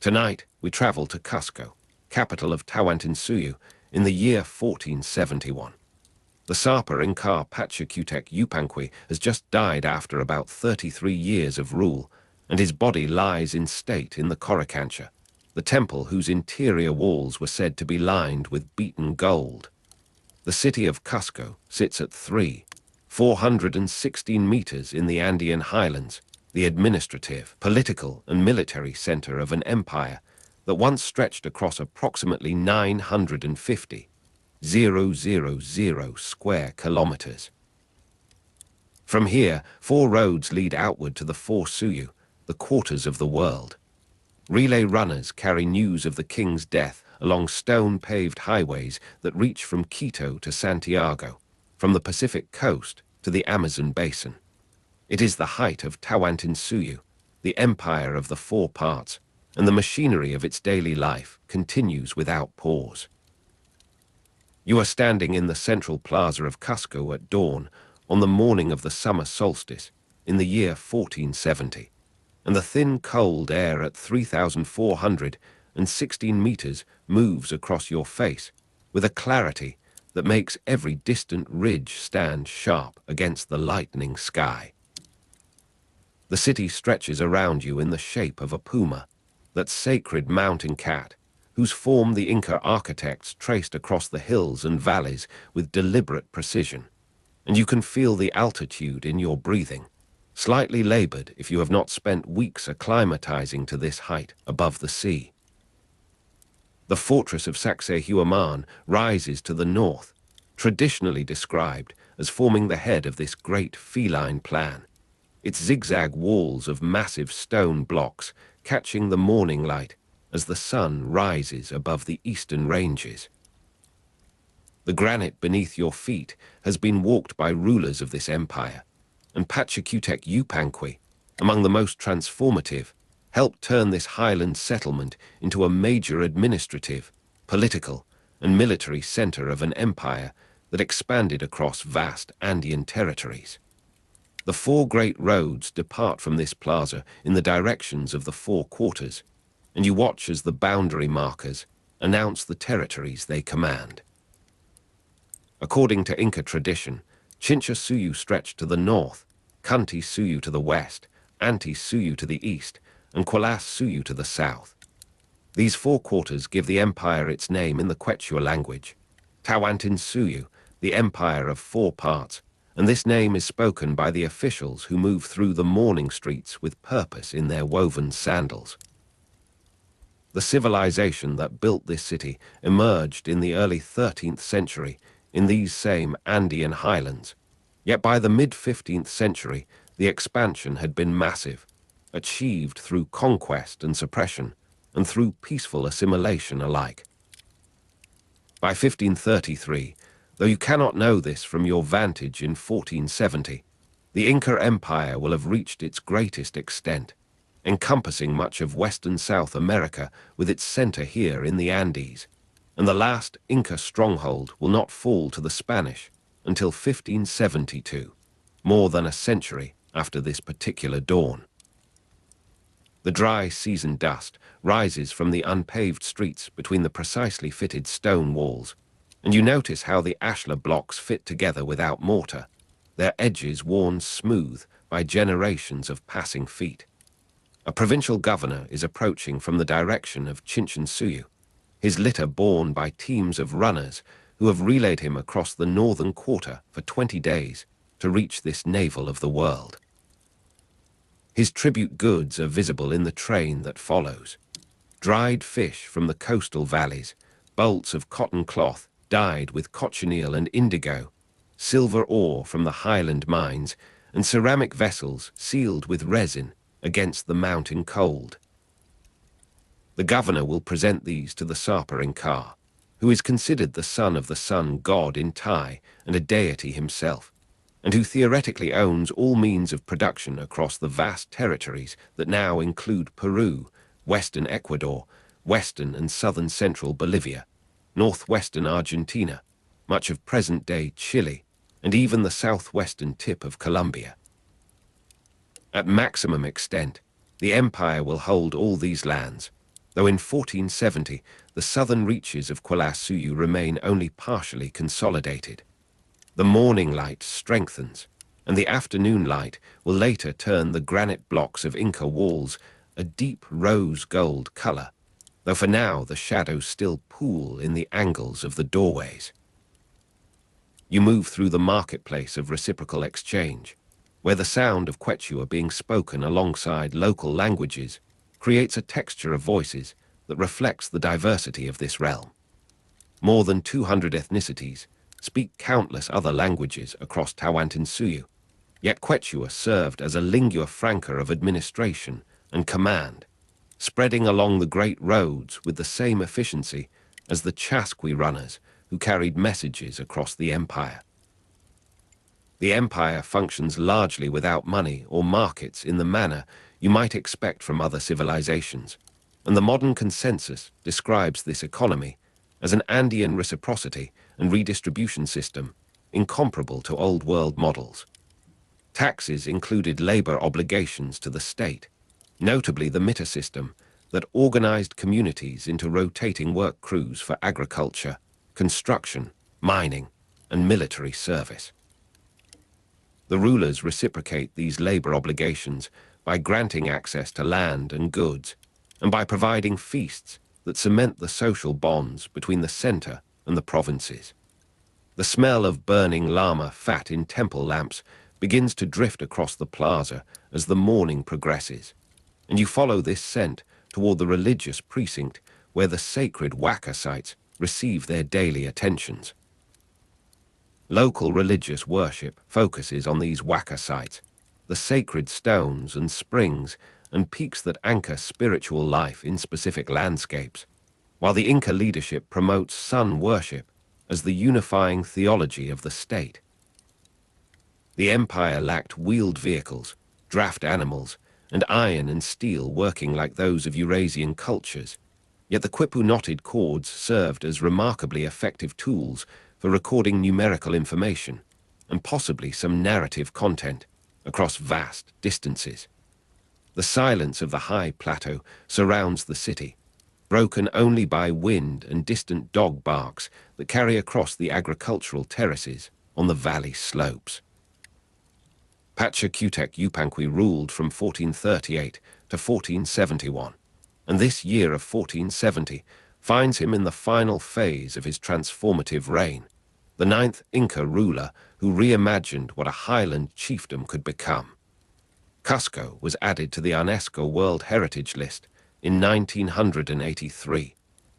Tonight, we travel to Cusco, capital of Tawantinsuyu, in the year 1471. The Sapa Inca Pachacutec has just died after about 33 years of rule, and his body lies in state in the Coricancha, the temple whose interior walls were said to be lined with beaten gold. The city of Cusco sits at 416 meters in the Andean highlands, the administrative, political, and military center of an empire that once stretched across approximately 950,000 square kilometers. From here, 4 roads lead outward to the 4 Suyu, the quarters of the world. Relay runners carry news of the king's death along stone-paved highways that reach from Quito to Santiago, from the Pacific coast to the Amazon basin. It is the height of Tawantinsuyu, the empire of the 4 parts, and the machinery of its daily life continues without pause. You are standing in the central plaza of Cusco at dawn on the morning of the summer solstice in the year 1470, and the thin, cold air at 3,416 meters moves across your face with a clarity that makes every distant ridge stand sharp against the lightning sky. The city stretches around you in the shape of a puma, that sacred mountain cat, whose form the Inca architects traced across the hills and valleys with deliberate precision, and you can feel the altitude in your breathing, slightly labored if you have not spent weeks acclimatizing to this height above the sea. The fortress of Sacsayhuaman rises to the north, traditionally described as forming the head of this great feline plan, its zigzag walls of massive stone blocks catching the morning light as the sun rises above the eastern ranges. The granite beneath your feet has been walked by rulers of this empire, and Pachacutec, among the most transformative, helped turn this highland settlement into a major administrative, political, and military center of an empire that expanded across vast Andean territories. The 4 great roads depart from this plaza in the directions of the 4 quarters, and you watch as the boundary markers announce the territories they command. According to Inca tradition, Chincha-Suyu stretched to the north, Kanti-Suyu to the west, Anti-Suyu to the east, and Qualas-Suyu to the south. These 4 quarters give the empire its name in the Quechua language, Tawantinsuyu, the empire of 4 parts, and this name is spoken by the officials who move through the mourning streets with purpose in their woven sandals. The civilization that built this city emerged in the early 13th century in these same Andean highlands, yet by the mid-15th century the expansion had been massive, achieved through conquest and suppression, and through peaceful assimilation alike. By 1533, though you cannot know this from your vantage in 1470, the Inca Empire will have reached its greatest extent, encompassing much of western South America with its center here in the Andes, and the last Inca stronghold will not fall to the Spanish until 1572, more than a century after this particular dawn. The dry season dust rises from the unpaved streets between the precisely fitted stone walls, and you notice how the ashlar blocks fit together without mortar, their edges worn smooth by generations of passing feet. A provincial governor is approaching from the direction of Chinchinsuyu, his litter borne by teams of runners who have relayed him across the northern quarter for 20 days to reach this navel of the world. His tribute goods are visible in the train that follows. Dried fish from the coastal valleys, bolts of cotton cloth dyed with cochineal and indigo, silver ore from the highland mines, and ceramic vessels sealed with resin against the mountain cold. The governor will present these to the Sapa Inca, who is considered the son of the sun god in Tai and a deity himself, and who theoretically owns all means of production across the vast territories that now include Peru, western Ecuador, western and southern central Bolivia, northwestern Argentina, much of present-day Chile, and even the southwestern tip of Colombia. At maximum extent, the empire will hold all these lands, though in 1470 the southern reaches of Quipu remain only partially consolidated. The morning light strengthens, and the afternoon light will later turn the granite blocks of Inca walls a deep rose-gold color, though for now the shadows still pool in the angles of the doorways. You move through the marketplace of reciprocal exchange, where the sound of Quechua being spoken alongside local languages creates a texture of voices that reflects the diversity of this realm. More than 200 ethnicities speak countless other languages across Tawantinsuyu, yet Quechua served as a lingua franca of administration and command, spreading along the great roads with the same efficiency as the Chasqui runners who carried messages across the empire. The empire functions largely without money or markets in the manner you might expect from other civilizations, and the modern consensus describes this economy as an Andean reciprocity and redistribution system incomparable to old world models. Taxes included labor obligations to the state, notably the mita system that organized communities into rotating work crews for agriculture, construction, mining, and military service. The rulers reciprocate these labor obligations by granting access to land and goods, and by providing feasts that cement the social bonds between the center and the provinces. The smell of burning llama fat in temple lamps begins to drift across the plaza as the morning progresses, and you follow this scent toward the religious precinct where the sacred waka sites receive their daily attentions. Local religious worship focuses on these waka sites, the sacred stones and springs and peaks that anchor spiritual life in specific landscapes, while the Inca leadership promotes sun worship as the unifying theology of the state. The empire lacked wheeled vehicles, draft animals, and iron and steel working like those of Eurasian cultures, yet the Quipu knotted cords served as remarkably effective tools for recording numerical information, and possibly some narrative content, across vast distances. The silence of the high plateau surrounds the city, broken only by wind and distant dog barks that carry across the agricultural terraces on the valley slopes. Pachacutic Yupanqui ruled from 1438 to 1471, and this year of 1470 finds him in the final phase of his transformative reign, the ninth Inca ruler who reimagined what a highland chiefdom could become. Cusco was added to the UNESCO World Heritage List in 1983,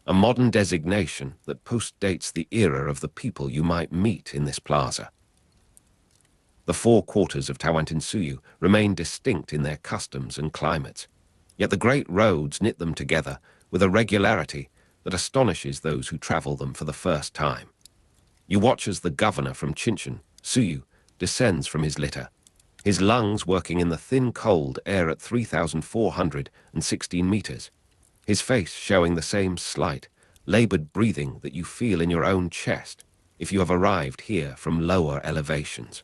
a modern designation that postdates the era of the people you might meet in this plaza. The four quarters of Tawantinsuyu remain distinct in their customs and climates, yet the great roads knit them together with a regularity that astonishes those who travel them for the first time. You watch as the governor from Chinchon-Suyu descends from his litter, his lungs working in the thin cold air at 3,416 meters, his face showing the same slight, labored breathing that you feel in your own chest if you have arrived here from lower elevations.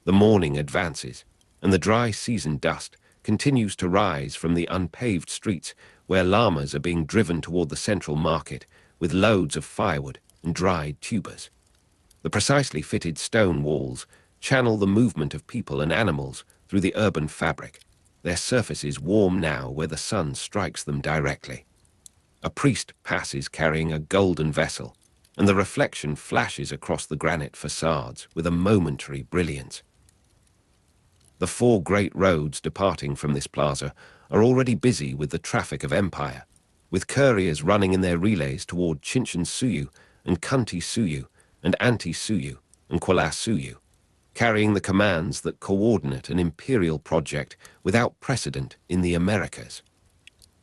The morning advances, and the dry season dust continues to rise from the unpaved streets where llamas are being driven toward the central market with loads of firewood and dried tubers. The precisely fitted stone walls channel the movement of people and animals through the urban fabric, their surfaces warm now where the sun strikes them directly. A priest passes carrying a golden vessel, and the reflection flashes across the granite facades with a momentary brilliance. The four great roads departing from this plaza are already busy with the traffic of empire, with couriers running in their relays toward Chinchon-Suyu and Kunti-Suyu and Anti-Suyu and Quipu-Suyu, carrying the commands that coordinate an imperial project without precedent in the Americas.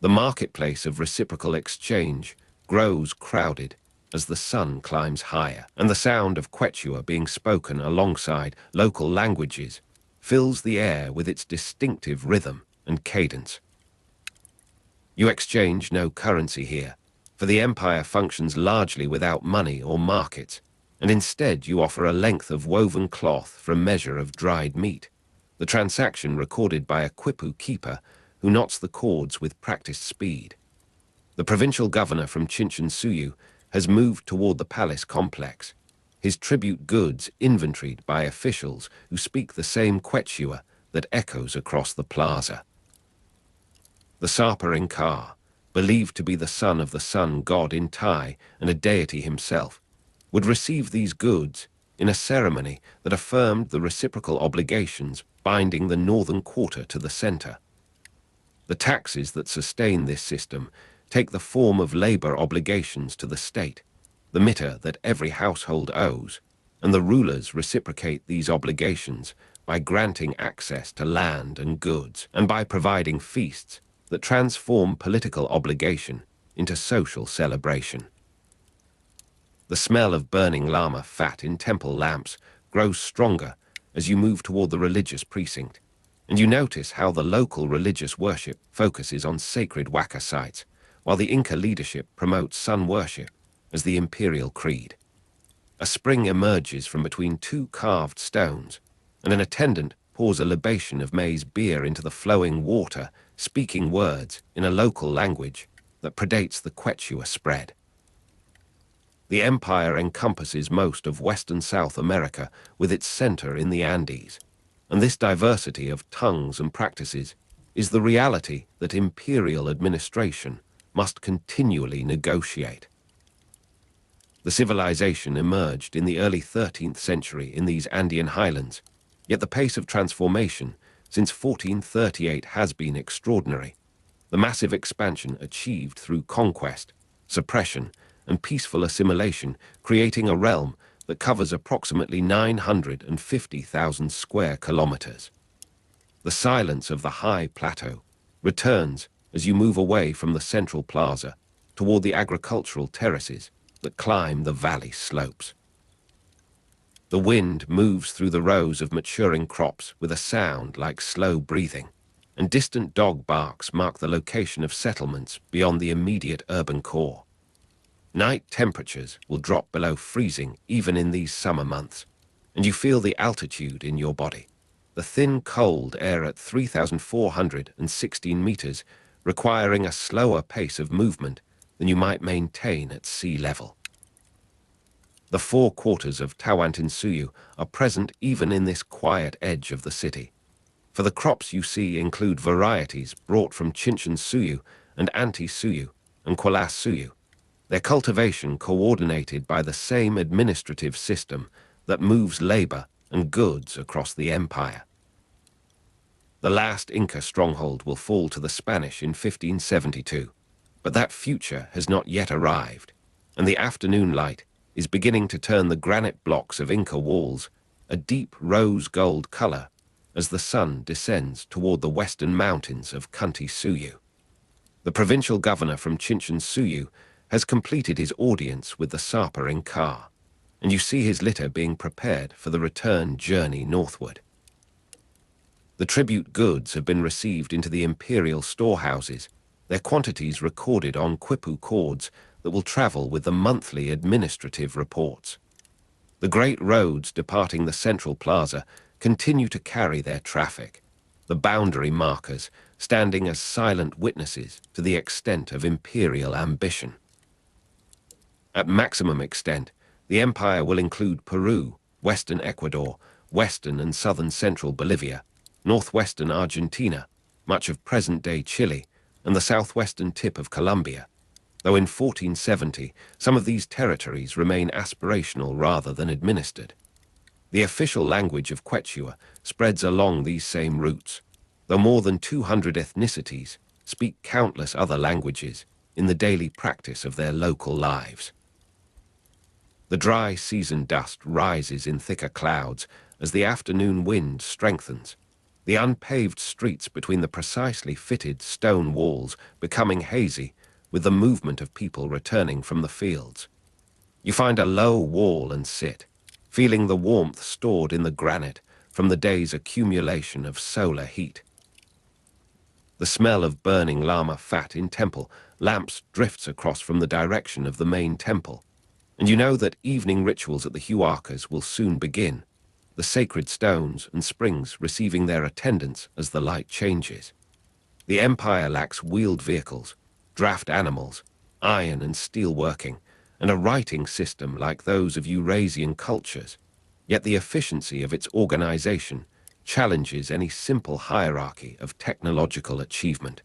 The marketplace of reciprocal exchange grows crowded as the sun climbs higher, and the sound of Quechua being spoken alongside local languages fills the air with its distinctive rhythm and cadence. You exchange no currency here, for the empire functions largely without money or markets, and instead you offer a length of woven cloth for a measure of dried meat, the transaction recorded by a Quipu-Keeper who knots the cords with practiced speed. The provincial governor from Tawantinsuyu has moved toward the palace complex, his tribute goods inventoried by officials who speak the same Quechua that echoes across the plaza. The Sapa Inca, believed to be the son of the sun god in Thai and a deity himself, would receive these goods in a ceremony that affirmed the reciprocal obligations binding the northern quarter to the center. The taxes that sustain this system take the form of labor obligations to the state, the mitre that every household owes, and the rulers reciprocate these obligations by granting access to land and goods, and by providing feasts that transform political obligation into social celebration. The smell of burning llama fat in temple lamps grows stronger as you move toward the religious precinct, and you notice how the local religious worship focuses on sacred waka sites, while the Inca leadership promotes sun worship as the imperial creed. A spring emerges from between two carved stones, and an attendant pours a libation of maize beer into the flowing water, speaking words in a local language that predates the Quechua spread. The empire encompasses most of western South America with its center in the Andes, and this diversity of tongues and practices is the reality that imperial administration must continually negotiate. The civilization emerged in the early 13th century in these Andean highlands, yet the pace of transformation since 1438 has been extraordinary. The massive expansion achieved through conquest, suppression, and peaceful assimilation, creating a realm that covers approximately 950,000 square kilometers. The silence of the high plateau returns as you move away from the central plaza toward the agricultural terraces that climb the valley slopes. The wind moves through the rows of maturing crops with a sound like slow breathing, and distant dog barks mark the location of settlements beyond the immediate urban core. Night temperatures will drop below freezing even in these summer months, and you feel the altitude in your body. The thin, cold air at 3,416 meters, requiring a slower pace of movement than you might maintain at sea level. The four quarters of Tawantinsuyu are present even in this quiet edge of the city, for the crops you see include varieties brought from Tawantinsuyu and Antisuyu and Quilasuyu, their cultivation coordinated by the same administrative system that moves labor and goods across the empire. The last Inca stronghold will fall to the Spanish in 1572, but that future has not yet arrived, and the afternoon light is beginning to turn the granite blocks of Inca walls a deep rose-gold color as the sun descends toward the western mountains of Kuntisuyu. The provincial governor from Tawantinsuyu has completed his audience with the Sapa Inca, and you see his litter being prepared for the return journey northward. The tribute goods have been received into the imperial storehouses, their quantities recorded on Quipu cords that will travel with the monthly administrative reports. The great roads departing the central plaza continue to carry their traffic, the boundary markers standing as silent witnesses to the extent of imperial ambition. At maximum extent, the empire will include Peru, western Ecuador, western and southern central Bolivia, northwestern Argentina, much of present-day Chile, and the southwestern tip of Colombia, though in 1470 some of these territories remain aspirational rather than administered. The official language of Quechua spreads along these same routes, though more than 200 ethnicities speak countless other languages in the daily practice of their local lives. The dry season dust rises in thicker clouds as the afternoon wind strengthens, the unpaved streets between the precisely fitted stone walls becoming hazy with the movement of people returning from the fields. You find a low wall and sit, feeling the warmth stored in the granite from the day's accumulation of solar heat. The smell of burning llama fat in temple lamps drifts across from the direction of the main temple, and you know that evening rituals at the huacas will soon begin, the sacred stones and springs receiving their attendants as the light changes. The empire lacks wheeled vehicles, draft animals, iron and steel working, and a writing system like those of Eurasian cultures, yet the efficiency of its organization challenges any simple hierarchy of technological achievement.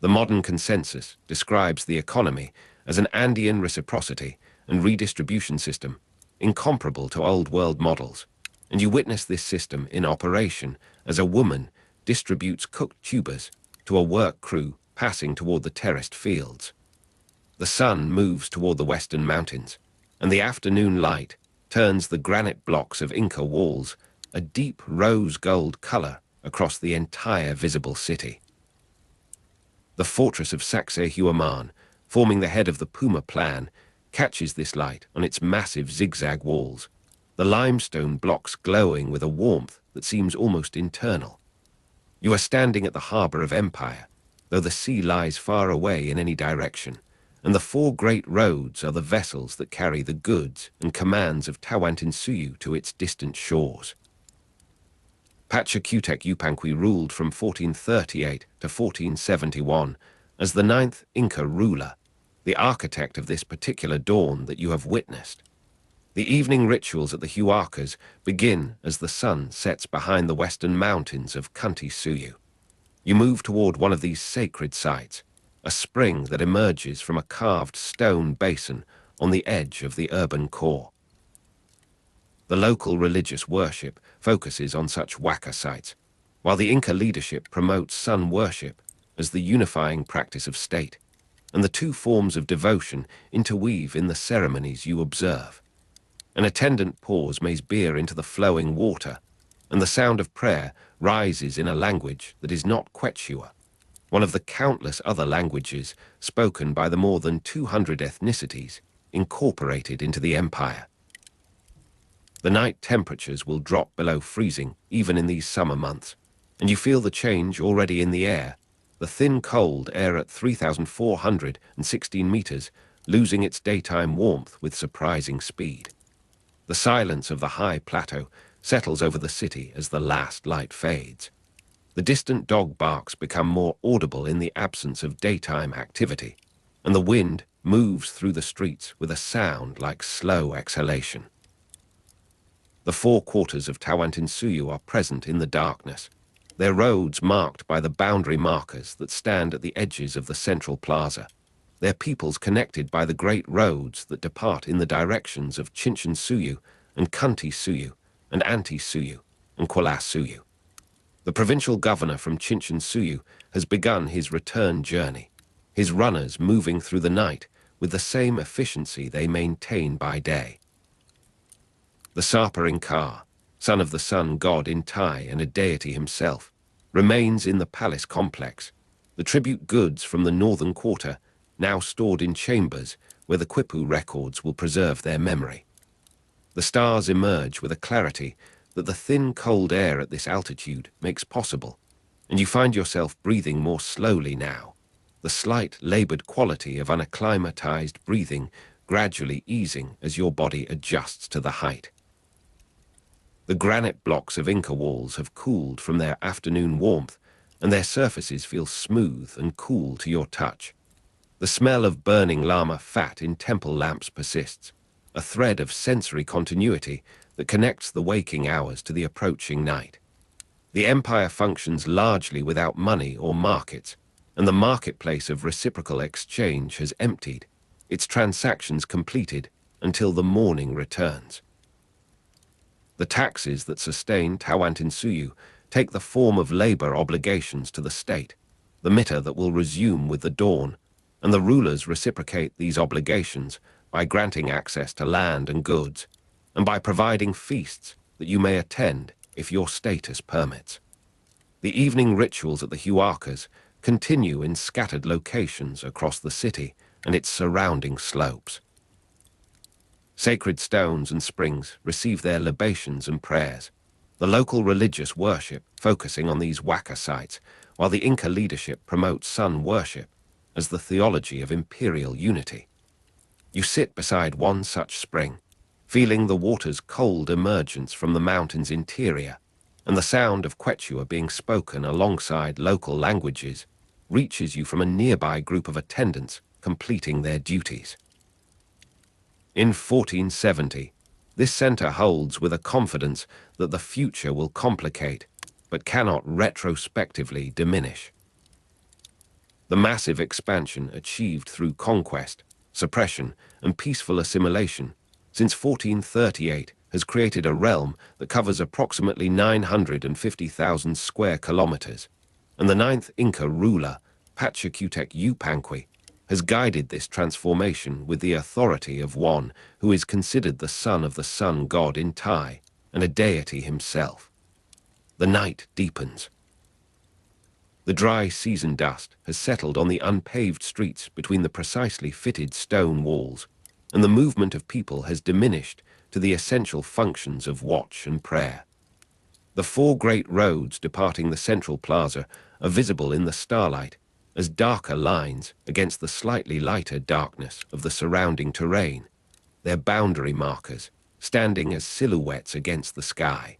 The modern consensus describes the economy as an Andean reciprocity and redistribution system, incomparable to old world models, and you witness this system in operation as a woman distributes cooked tubers to a work crew passing toward the terraced fields. The sun moves toward the western mountains, and the afternoon light turns the granite blocks of Inca walls a deep rose-gold color across the entire visible city. The fortress of Sacsayhuaman, forming the head of the Puma plan, catches this light on its massive zigzag walls, the limestone blocks glowing with a warmth that seems almost internal. You are standing at the harbor of Empire, though the sea lies far away in any direction, and the four great roads are the vessels that carry the goods and commands of Tawantinsuyu to its distant shores. Pachacutic Yupanqui ruled from 1438 to 1471 as the ninth Inca ruler, the architect of this particular dawn that you have witnessed. The evening rituals at the Huacas begin as the sun sets behind the western mountains of Tawantinsuyu. You move toward one of these sacred sites, a spring that emerges from a carved stone basin on the edge of the urban core. The local religious worship focuses on such waka sites, while the Inca leadership promotes sun worship as the unifying practice of state, and the two forms of devotion interweave in the ceremonies you observe. An attendant pours maize beer into the flowing water, and the sound of prayer rises in a language that is not Quechua, one of the countless other languages spoken by the more than 200 ethnicities incorporated into the empire. The night temperatures will drop below freezing even in these summer months, and you feel the change already in the air, the thin cold air at 3,416 meters losing its daytime warmth with surprising speed. The silence of the high plateau settles over the city as the last light fades. The distant dog barks become more audible in the absence of daytime activity, and the wind moves through the streets with a sound like slow exhalation. The four quarters of Tawantinsuyu are present in the darkness, their roads marked by the boundary markers that stand at the edges of the central plaza, their peoples connected by the great roads that depart in the directions of Chinchinsuyu and Tawantinsuyu and Antisuyu and Quilasuyu. The provincial governor from Chinchinsuyu has begun his return journey, his runners moving through the night with the same efficiency they maintain by day. The Sapa Inca, son of the sun god Intai and a deity himself, remains in the palace complex, the tribute goods from the northern quarter now stored in chambers where the Quipu records will preserve their memory. The stars emerge with a clarity that the thin cold air at this altitude makes possible, and you find yourself breathing more slowly now, the slight labored quality of unacclimatized breathing gradually easing as your body adjusts to the height. The granite blocks of Inca walls have cooled from their afternoon warmth, and their surfaces feel smooth and cool to your touch. The smell of burning llama fat in temple lamps persists, a thread of sensory continuity that connects the waking hours to the approaching night. The empire functions largely without money or markets, and the marketplace of reciprocal exchange has emptied, its transactions completed until the morning returns. The taxes that sustain Tawantinsuyu take the form of labor obligations to the state, the mitre that will resume with the dawn, and the rulers reciprocate these obligations by granting access to land and goods, and by providing feasts that you may attend if your status permits. The evening rituals at the Huacas continue in scattered locations across the city and its surrounding slopes. Sacred stones and springs receive their libations and prayers, the local religious worship focusing on these waka sites, while the Inca leadership promotes sun worship as the theology of imperial unity. You sit beside one such spring, feeling the water's cold emergence from the mountain's interior, and the sound of Quechua being spoken alongside local languages reaches you from a nearby group of attendants completing their duties. In 1470, this center holds with a confidence that the future will complicate, but cannot retrospectively diminish. The massive expansion achieved through conquest, suppression, and peaceful assimilation since 1438 has created a realm that covers approximately 950,000 square kilometers, and the ninth Inca ruler, Pachacutec Yupanqui, has guided this transformation with the authority of one who is considered the son of the sun god Intai and a deity himself. The night deepens. The dry season dust has settled on the unpaved streets between the precisely fitted stone walls, and the movement of people has diminished to the essential functions of watch and prayer. The four great roads departing the central plaza are visible in the starlight as darker lines against the slightly lighter darkness of the surrounding terrain, their boundary markers standing as silhouettes against the sky.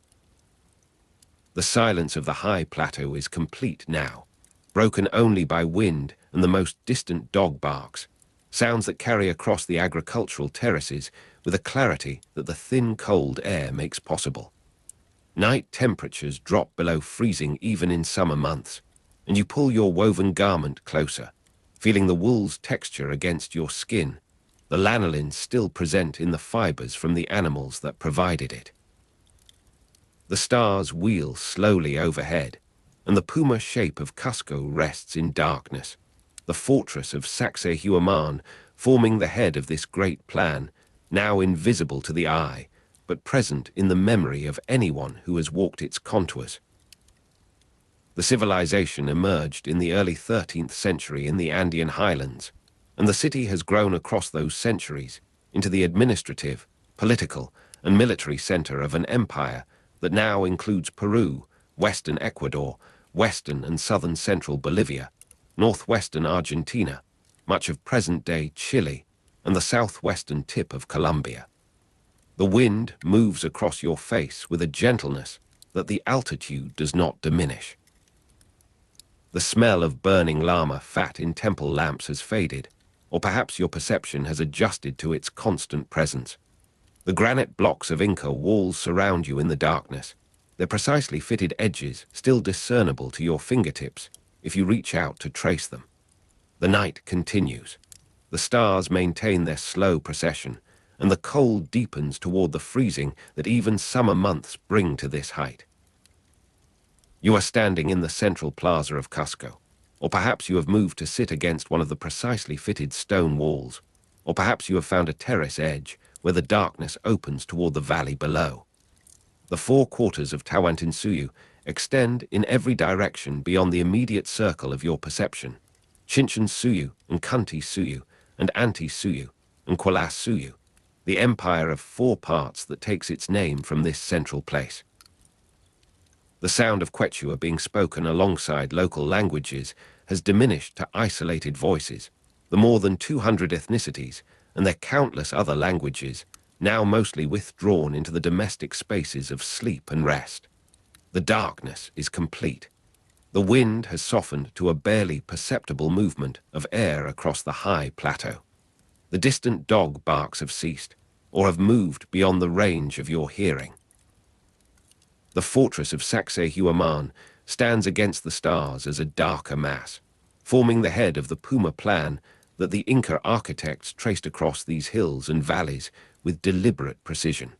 The silence of the high plateau is complete now, broken only by wind and the most distant dog barks, sounds that carry across the agricultural terraces with a clarity that the thin, cold air makes possible. Night temperatures drop below freezing even in summer months, and you pull your woven garment closer, feeling the wool's texture against your skin, the lanolin still present in the fibers from the animals that provided it. The stars wheel slowly overhead, and the puma shape of Cusco rests in darkness, the fortress of Sacsayhuaman forming the head of this great plan, now invisible to the eye, but present in the memory of anyone who has walked its contours. The civilization emerged in the early 13th century in the Andean highlands, and the city has grown across those centuries into the administrative, political, and military center of an empire that now includes Peru, western Ecuador, western and southern central Bolivia, northwestern Argentina, much of present-day Chile, and the southwestern tip of Colombia. The wind moves across your face with a gentleness that the altitude does not diminish. The smell of burning llama fat in temple lamps has faded, or perhaps your perception has adjusted to its constant presence. The granite blocks of Inca walls surround you in the darkness, their precisely fitted edges still discernible to your fingertips if you reach out to trace them. The night continues. The stars maintain their slow procession, and the cold deepens toward the freezing that even summer months bring to this height. You are standing in the central plaza of Cusco, or perhaps you have moved to sit against one of the precisely fitted stone walls, or perhaps you have found a terrace edge where the darkness opens toward the valley below. The four quarters of Tawantinsuyu extend in every direction beyond the immediate circle of your perception: Chinchinsuyu and Kunti-Suyu and Anti-Suyu and Kuala-Suyu, the empire of four parts that takes its name from this central place. The sound of Quechua being spoken alongside local languages has diminished to isolated voices, the more than 200 ethnicities and their countless other languages now mostly withdrawn into the domestic spaces of sleep and rest. The darkness is complete. The wind has softened to a barely perceptible movement of air across the high plateau. The distant dog barks have ceased, or have moved beyond the range of your hearing. The fortress of Sacsayhuaman stands against the stars as a darker mass, forming the head of the Puma plan that the Inca architects traced across these hills and valleys with deliberate precision.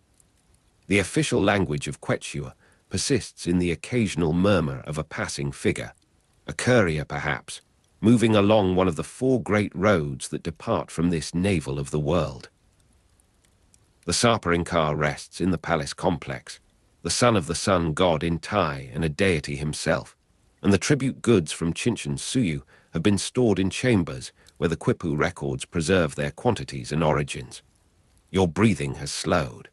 The official language of Quechua persists in the occasional murmur of a passing figure, a courier perhaps, moving along one of the four great roads that depart from this navel of the world. The Sarpering car rests in the palace complex, the son of the sun god Intai and a deity himself, and the tribute goods from Chinchinsuyu have been stored in chambers where the Quipu records preserve their quantities and origins. Your breathing has slowed.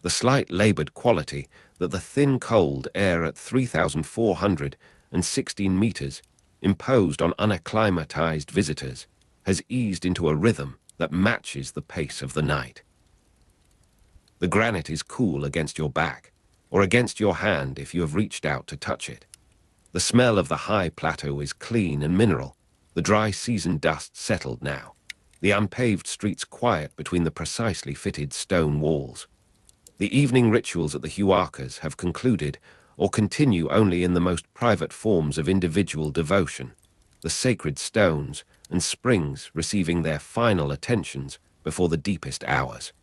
The slight labored quality that the thin cold air at 3,416 meters imposed on unacclimatized visitors has eased into a rhythm that matches the pace of the night. The granite is cool against your back, or against your hand if you have reached out to touch it. The smell of the high plateau is clean and mineral, the dry season dust settled now, the unpaved streets quiet between the precisely fitted stone walls. The evening rituals at the Huacas have concluded or continue only in the most private forms of individual devotion, the sacred stones and springs receiving their final attentions before the deepest hours.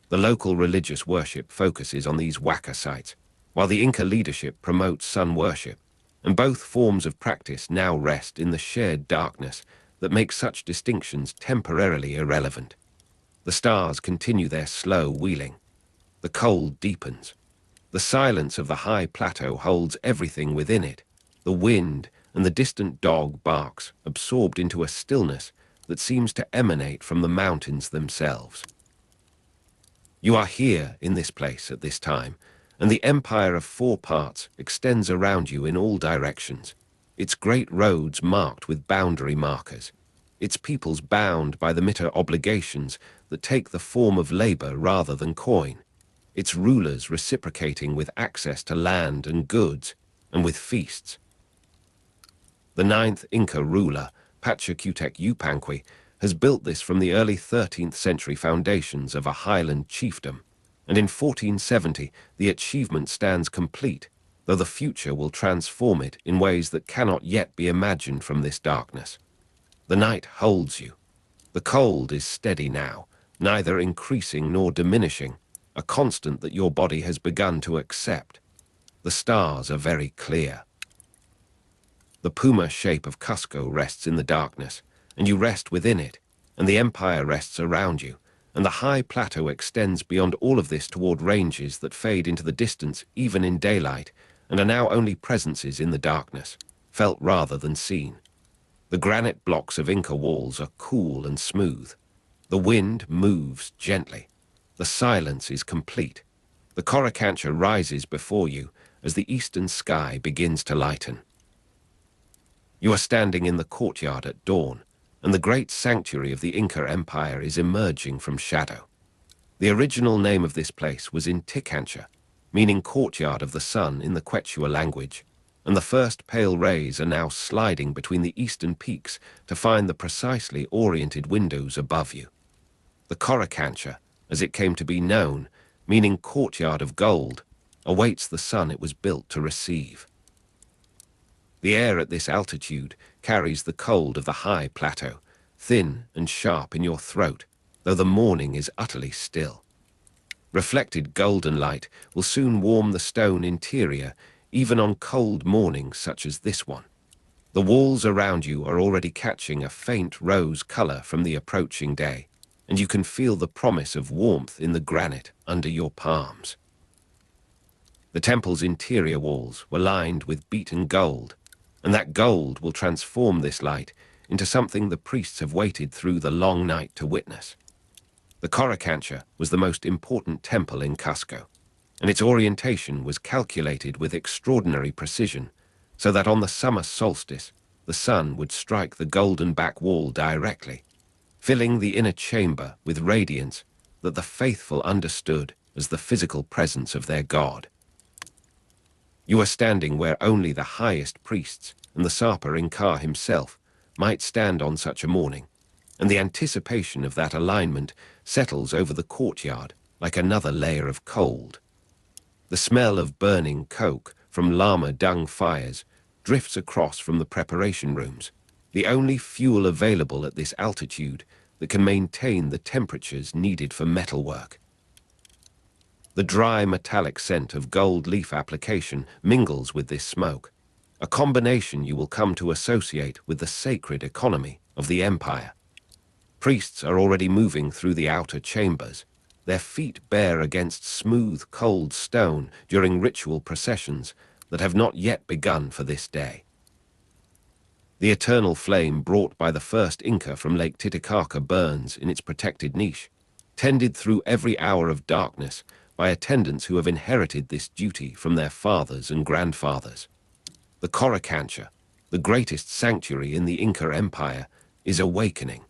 The local religious worship focuses on these Waka sites, while the Inca leadership promotes sun worship, and both forms of practice now rest in the shared darkness that makes such distinctions temporarily irrelevant. The stars continue their slow wheeling. The cold deepens. The silence of the high plateau holds everything within it. The wind and the distant dog barks, absorbed into a stillness that seems to emanate from the mountains themselves. You are here in this place at this time, and the empire of 4 parts extends around you in all directions, its great roads marked with boundary markers, its peoples bound by the mitre obligations that take the form of labor rather than coin, its rulers reciprocating with access to land and goods, and with feasts. The 9th Inca ruler, Pachacutec-Yupanqui, has built this from the early 13th century foundations of a highland chiefdom, and in 1470 the achievement stands complete, though the future will transform it in ways that cannot yet be imagined from this darkness. The night holds you. The cold is steady now, neither increasing nor diminishing, a constant that your body has begun to accept. The stars are very clear. The puma shape of Cusco rests in the darkness, and you rest within it, and the empire rests around you, and the high plateau extends beyond all of this toward ranges that fade into the distance even in daylight, and are now only presences in the darkness, felt rather than seen. The granite blocks of Inca walls are cool and smooth. The wind moves gently. The silence is complete. The Coricancha rises before you as the eastern sky begins to lighten. You are standing in the courtyard at dawn, and the great sanctuary of the Inca Empire is emerging from shadow. The original name of this place was Inticancha, meaning courtyard of the sun in the Quechua language, and the first pale rays are now sliding between the eastern peaks to find the precisely oriented windows above you. The Coricancha, as it came to be known, meaning courtyard of gold, awaits the sun it was built to receive. The air at this altitude carries the cold of the high plateau, thin and sharp in your throat, though the morning is utterly still. Reflected golden light will soon warm the stone interior, even on cold mornings such as this one. The walls around you are already catching a faint rose color from the approaching day, and you can feel the promise of warmth in the granite under your palms. The temple's interior walls were lined with beaten gold, and that gold will transform this light into something the priests have waited through the long night to witness. The Coricancha was the most important temple in Cusco, and its orientation was calculated with extraordinary precision, so that on the summer solstice, the sun would strike the golden back wall directly, filling the inner chamber with radiance that the faithful understood as the physical presence of their god. You are standing where only the highest priests and the Sapa Inca himself might stand on such a morning, and the anticipation of that alignment settles over the courtyard like another layer of cold. The smell of burning coke from llama dung fires drifts across from the preparation rooms, the only fuel available at this altitude that can maintain the temperatures needed for metalwork. The dry metallic scent of gold leaf application mingles with this smoke, a combination you will come to associate with the sacred economy of the empire. Priests are already moving through the outer chambers, their feet bare against smooth, cold stone during ritual processions that have not yet begun for this day. The eternal flame brought by the first Inca from Lake Titicaca burns in its protected niche, tended through every hour of darkness by attendants who have inherited this duty from their fathers and grandfathers. The Coricancha, the greatest sanctuary in the Inca Empire, is awakening.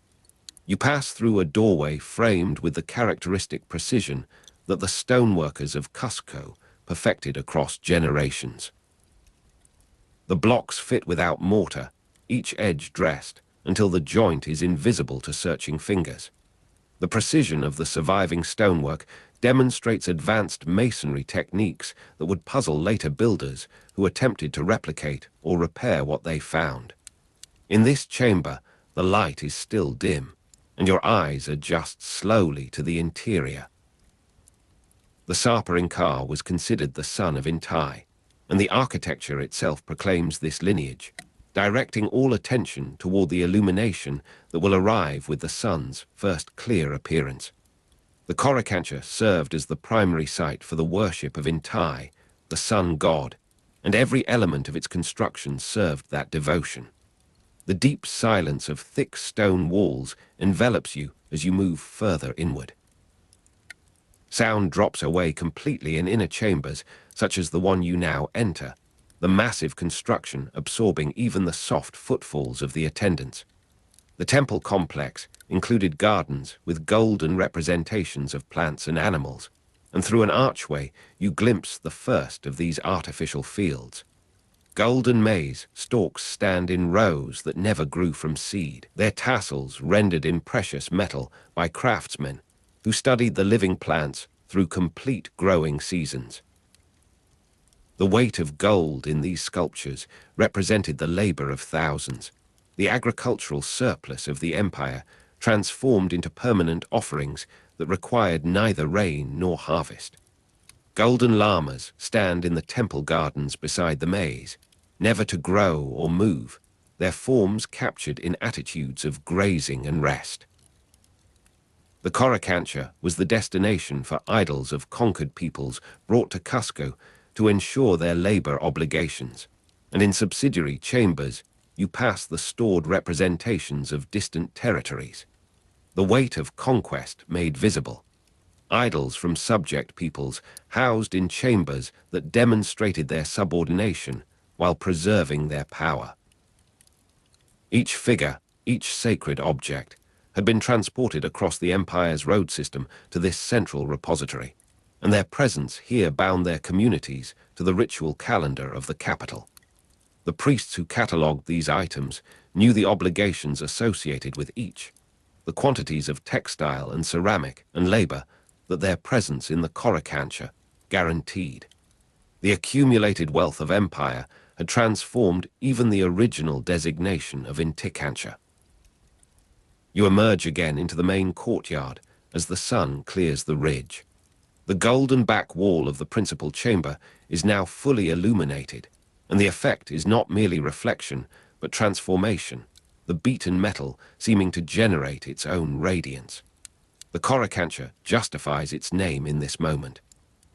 You pass through a doorway framed with the characteristic precision that the stoneworkers of Cusco perfected across generations. The blocks fit without mortar, each edge dressed, until the joint is invisible to searching fingers. The precision of the surviving stonework demonstrates advanced masonry techniques that would puzzle later builders who attempted to replicate or repair what they found. In this chamber, the light is still dim, and your eyes adjust slowly to the interior. The Sapa Inca was considered the son of Intai, and the architecture itself proclaims this lineage, directing all attention toward the illumination that will arrive with the sun's first clear appearance. The Coricancha served as the primary site for the worship of Intai, the sun god, and every element of its construction served that devotion. The deep silence of thick stone walls envelops you as you move further inward. Sound drops away completely in inner chambers, such as the one you now enter, the massive construction absorbing even the soft footfalls of the attendants. The temple complex included gardens with golden representations of plants and animals, and through an archway you glimpse the first of these artificial fields. Golden maize stalks stand in rows that never grew from seed, their tassels rendered in precious metal by craftsmen who studied the living plants through complete growing seasons. The weight of gold in these sculptures represented the labor of thousands, the agricultural surplus of the empire transformed into permanent offerings that required neither rain nor harvest. Golden llamas stand in the temple gardens beside the maize, never to grow or move, their forms captured in attitudes of grazing and rest. The Coricancha was the destination for idols of conquered peoples brought to Cusco to ensure their labor obligations, and in subsidiary chambers you pass the stored representations of distant territories. The weight of conquest made visible. Idols from subject peoples housed in chambers that demonstrated their subordination while preserving their power. Each figure, each sacred object, had been transported across the empire's road system to this central repository, and their presence here bound their communities to the ritual calendar of the capital. The priests who catalogued these items knew the obligations associated with each, the quantities of textile and ceramic and labor that their presence in the Coricancha guaranteed. The accumulated wealth of empire had transformed even the original designation of Inticancha. You emerge again into the main courtyard as the sun clears the ridge. The golden back wall of the principal chamber is now fully illuminated, and the effect is not merely reflection, but transformation, the beaten metal seeming to generate its own radiance. The Coricancha justifies its name in this moment.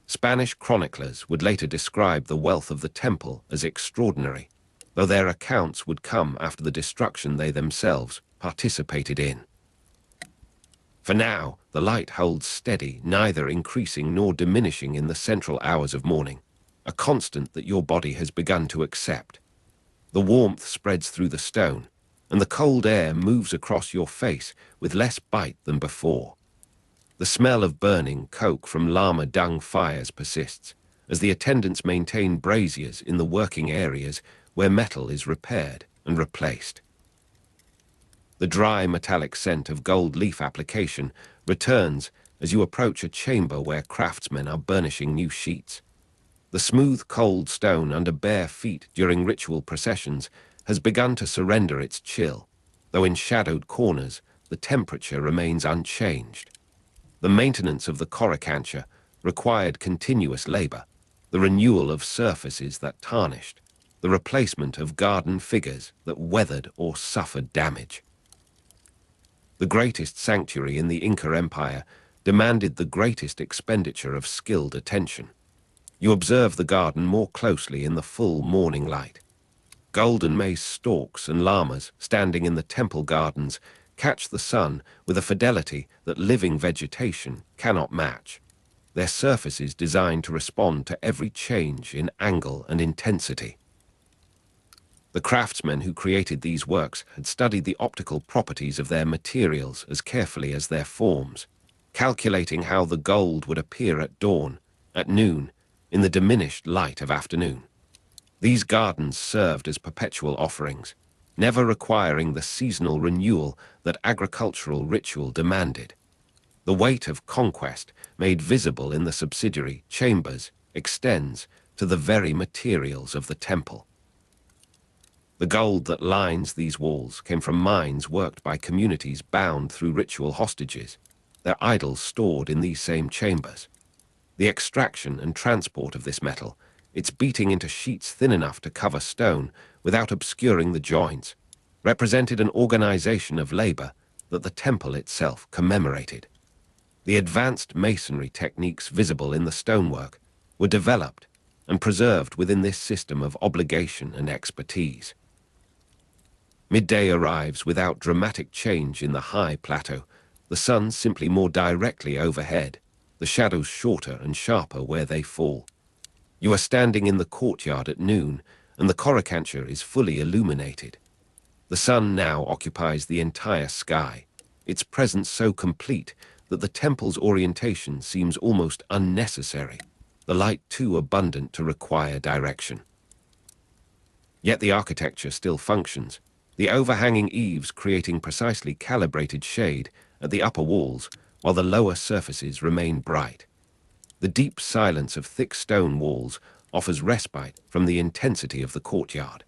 Spanish chroniclers would later describe the wealth of the temple as extraordinary, though their accounts would come after the destruction they themselves participated in. For now, the light holds steady, neither increasing nor diminishing in the central hours of morning, a constant that your body has begun to accept. The warmth spreads through the stone, and the cold air moves across your face with less bite than before. The smell of burning coke from llama dung fires persists, as the attendants maintain braziers in the working areas where metal is repaired and replaced. The dry metallic scent of gold leaf application returns as you approach a chamber where craftsmen are burnishing new sheets. The smooth, cold stone under bare feet during ritual processions has begun to surrender its chill, though in shadowed corners the temperature remains unchanged. The maintenance of the Coricancha required continuous labor, the renewal of surfaces that tarnished, the replacement of garden figures that weathered or suffered damage. The greatest sanctuary in the Inca Empire demanded the greatest expenditure of skilled attention. You observe the garden more closely in the full morning light. Golden maize stalks and llamas standing in the temple gardens catch the sun with a fidelity that living vegetation cannot match, their surfaces designed to respond to every change in angle and intensity. The craftsmen who created these works had studied the optical properties of their materials as carefully as their forms, calculating how the gold would appear at dawn, at noon, in the diminished light of afternoon. These gardens served as perpetual offerings, never requiring the seasonal renewal that agricultural ritual demanded. The weight of conquest, made visible in the subsidiary chambers, extends to the very materials of the temple. The gold that lines these walls came from mines worked by communities bound through ritual hostages, their idols stored in these same chambers. The extraction and transport of this metal, its beating into sheets thin enough to cover stone without obscuring the joints, represented an organization of labor that the temple itself commemorated. The advanced masonry techniques visible in the stonework were developed and preserved within this system of obligation and expertise. Midday arrives without dramatic change in the high plateau, the sun simply more directly overhead, the shadows shorter and sharper where they fall. You are standing in the courtyard at noon, and the Coricancha is fully illuminated. The sun now occupies the entire sky, its presence so complete that the temple's orientation seems almost unnecessary, the light too abundant to require direction. Yet the architecture still functions, the overhanging eaves creating precisely calibrated shade at the upper walls while the lower surfaces remain bright. The deep silence of thick stone walls offers respite from the intensity of the courtyard.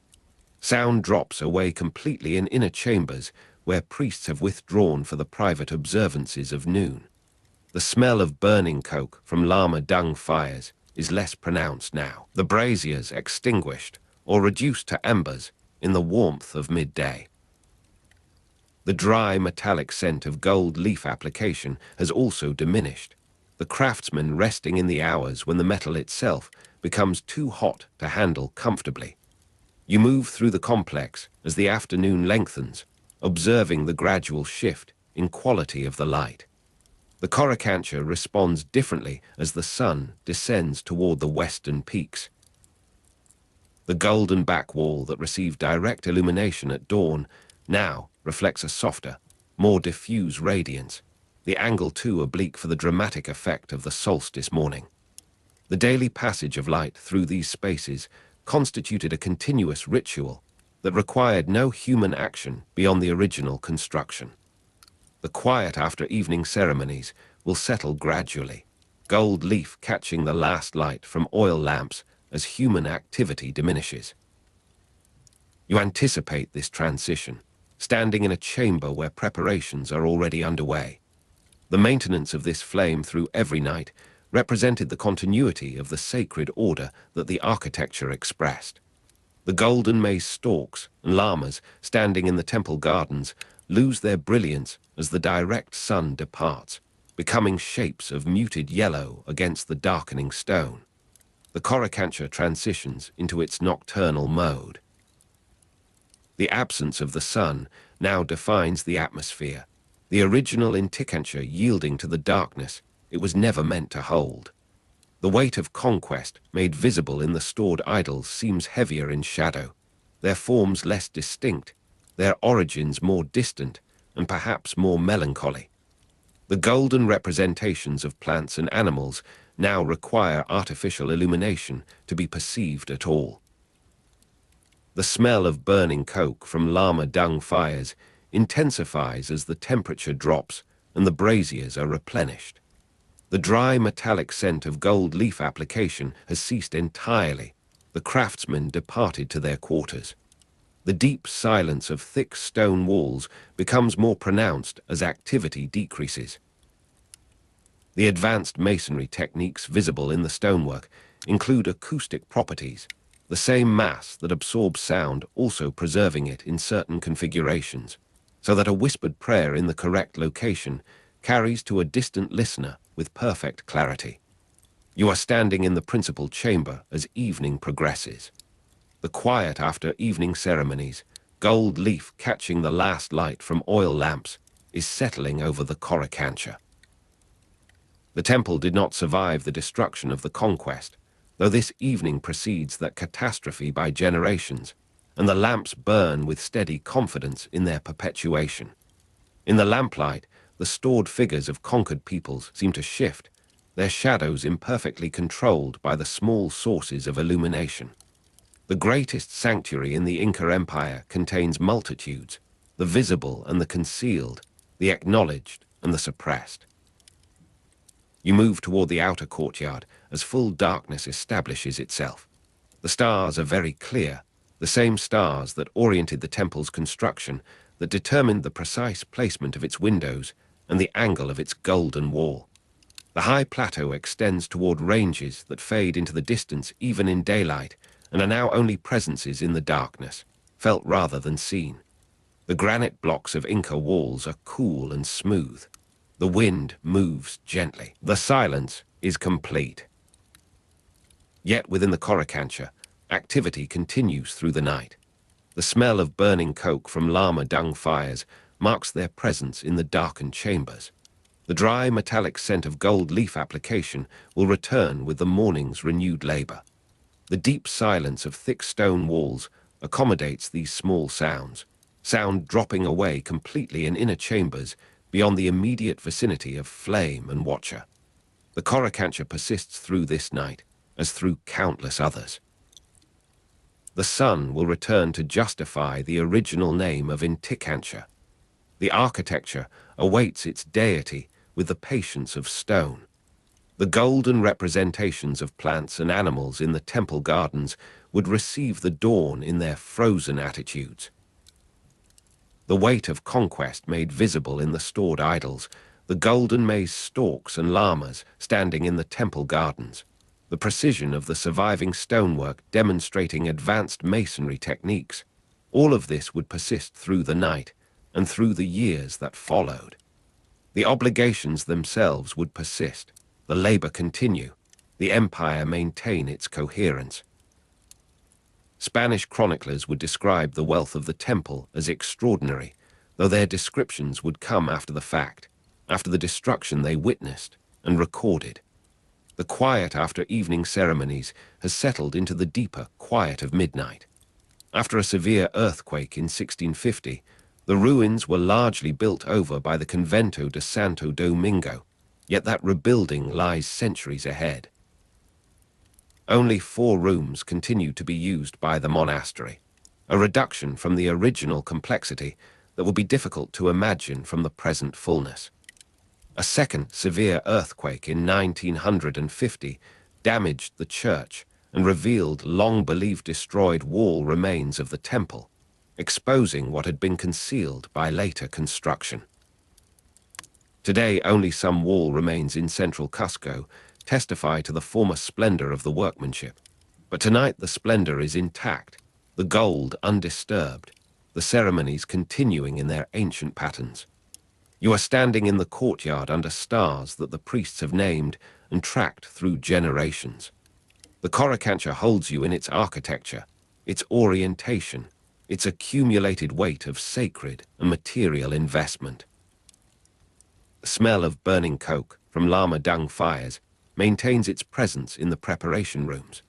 Sound drops away completely in inner chambers where priests have withdrawn for the private observances of noon. The smell of burning coke from llama dung fires is less pronounced now, the braziers extinguished or reduced to embers in the warmth of midday. The dry metallic scent of gold leaf application has also diminished, the craftsman resting in the hours when the metal itself becomes too hot to handle comfortably. You move through the complex as the afternoon lengthens, observing the gradual shift in quality of the light. The Coricancha responds differently as the sun descends toward the western peaks. The golden back wall that received direct illumination at dawn now reflects a softer, more diffuse radiance, the angle too oblique for the dramatic effect of the solstice morning. The daily passage of light through these spaces constituted a continuous ritual that required no human action beyond the original construction. The quiet after evening ceremonies will settle gradually, gold leaf catching the last light from oil lamps as human activity diminishes. You anticipate this transition, standing in a chamber where preparations are already underway. The maintenance of this flame through every night represented the continuity of the sacred order that the architecture expressed. The golden maize stalks and llamas standing in the temple gardens lose their brilliance as the direct sun departs, becoming shapes of muted yellow against the darkening stone. The Coricancha transitions into its nocturnal mode. The absence of the sun now defines the atmosphere, the original Inticancha yielding to the darkness it was never meant to hold. The weight of conquest made visible in the stored idols seems heavier in shadow, their forms less distinct, their origins more distant and perhaps more melancholy. The golden representations of plants and animals now require artificial illumination to be perceived at all. The smell of burning coke from llama dung fires intensifies as the temperature drops and the braziers are replenished. The dry metallic scent of gold leaf application has ceased entirely. The craftsmen departed to their quarters. The deep silence of thick stone walls becomes more pronounced as activity decreases. The advanced masonry techniques visible in the stonework include acoustic properties, the same mass that absorbs sound also preserving it in certain configurations, so that a whispered prayer in the correct location carries to a distant listener with perfect clarity. You are standing in the principal chamber as evening progresses. The quiet after evening ceremonies, gold leaf catching the last light from oil lamps, is settling over the Coricancha. The temple did not survive the destruction of the conquest, though this evening precedes that catastrophe by generations, and the lamps burn with steady confidence in their perpetuation. In the lamplight, the stored figures of conquered peoples seem to shift, their shadows imperfectly controlled by the small sources of illumination. The greatest sanctuary in the Inca Empire contains multitudes, the visible and the concealed, the acknowledged and the suppressed. You move toward the outer courtyard as full darkness establishes itself. The stars are very clear, the same stars that oriented the temple's construction, that determined the precise placement of its windows and the angle of its golden wall. The high plateau extends toward ranges that fade into the distance even in daylight and are now only presences in the darkness, felt rather than seen. The granite blocks of Inca walls are cool and smooth. The wind moves gently. The silence is complete. Yet within the Coricancha, activity continues through the night. The smell of burning coke from llama dung fires marks their presence in the darkened chambers. The dry metallic scent of gold leaf application will return with the morning's renewed labor. The deep silence of thick stone walls accommodates these small sounds, sound dropping away completely in inner chambers beyond the immediate vicinity of flame and watcher. The Coricancha persists through this night, as through countless others. The sun will return to justify the original name of Inticancha. The architecture awaits its deity with the patience of stone. The golden representations of plants and animals in the temple gardens would receive the dawn in their frozen attitudes. The weight of conquest made visible in the stored idols, the golden maize stalks and llamas standing in the temple gardens, the precision of the surviving stonework demonstrating advanced masonry techniques. All of this would persist through the night and through the years that followed. The obligations themselves would persist, the labor continue, the empire maintain its coherence. Spanish chroniclers would describe the wealth of the temple as extraordinary, though their descriptions would come after the fact, after the destruction they witnessed and recorded. The quiet after evening ceremonies has settled into the deeper quiet of midnight. After a severe earthquake in 1650, the ruins were largely built over by the Convento de Santo Domingo, yet that rebuilding lies centuries ahead. Only 4 rooms continue to be used by the monastery, a reduction from the original complexity that would be difficult to imagine from the present fullness. A second severe earthquake in 1950 damaged the church and revealed long-believed destroyed wall remains of the temple, exposing what had been concealed by later construction. Today, only some wall remains in central Cusco testify to the former splendor of the workmanship. But tonight the splendor is intact, the gold undisturbed, the ceremonies continuing in their ancient patterns. You are standing in the courtyard under stars that the priests have named and tracked through generations. The Coricancha holds you in its architecture, its orientation, its accumulated weight of sacred and material investment. The smell of burning coke from llama dung fires maintains its presence in the preparation rooms.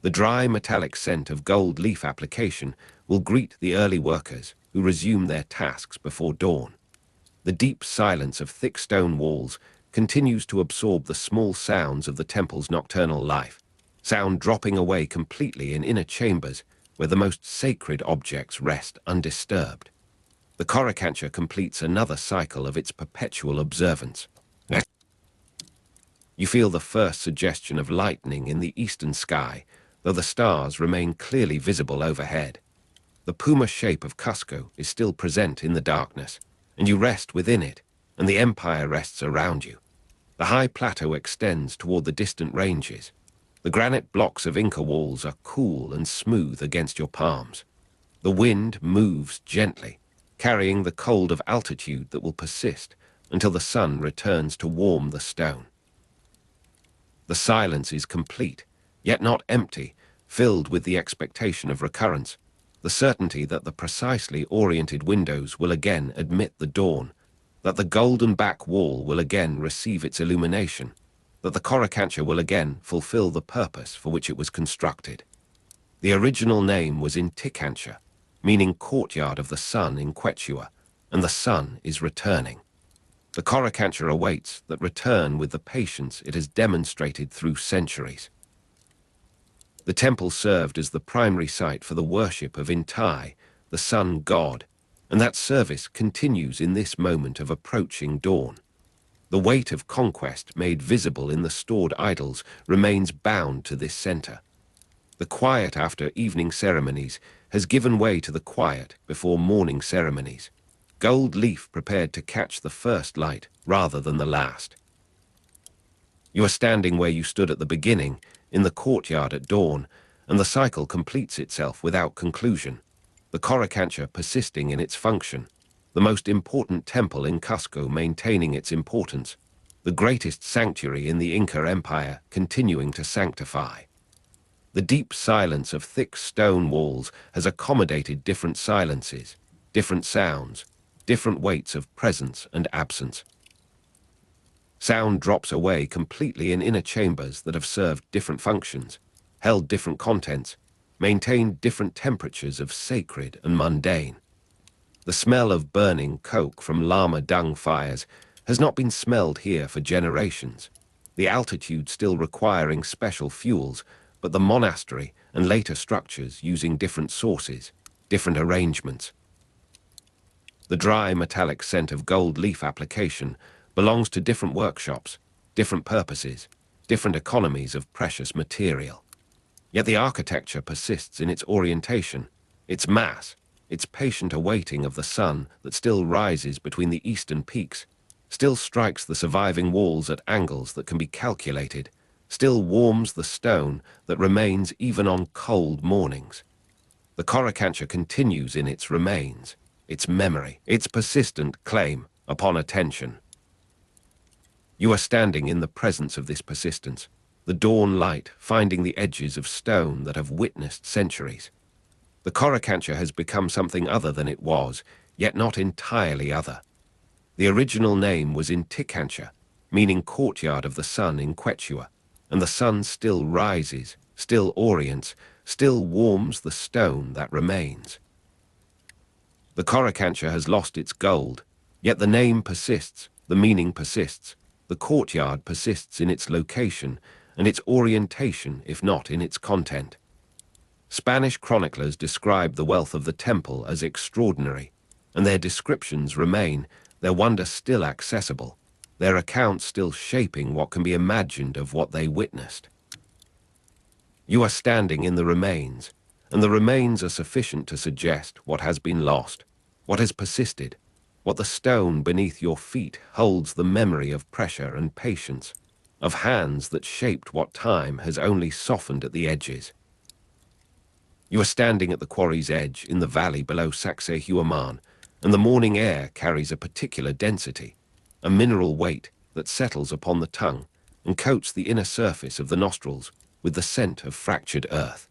The dry metallic scent of gold leaf application will greet the early workers who resume their tasks before dawn. The deep silence of thick stone walls continues to absorb the small sounds of the temple's nocturnal life, sound dropping away completely in inner chambers where the most sacred objects rest undisturbed. The Coricancha completes another cycle of its perpetual observance. You feel the first suggestion of lightning in the eastern sky, though the stars remain clearly visible overhead. The puma shape of Cusco is still present in the darkness, and you rest within it, and the empire rests around you. The high plateau extends toward the distant ranges. The granite blocks of Inca walls are cool and smooth against your palms. The wind moves gently, carrying the cold of altitude that will persist until the sun returns to warm the stone. The silence is complete, yet not empty, filled with the expectation of recurrence, the certainty that the precisely oriented windows will again admit the dawn, that the golden back wall will again receive its illumination, that the Coricancha will again fulfill the purpose for which it was constructed. The original name was Inticancha, meaning courtyard of the sun in Quechua, and the sun is returning. The Coricancha awaits that return with the patience it has demonstrated through centuries. The temple served as the primary site for the worship of Intai, the sun god, and that service continues in this moment of approaching dawn. The weight of conquest made visible in the stored idols remains bound to this center. The quiet after evening ceremonies has given way to the quiet before morning ceremonies. Gold leaf prepared to catch the first light rather than the last. You are standing where you stood at the beginning, in the courtyard at dawn, and the cycle completes itself without conclusion, the Coricancha persisting in its function, the most important temple in Cusco maintaining its importance, the greatest sanctuary in the Inca Empire continuing to sanctify. The deep silence of thick stone walls has accommodated different silences, different sounds, different weights of presence and absence. Sound drops away completely in inner chambers that have served different functions, held different contents, maintained different temperatures of sacred and mundane. The smell of burning coke from llama dung fires has not been smelled here for generations, the altitude still requiring special fuels, but the monastery and later structures using different sources, different arrangements. The dry metallic scent of gold leaf application belongs to different workshops, different purposes, different economies of precious material. Yet the architecture persists in its orientation, its mass, its patient awaiting of the sun that still rises between the eastern peaks, still strikes the surviving walls at angles that can be calculated, still warms the stone that remains even on cold mornings. The Coricancha continues in its remains, its memory, its persistent claim upon attention. You are standing in the presence of this persistence, the dawn light finding the edges of stone that have witnessed centuries. The Coricancha has become something other than it was, yet not entirely other. The original name was Inticancha, meaning courtyard of the sun in Quechua, and the sun still rises, still orients, still warms the stone that remains. The Coricancha has lost its gold, yet the name persists, the meaning persists, the courtyard persists in its location and its orientation if not in its content. Spanish chroniclers describe the wealth of the temple as extraordinary, and their descriptions remain, their wonder still accessible, their accounts still shaping what can be imagined of what they witnessed. You are standing in the remains, and the remains are sufficient to suggest what has been lost, what has persisted, what the stone beneath your feet holds the memory of pressure and patience, of hands that shaped what time has only softened at the edges. You are standing at the quarry's edge in the valley below Sacsayhuaman, and the morning air carries a particular density, a mineral weight that settles upon the tongue and coats the inner surface of the nostrils with the scent of fractured earth.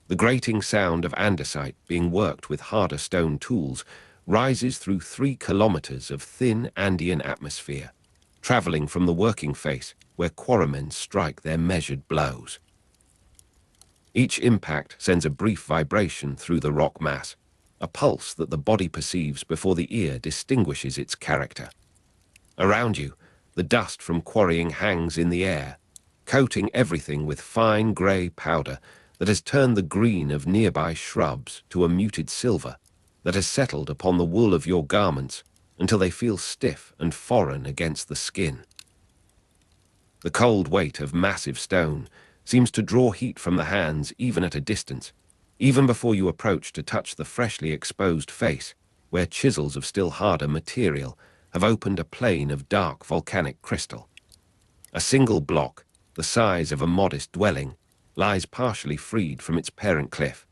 The grating sound of andesite being worked with harder stone tools rises through 3 kilometers of thin Andean atmosphere, traveling from the working face where quarrymen strike their measured blows. Each impact sends a brief vibration through the rock mass, a pulse that the body perceives before the ear distinguishes its character. Around you, the dust from quarrying hangs in the air, coating everything with fine grey powder that has turned the green of nearby shrubs to a muted silver that has settled upon the wool of your garments until they feel stiff and foreign against the skin. The cold weight of massive stone seems to draw heat from the hands even at a distance, even before you approach to touch the freshly exposed face, where chisels of still harder material have opened a plain of dark volcanic crystal. A single block, the size of a modest dwelling, lies partially freed from its parent cliff,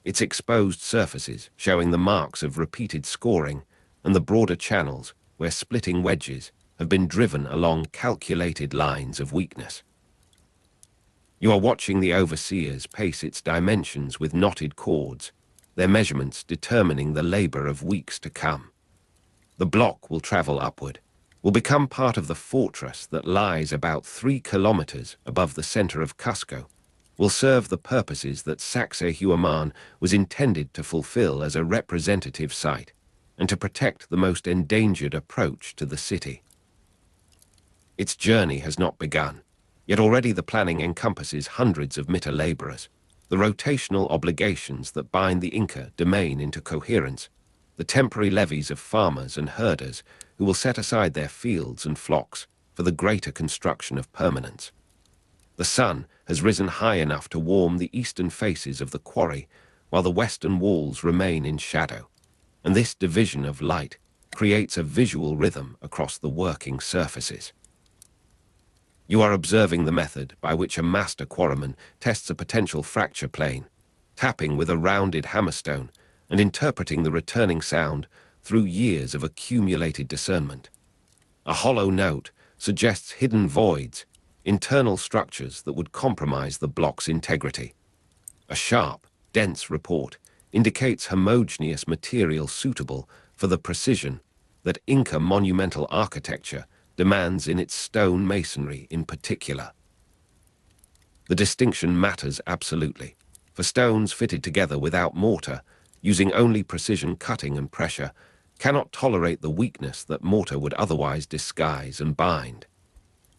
its exposed surfaces showing the marks of repeated scoring and the broader channels where splitting wedges have been driven along calculated lines of weakness. You are watching the overseers pace its dimensions with knotted cords, their measurements determining the labor of weeks to come. The block will travel upward, will become part of the fortress that lies about 3 kilometers above the center of Cusco, will serve the purposes that Sacsayhuaman was intended to fulfill as a representative site, and to protect the most endangered approach to the city. Its journey has not begun, yet already the planning encompasses hundreds of Mita laborers, the rotational obligations that bind the Inca domain into coherence, the temporary levies of farmers and herders who will set aside their fields and flocks for the greater construction of permanence. The sun has risen high enough to warm the eastern faces of the quarry, while the western walls remain in shadow, and this division of light creates a visual rhythm across the working surfaces. You are observing the method by which a master quarryman tests a potential fracture plane, tapping with a rounded hammerstone and interpreting the returning sound through years of accumulated discernment. A hollow note suggests hidden voids, internal structures that would compromise the block's integrity. A sharp, dense report indicates homogeneous material suitable for the precision that Inca monumental architecture demands in its stone masonry in particular. The distinction matters absolutely, for stones fitted together without mortar, using only precision cutting and pressure, cannot tolerate the weakness that mortar would otherwise disguise and bind.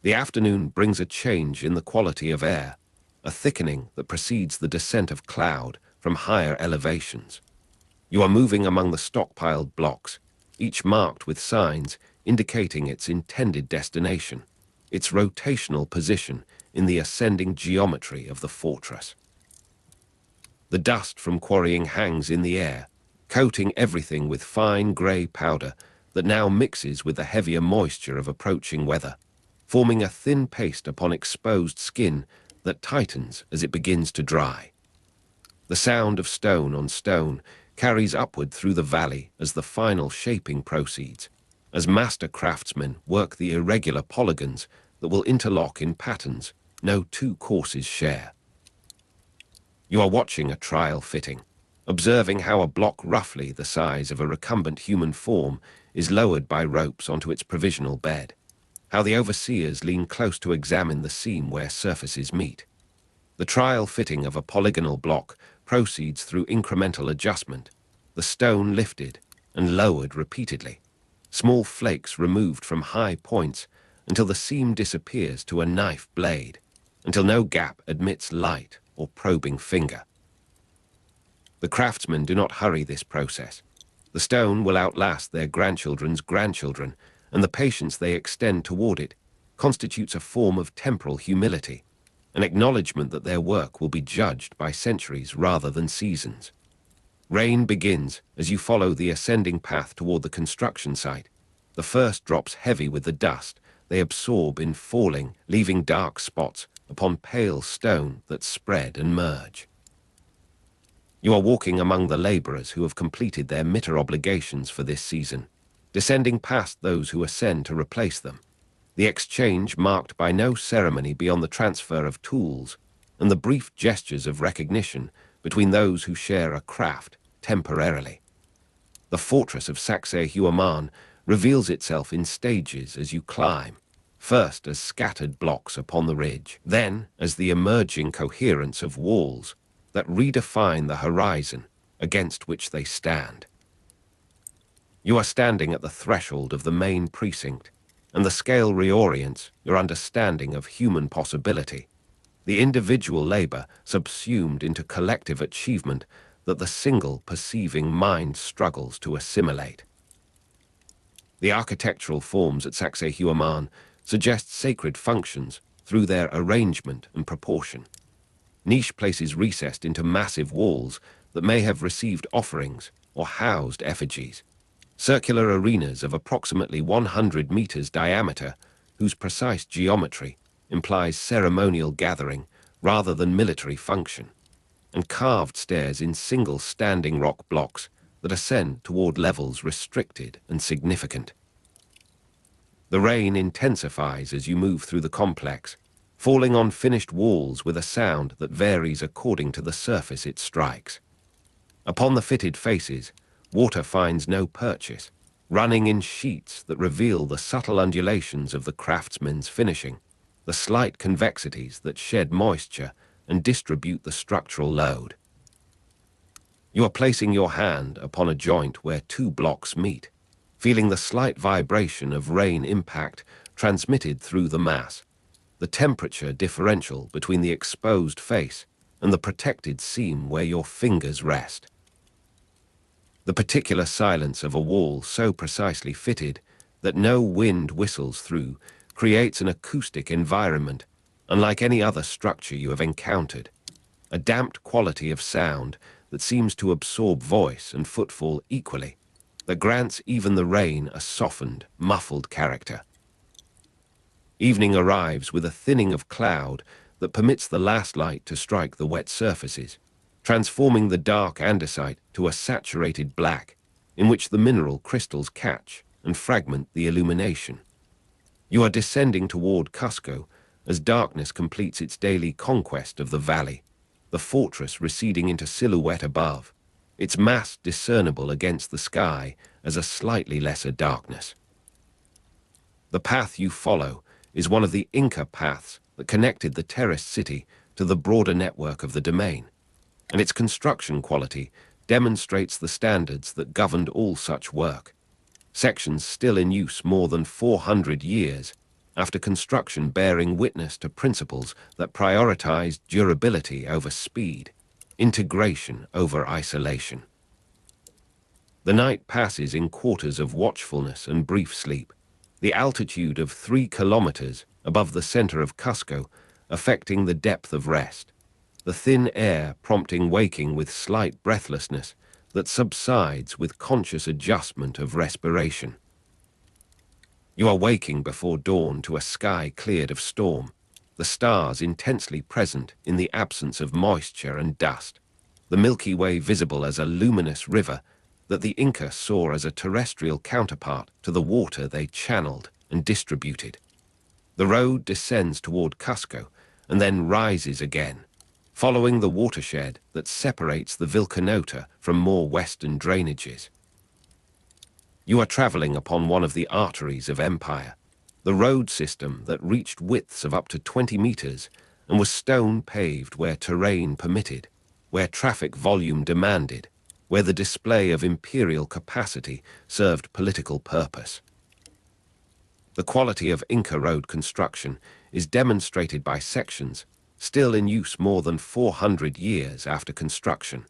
The afternoon brings a change in the quality of air, a thickening that precedes the descent of cloud from higher elevations. You are moving among the stockpiled blocks, each marked with signs indicating its intended destination, its rotational position in the ascending geometry of the fortress. The dust from quarrying hangs in the air, coating everything with fine grey powder that now mixes with the heavier moisture of approaching weather, forming a thin paste upon exposed skin that tightens as it begins to dry. The sound of stone on stone carries upward through the valley as the final shaping proceeds, as master craftsmen work the irregular polygons that will interlock in patterns no two courses share. You are watching a trial fitting, observing how a block roughly the size of a recumbent human form is lowered by ropes onto its provisional bed, how the overseers lean close to examine the seam where surfaces meet. The trial fitting of a polygonal block proceeds through incremental adjustment, the stone lifted and lowered repeatedly, small flakes removed from high points until the seam disappears to a knife blade, until no gap admits light or probing finger. The craftsmen do not hurry this process. The stone will outlast their grandchildren's grandchildren, and the patience they extend toward it constitutes a form of temporal humility, an acknowledgement that their work will be judged by centuries rather than seasons. Rain begins as you follow the ascending path toward the construction site. The first drops heavy with the dust they absorb in falling, leaving dark spots upon pale stone that spread and merge. You are walking among the laborers who have completed their Mita obligations for this season, descending past those who ascend to replace them, the exchange marked by no ceremony beyond the transfer of tools and the brief gestures of recognition between those who share a craft temporarily. The fortress of Sacsayhuaman reveals itself in stages as you climb, first as scattered blocks upon the ridge, then as the emerging coherence of walls that redefine the horizon against which they stand. You are standing at the threshold of the main precinct, and the scale reorients your understanding of human possibility, the individual labor subsumed into collective achievement that the single perceiving mind struggles to assimilate. The architectural forms at Sacsayhuaman suggest sacred functions through their arrangement and proportion. Niche places recessed into massive walls that may have received offerings or housed effigies. Circular arenas of approximately 100 meters diameter, whose precise geometry implies ceremonial gathering rather than military function, and carved stairs in single standing rock blocks that ascend toward levels restricted and significant. The rain intensifies as you move through the complex, falling on finished walls with a sound that varies according to the surface it strikes. Upon the fitted faces, water finds no purchase, running in sheets that reveal the subtle undulations of the craftsman's finishing, the slight convexities that shed moisture and distribute the structural load. You are placing your hand upon a joint where two blocks meet, feeling the slight vibration of rain impact transmitted through the mass, the temperature differential between the exposed face and the protected seam where your fingers rest. The particular silence of a wall so precisely fitted that no wind whistles through creates an acoustic environment unlike any other structure you have encountered, a damped quality of sound that seems to absorb voice and footfall equally, that grants even the rain a softened, muffled character. Evening arrives with a thinning of cloud that permits the last light to strike the wet surfaces, transforming the dark andesite to a saturated black, in which the mineral crystals catch and fragment the illumination. You are descending toward Cusco as darkness completes its daily conquest of the valley, the fortress receding into silhouette above, its mass discernible against the sky as a slightly lesser darkness. The path you follow is one of the Inca paths that connected the Terrace city to the broader network of the domain, and its construction quality demonstrates the standards that governed all such work. Sections still in use more than 400 years after construction, bearing witness to principles that prioritized durability over speed, integration over isolation. The night passes in quarters of watchfulness and brief sleep, the altitude of 3 kilometers above the center of Cusco affecting the depth of rest, the thin air prompting waking with slight breathlessness that subsides with conscious adjustment of respiration. You are waking before dawn to a sky cleared of storm, the stars intensely present in the absence of moisture and dust, the Milky Way visible as a luminous river that the Inca saw as a terrestrial counterpart to the water they channeled and distributed. The road descends toward Cusco and then rises again, following the watershed that separates the Vilcanota from more western drainages. You are traveling upon one of the arteries of empire, the road system that reached widths of up to 20 meters and was stone paved where terrain permitted, where traffic volume demanded, where the display of imperial capacity served political purpose. The quality of Inca Road construction is demonstrated by sections still in use more than 400 years after construction.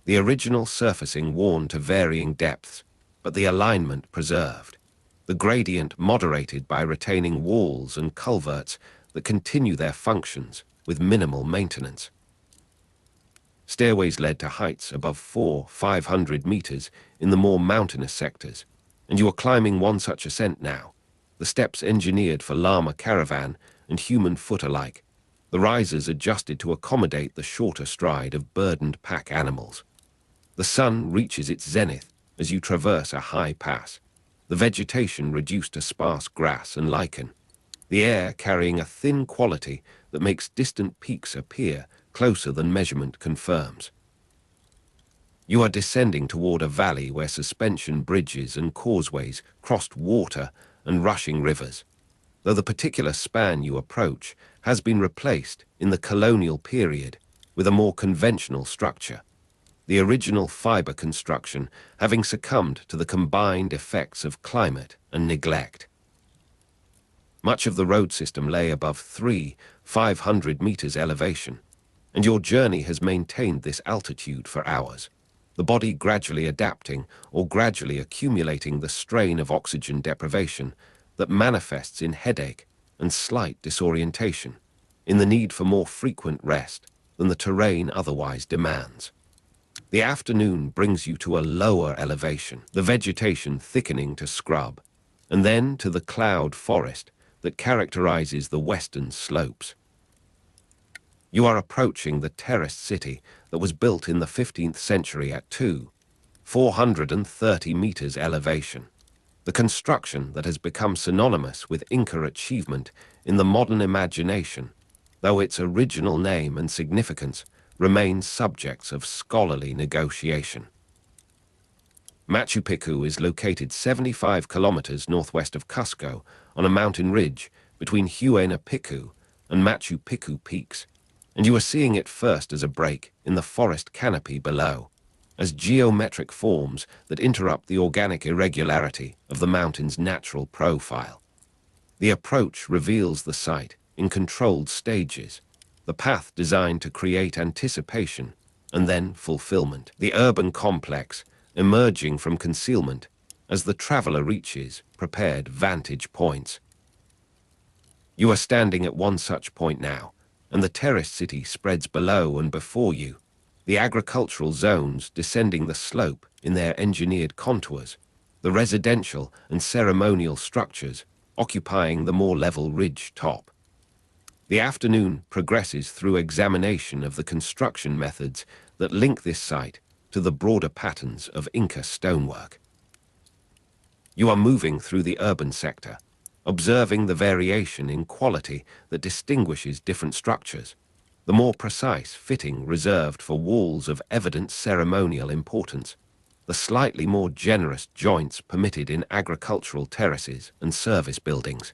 The original surfacing worn to varying depths, but the alignment preserved. The gradient moderated by retaining walls and culverts that continue their functions with minimal maintenance. Stairways led to heights above 500 meters in the more mountainous sectors, and you are climbing one such ascent now, the steps engineered for llama caravan and human foot alike, the risers adjusted to accommodate the shorter stride of burdened pack animals. The sun reaches its zenith as you traverse a high pass, the vegetation reduced to sparse grass and lichen, the air carrying a thin quality that makes distant peaks appear closer than measurement confirms. You are descending toward a valley where suspension bridges and causeways crossed water and rushing rivers, though the particular span you approach has been replaced in the colonial period with a more conventional structure, the original fiber construction having succumbed to the combined effects of climate and neglect. Much of the road system lay above 500 meters elevation, and your journey has maintained this altitude for hours, the body gradually adapting or gradually accumulating the strain of oxygen deprivation that manifests in headache and slight disorientation, in the need for more frequent rest than the terrain otherwise demands. The afternoon brings you to a lower elevation, the vegetation thickening to scrub, and then to the cloud forest that characterizes the western slopes. You are approaching the Terrace city that was built in the 15th century at 430 meters elevation, the construction that has become synonymous with Inca achievement in the modern imagination, though its original name and significance remain subjects of scholarly negotiation. Machu Picchu is located 75 kilometers northwest of Cusco on a mountain ridge between Huayna Picchu and Machu Picchu peaks, and you are seeing it first as a break in the forest canopy below. as geometric forms that interrupt the organic irregularity of the mountain's natural profile. The approach reveals the site in controlled stages, the path designed to create anticipation and then fulfillment. The urban complex emerging from concealment as the traveler reaches prepared vantage points. You are standing at one such point now, and the terraced city spreads below and before you, the agricultural zones descending the slope in their engineered contours, the residential and ceremonial structures occupying the more level ridge top. The afternoon progresses through examination of the construction methods that link this site to the broader patterns of Inca stonework. You are moving through the urban sector, observing the variation in quality that distinguishes different structures, the more precise fitting reserved for walls of evident ceremonial importance, the slightly more generous joints permitted in agricultural terraces and service buildings.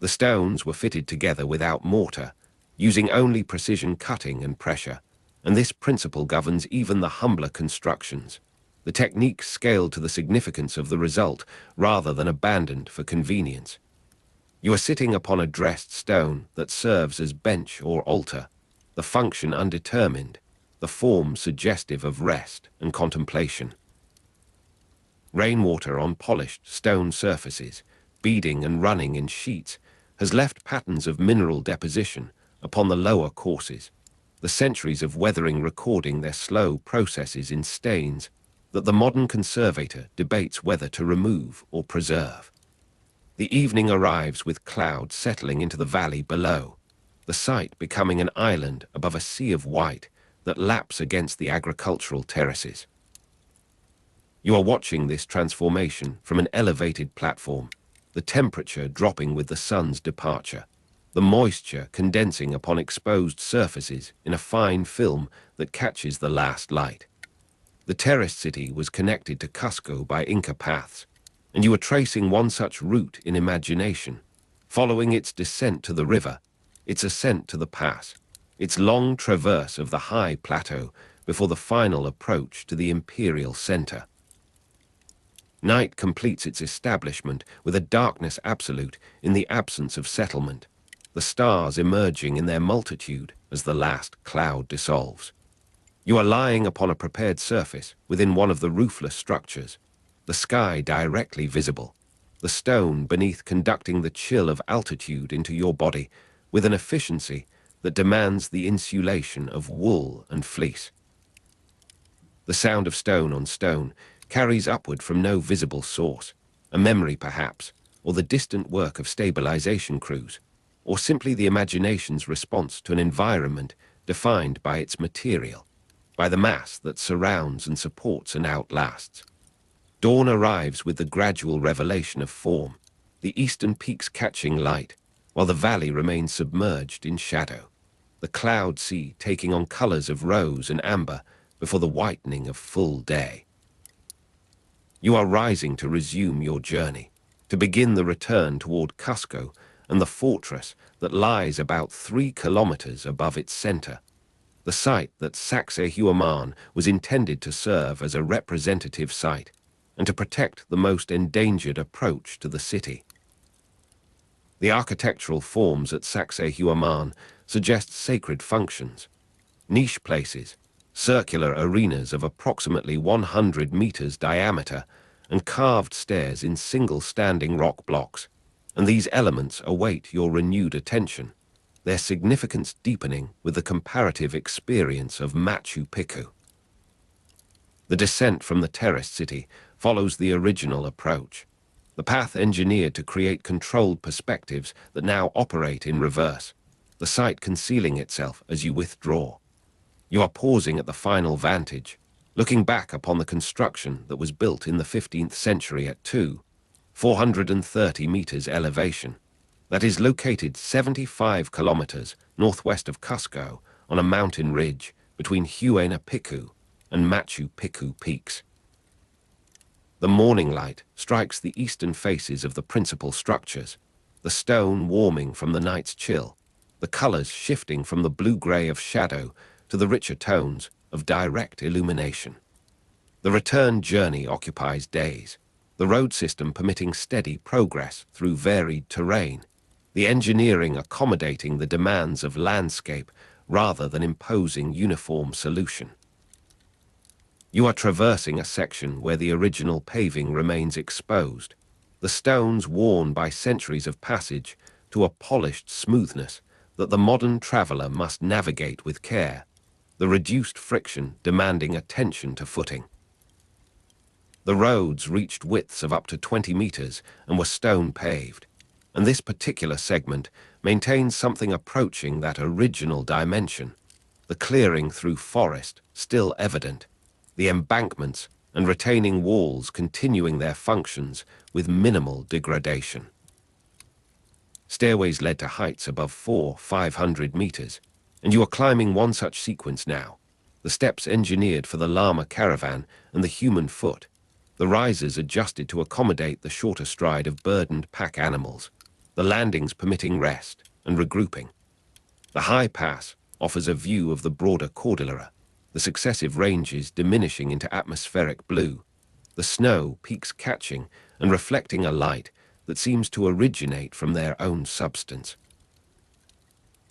The stones were fitted together without mortar, using only precision cutting and pressure, and this principle governs even the humbler constructions. The technique scaled to the significance of the result rather than abandoned for convenience. You are sitting upon a dressed stone that serves as bench or altar, the function undetermined, the form suggestive of rest and contemplation. Rainwater on polished stone surfaces, beading and running in sheets, has left patterns of mineral deposition upon the lower courses, the centuries of weathering recording their slow processes in stains that the modern conservator debates whether to remove or preserve. The evening arrives with clouds settling into the valley below, the site becoming an island above a sea of white that laps against the agricultural terraces. You are watching this transformation from an elevated platform, the temperature dropping with the sun's departure, the moisture condensing upon exposed surfaces in a fine film that catches the last light. The terraced city was connected to Cusco by Inca paths, and you were tracing one such route in imagination, following its descent to the river, its ascent to the pass, its long traverse of the high plateau before the final approach to the imperial center. Night completes its establishment with a darkness absolute in the absence of settlement, the stars emerging in their multitude as the last cloud dissolves. You are lying upon a prepared surface within one of the roofless structures, the sky directly visible, the stone beneath conducting the chill of altitude into your body with an efficiency that demands the insulation of wool and fleece. The sound of stone on stone carries upward from no visible source, a memory perhaps, or the distant work of stabilization crews, or simply the imagination's response to an environment defined by its material, by the mass that surrounds and supports and outlasts. Dawn arrives with the gradual revelation of form, the eastern peaks catching light, while the valley remains submerged in shadow, the cloud sea taking on colors of rose and amber before the whitening of full day. You are rising to resume your journey, to begin the return toward Cusco and the fortress that lies about 3 kilometers above its center, the site that Sacsayhuaman was intended to serve as a representative site and to protect the most endangered approach to the city. The architectural forms at Sacsayhuaman suggest sacred functions, niche places, circular arenas of approximately 100 meters diameter, and carved stairs in single standing rock blocks, and these elements await your renewed attention, their significance deepening with the comparative experience of Machu Picchu. The descent from the terraced city follows the original approach, the path engineered to create controlled perspectives that now operate in reverse, the site concealing itself as you withdraw. You are pausing at the final vantage, looking back upon the construction that was built in the 15th century at 430 meters elevation, that is located 75 kilometers northwest of Cusco on a mountain ridge between Huayna Picchu and Machu Picchu peaks. The morning light strikes the eastern faces of the principal structures, the stone warming from the night's chill, the colors shifting from the blue-gray of shadow to the richer tones of direct illumination. The return journey occupies days, the road system permitting steady progress through varied terrain, the engineering accommodating the demands of landscape rather than imposing uniform solution. You are traversing a section where the original paving remains exposed, the stones worn by centuries of passage to a polished smoothness that the modern traveler must navigate with care, the reduced friction demanding attention to footing. The roads reached widths of up to 20 meters and were stone paved, and this particular segment maintains something approaching that original dimension, the clearing through forest still evident, the embankments and retaining walls continuing their functions with minimal degradation. Stairways led to heights above 500 meters, and you are climbing one such sequence now, the steps engineered for the llama caravan and the human foot, the risers adjusted to accommodate the shorter stride of burdened pack animals, the landings permitting rest and regrouping. The high pass offers a view of the broader Cordillera, the successive ranges diminishing into atmospheric blue, the snow peaks catching and reflecting a light that seems to originate from their own substance.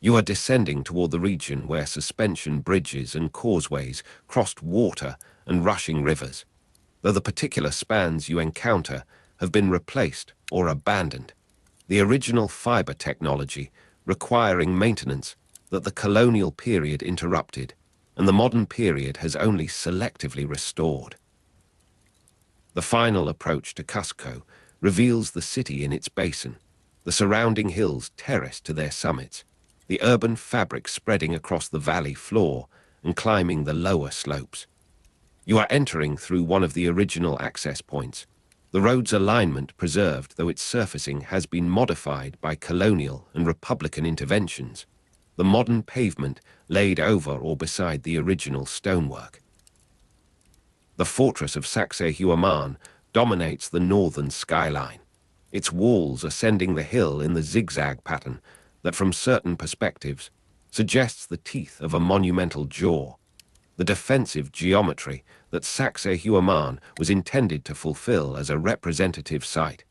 You are descending toward the region where suspension bridges and causeways crossed water and rushing rivers, though the particular spans you encounter have been replaced or abandoned, the original fiber technology requiring maintenance that the colonial period interrupted and the modern period has only selectively restored. The final approach to Cusco reveals the city in its basin, the surrounding hills terraced to their summits, the urban fabric spreading across the valley floor and climbing the lower slopes. You are entering through one of the original access points, the road's alignment preserved though its surfacing has been modified by colonial and republican interventions, the modern pavement laid over or beside the original stonework. The fortress of Sacsayhuaman dominates the northern skyline, its walls ascending the hill in the zigzag pattern that from certain perspectives suggests the teeth of a monumental jaw, the defensive geometry that Sacsayhuaman was intended to fulfill as a representative site,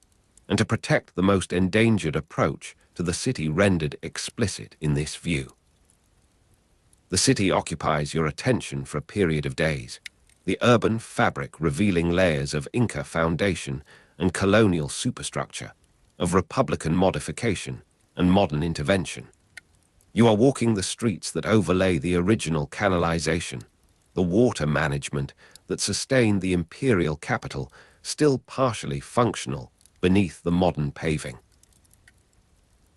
and to protect the most endangered approach to the city rendered explicit in this view. The city occupies your attention for a period of days, the urban fabric revealing layers of Inca foundation and colonial superstructure, of republican modification and modern intervention. You are walking the streets that overlay the original canalization, the water management that sustained the imperial capital still partially functional beneath the modern paving.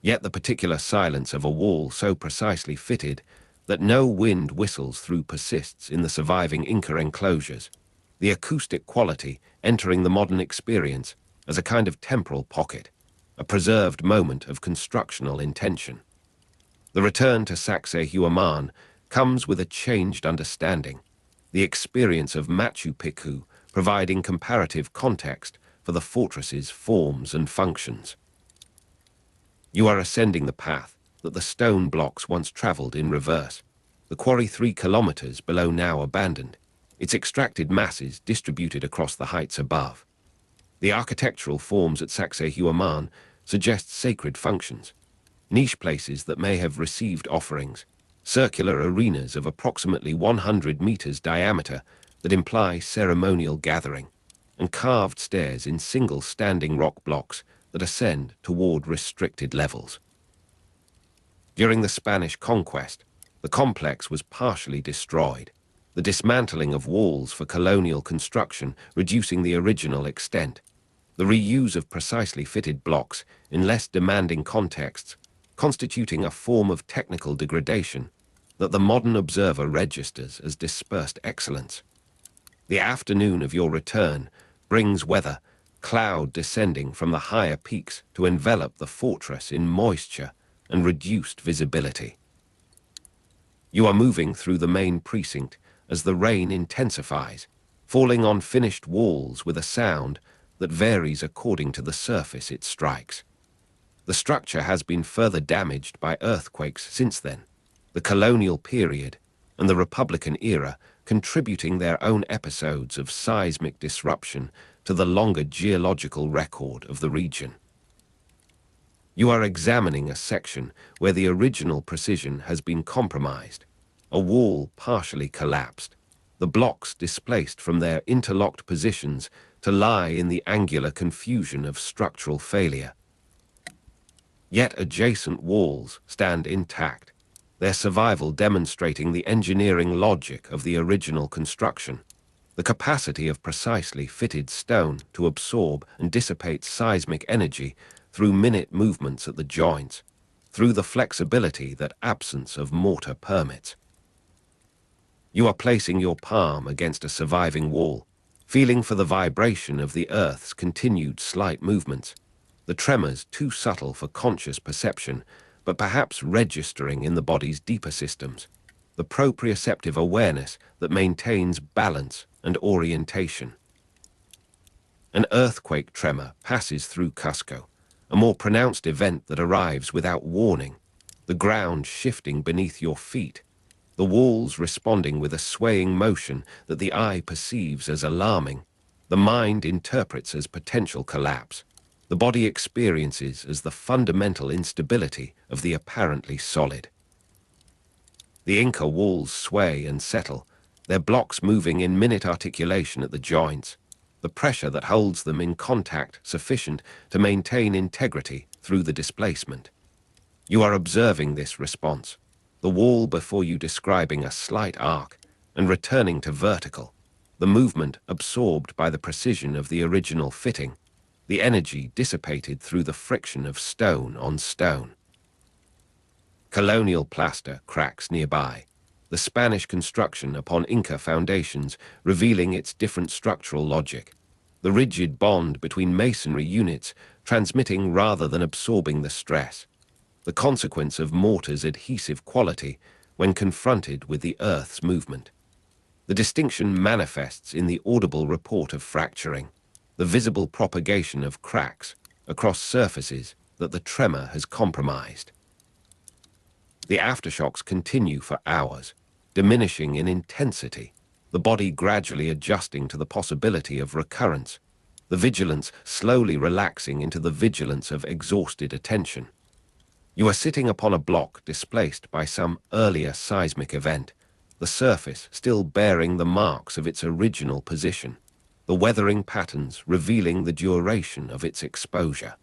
Yet the particular silence of a wall so precisely fitted that no wind whistles through persists in the surviving Inca enclosures, the acoustic quality entering the modern experience as a kind of temporal pocket, a preserved moment of constructional intention. The return to Sacsayhuaman comes with a changed understanding, the experience of Machu Picchu providing comparative context for the fortress's forms and functions. You are ascending the path that the stone blocks once traveled in reverse, the quarry 3 kilometers below now abandoned, its extracted masses distributed across the heights above. The architectural forms at Sacsayhuaman suggest sacred functions, niche places that may have received offerings, circular arenas of approximately 100 meters diameter that imply ceremonial gathering, and carved stairs in single standing rock blocks that ascend toward restricted levels. During the Spanish conquest, the complex was partially destroyed, the dismantling of walls for colonial construction reducing the original extent, the reuse of precisely fitted blocks in less demanding contexts constituting a form of technical degradation that the modern observer registers as dispersed excellence. The afternoon of your return brings weather, cloud descending from the higher peaks to envelop the fortress in moisture and reduced visibility. You are moving through the main precinct as the rain intensifies, falling on finished walls with a sound that varies according to the surface it strikes. The structure has been further damaged by earthquakes since then, the colonial period and the Republican era contributing their own episodes of seismic disruption to the longer geological record of the region. You are examining a section where the original precision has been compromised, a wall partially collapsed, the blocks displaced from their interlocked positions to lie in the angular confusion of structural failure. Yet adjacent walls stand intact, their survival demonstrating the engineering logic of the original construction, the capacity of precisely fitted stone to absorb and dissipate seismic energy through minute movements at the joints, through the flexibility that absence of mortar permits. You are placing your palm against a surviving wall, feeling for the vibration of the Earth's continued slight movements, the tremors too subtle for conscious perception, but perhaps registering in the body's deeper systems, the proprioceptive awareness that maintains balance and orientation. An earthquake tremor passes through Cusco, a more pronounced event that arrives without warning, the ground shifting beneath your feet, the walls responding with a swaying motion that the eye perceives as alarming, the mind interprets as potential collapse, the body experiences as the fundamental instability of the apparently solid. The Inca walls sway and settle, their blocks moving in minute articulation at the joints, the pressure that holds them in contact sufficient to maintain integrity through the displacement. You are observing this response, the wall before you describing a slight arc and returning to vertical, the movement absorbed by the precision of the original fitting, the energy dissipated through the friction of stone on stone. Colonial plaster cracks nearby, the Spanish construction upon Inca foundations revealing its different structural logic, the rigid bond between masonry units transmitting rather than absorbing the stress, the consequence of mortar's adhesive quality when confronted with the Earth's movement. The distinction manifests in the audible report of fracturing, the visible propagation of cracks across surfaces that the tremor has compromised. The aftershocks continue for hours, diminishing in intensity, the body gradually adjusting to the possibility of recurrence, the vigilance slowly relaxing into the vigilance of exhausted attention. You are sitting upon a block displaced by some earlier seismic event, the surface still bearing the marks of its original position, the weathering patterns revealing the duration of its exposure.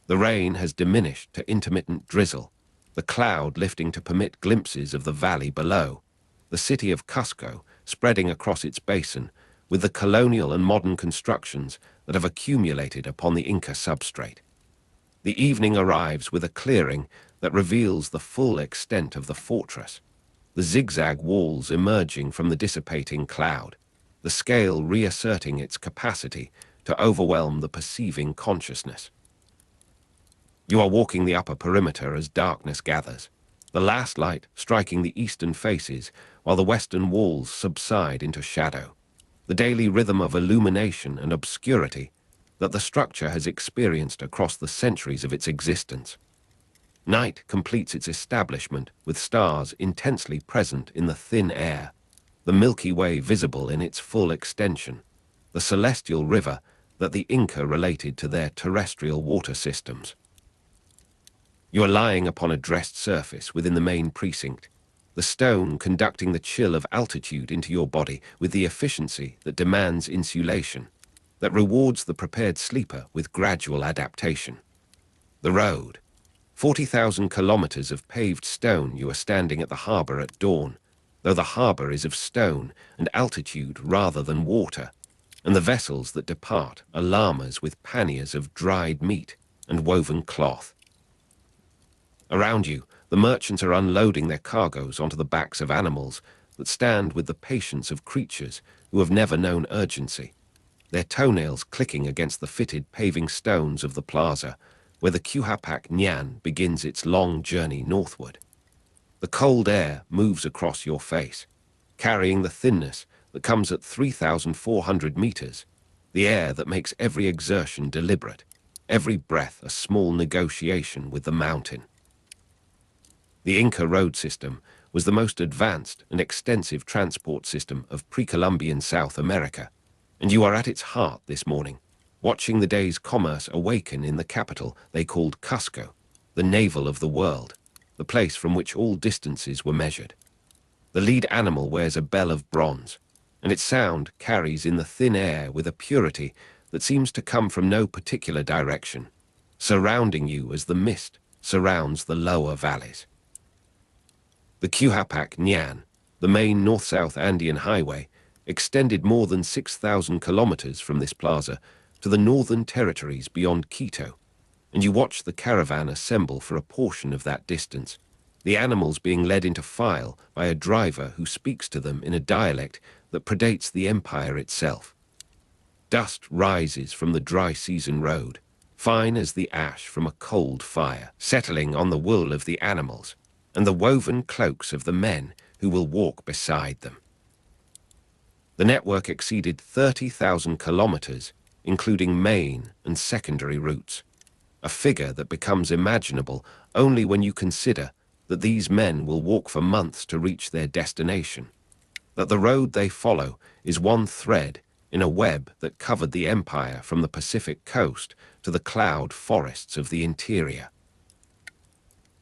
The rain has diminished to intermittent drizzle, the cloud lifting to permit glimpses of the valley below, the city of Cusco spreading across its basin with the colonial and modern constructions that have accumulated upon the Inca substrate. The evening arrives with a clearing that reveals the full extent of the fortress, the zigzag walls emerging from the dissipating cloud, the scale reasserting its capacity to overwhelm the perceiving consciousness. You are walking the upper perimeter as darkness gathers, the last light striking the eastern faces while the western walls subside into shadow, the daily rhythm of illumination and obscurity that the structure has experienced across the centuries of its existence. Night completes its establishment with stars intensely present in the thin air, the Milky Way visible in its full extension, the celestial river that the Inca related to their terrestrial water systems. You are lying upon a dressed surface within the main precinct, the stone conducting the chill of altitude into your body with the efficiency that demands insulation, that rewards the prepared sleeper with gradual adaptation. The road. 40,000 kilometers of paved stone. You are standing at the harbor at dawn, though the harbor is of stone and altitude rather than water, and the vessels that depart are llamas with panniers of dried meat and woven cloth. Around you, the merchants are unloading their cargoes onto the backs of animals that stand with the patience of creatures who have never known urgency, their toenails clicking against the fitted paving stones of the plaza, where the Quipu-Keepers Nyan begins its long journey northward. The cold air moves across your face, carrying the thinness that comes at 3,400 meters, the air that makes every exertion deliberate, every breath a small negotiation with the mountain. The Inca Road system, was the most advanced and extensive transport system of pre-Columbian South America, and you are at its heart this morning, watching the day's commerce awaken in the capital they called Cusco, the navel of the world, the place from which all distances were measured. The lead animal wears a bell of bronze, and its sound carries in the thin air with a purity that seems to come from no particular direction, surrounding you as the mist surrounds the lower valleys. The Quipu-Keepers, the main north-south Andean highway, extended more than 6,000 kilometers from this plaza to the northern territories beyond Quito, and you watch the caravan assemble for a portion of that distance, the animals being led into file by a driver who speaks to them in a dialect that predates the empire itself. Dust rises from the dry season road, fine as the ash from a cold fire, settling on the wool of the animals and the woven cloaks of the men who will walk beside them. The network exceeded 30,000 kilometers, including main and secondary routes, a figure that becomes imaginable only when you consider that these men will walk for months to reach their destination, that the road they follow is one thread in a web that covered the empire from the Pacific coast to the cloud forests of the interior.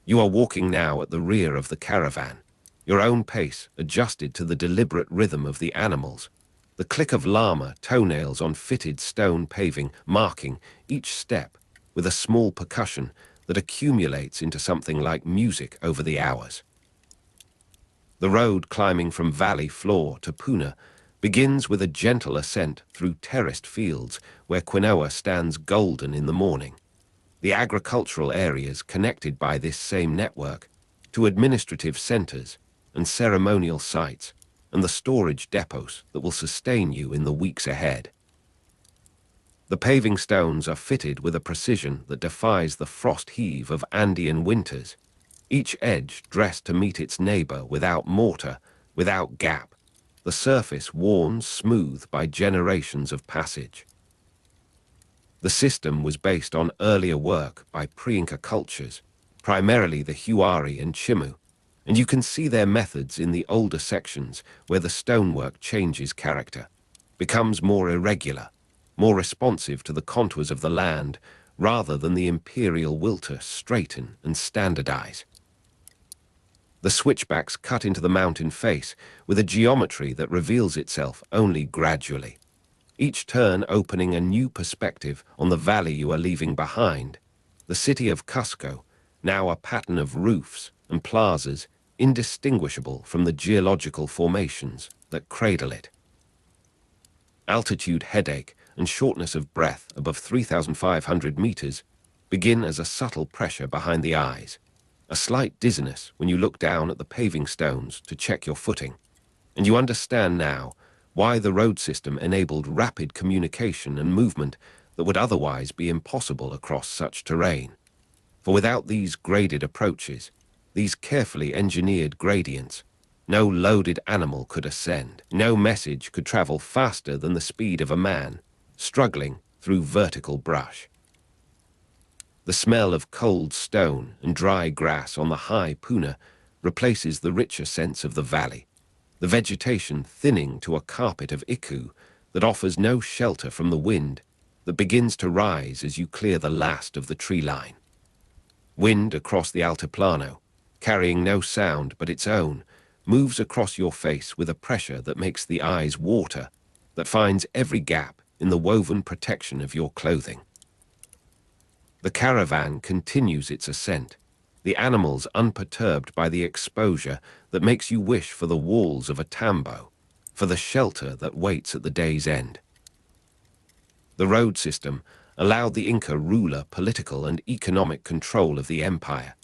You are walking now at the rear of the caravan, your own pace adjusted to the deliberate rhythm of the animals, the click of llama toenails on fitted stone paving marking each step with a small percussion that accumulates into something like music over the hours. The road climbing from valley floor to Puna begins with a gentle ascent through terraced fields where quinoa stands golden in the morning, the agricultural areas connected by this same network to administrative centers and ceremonial sites and the storage depots that will sustain you in the weeks ahead. The paving stones are fitted with a precision that defies the frost heave of Andean winters, each edge dressed to meet its neighbor without mortar, without gap, the surface worn smooth by generations of passage. The system was based on earlier work by pre-Inca cultures, primarily the Huari and Chimu, and you can see their methods in the older sections where the stonework changes character, becomes more irregular, more responsive to the contours of the land rather than the imperial will to straighten and standardize. The switchbacks cut into the mountain face with a geometry that reveals itself only gradually, each turn opening a new perspective on the valley you are leaving behind, the city of Cusco, now a pattern of roofs and plazas indistinguishable from the geological formations that cradle it. Altitude headache and shortness of breath above 3,500 meters begin as a subtle pressure behind the eyes, a slight dizziness when you look down at the paving stones to check your footing, and you understand now why the road system enabled rapid communication and movement that would otherwise be impossible across such terrain. For without these graded approaches, these carefully engineered gradients, no loaded animal could ascend, no message could travel faster than the speed of a man, struggling through vertical brush. The smell of cold stone and dry grass on the high Puna replaces the richer sense of the valley, the vegetation thinning to a carpet of iku that offers no shelter from the wind that begins to rise as you clear the last of the tree line. Wind across the Altiplano, carrying no sound but its own, moves across your face with a pressure that makes the eyes water, that finds every gap in the woven protection of your clothing. The caravan continues its ascent, the animals unperturbed by the exposure that makes you wish for the walls of a tambo, for the shelter that waits at the day's end. The road system allowed the Inca ruler political and economic control of the empire,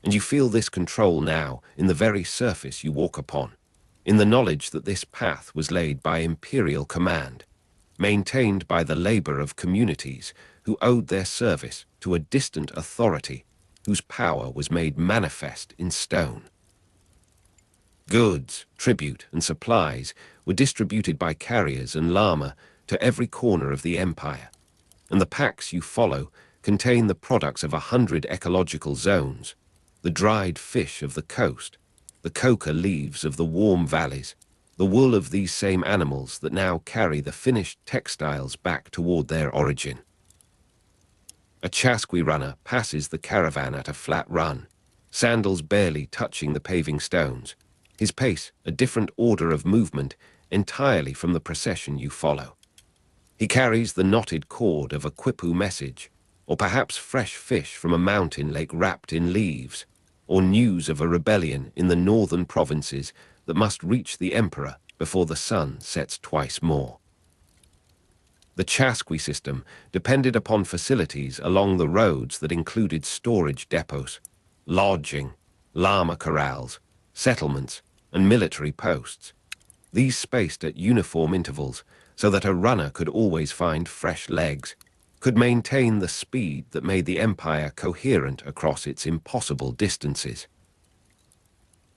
and you feel this control now in the very surface you walk upon, in the knowledge that this path was laid by imperial command, maintained by the labor of communities who owed their service to a distant authority whose power was made manifest in stone. Goods, tribute, and supplies were distributed by carriers and llama to every corner of the empire, and the packs you follow contain the products of 100 ecological zones, the dried fish of the coast, the coca leaves of the warm valleys, the wool of these same animals that now carry the finished textiles back toward their origin. A Chasqui runner passes the caravan at a flat run, sandals barely touching the paving stones, his pace a different order of movement entirely from the procession you follow. He carries the knotted cord of a Quipu message, or perhaps fresh fish from a mountain lake wrapped in leaves, or news of a rebellion in the northern provinces that must reach the emperor before the sun sets twice more. The Chasqui system depended upon facilities along the roads that included storage depots, lodging, llama corrals, settlements, and military posts. These spaced at uniform intervals so that a runner could always find fresh legs, could maintain the speed that made the empire coherent across its impossible distances.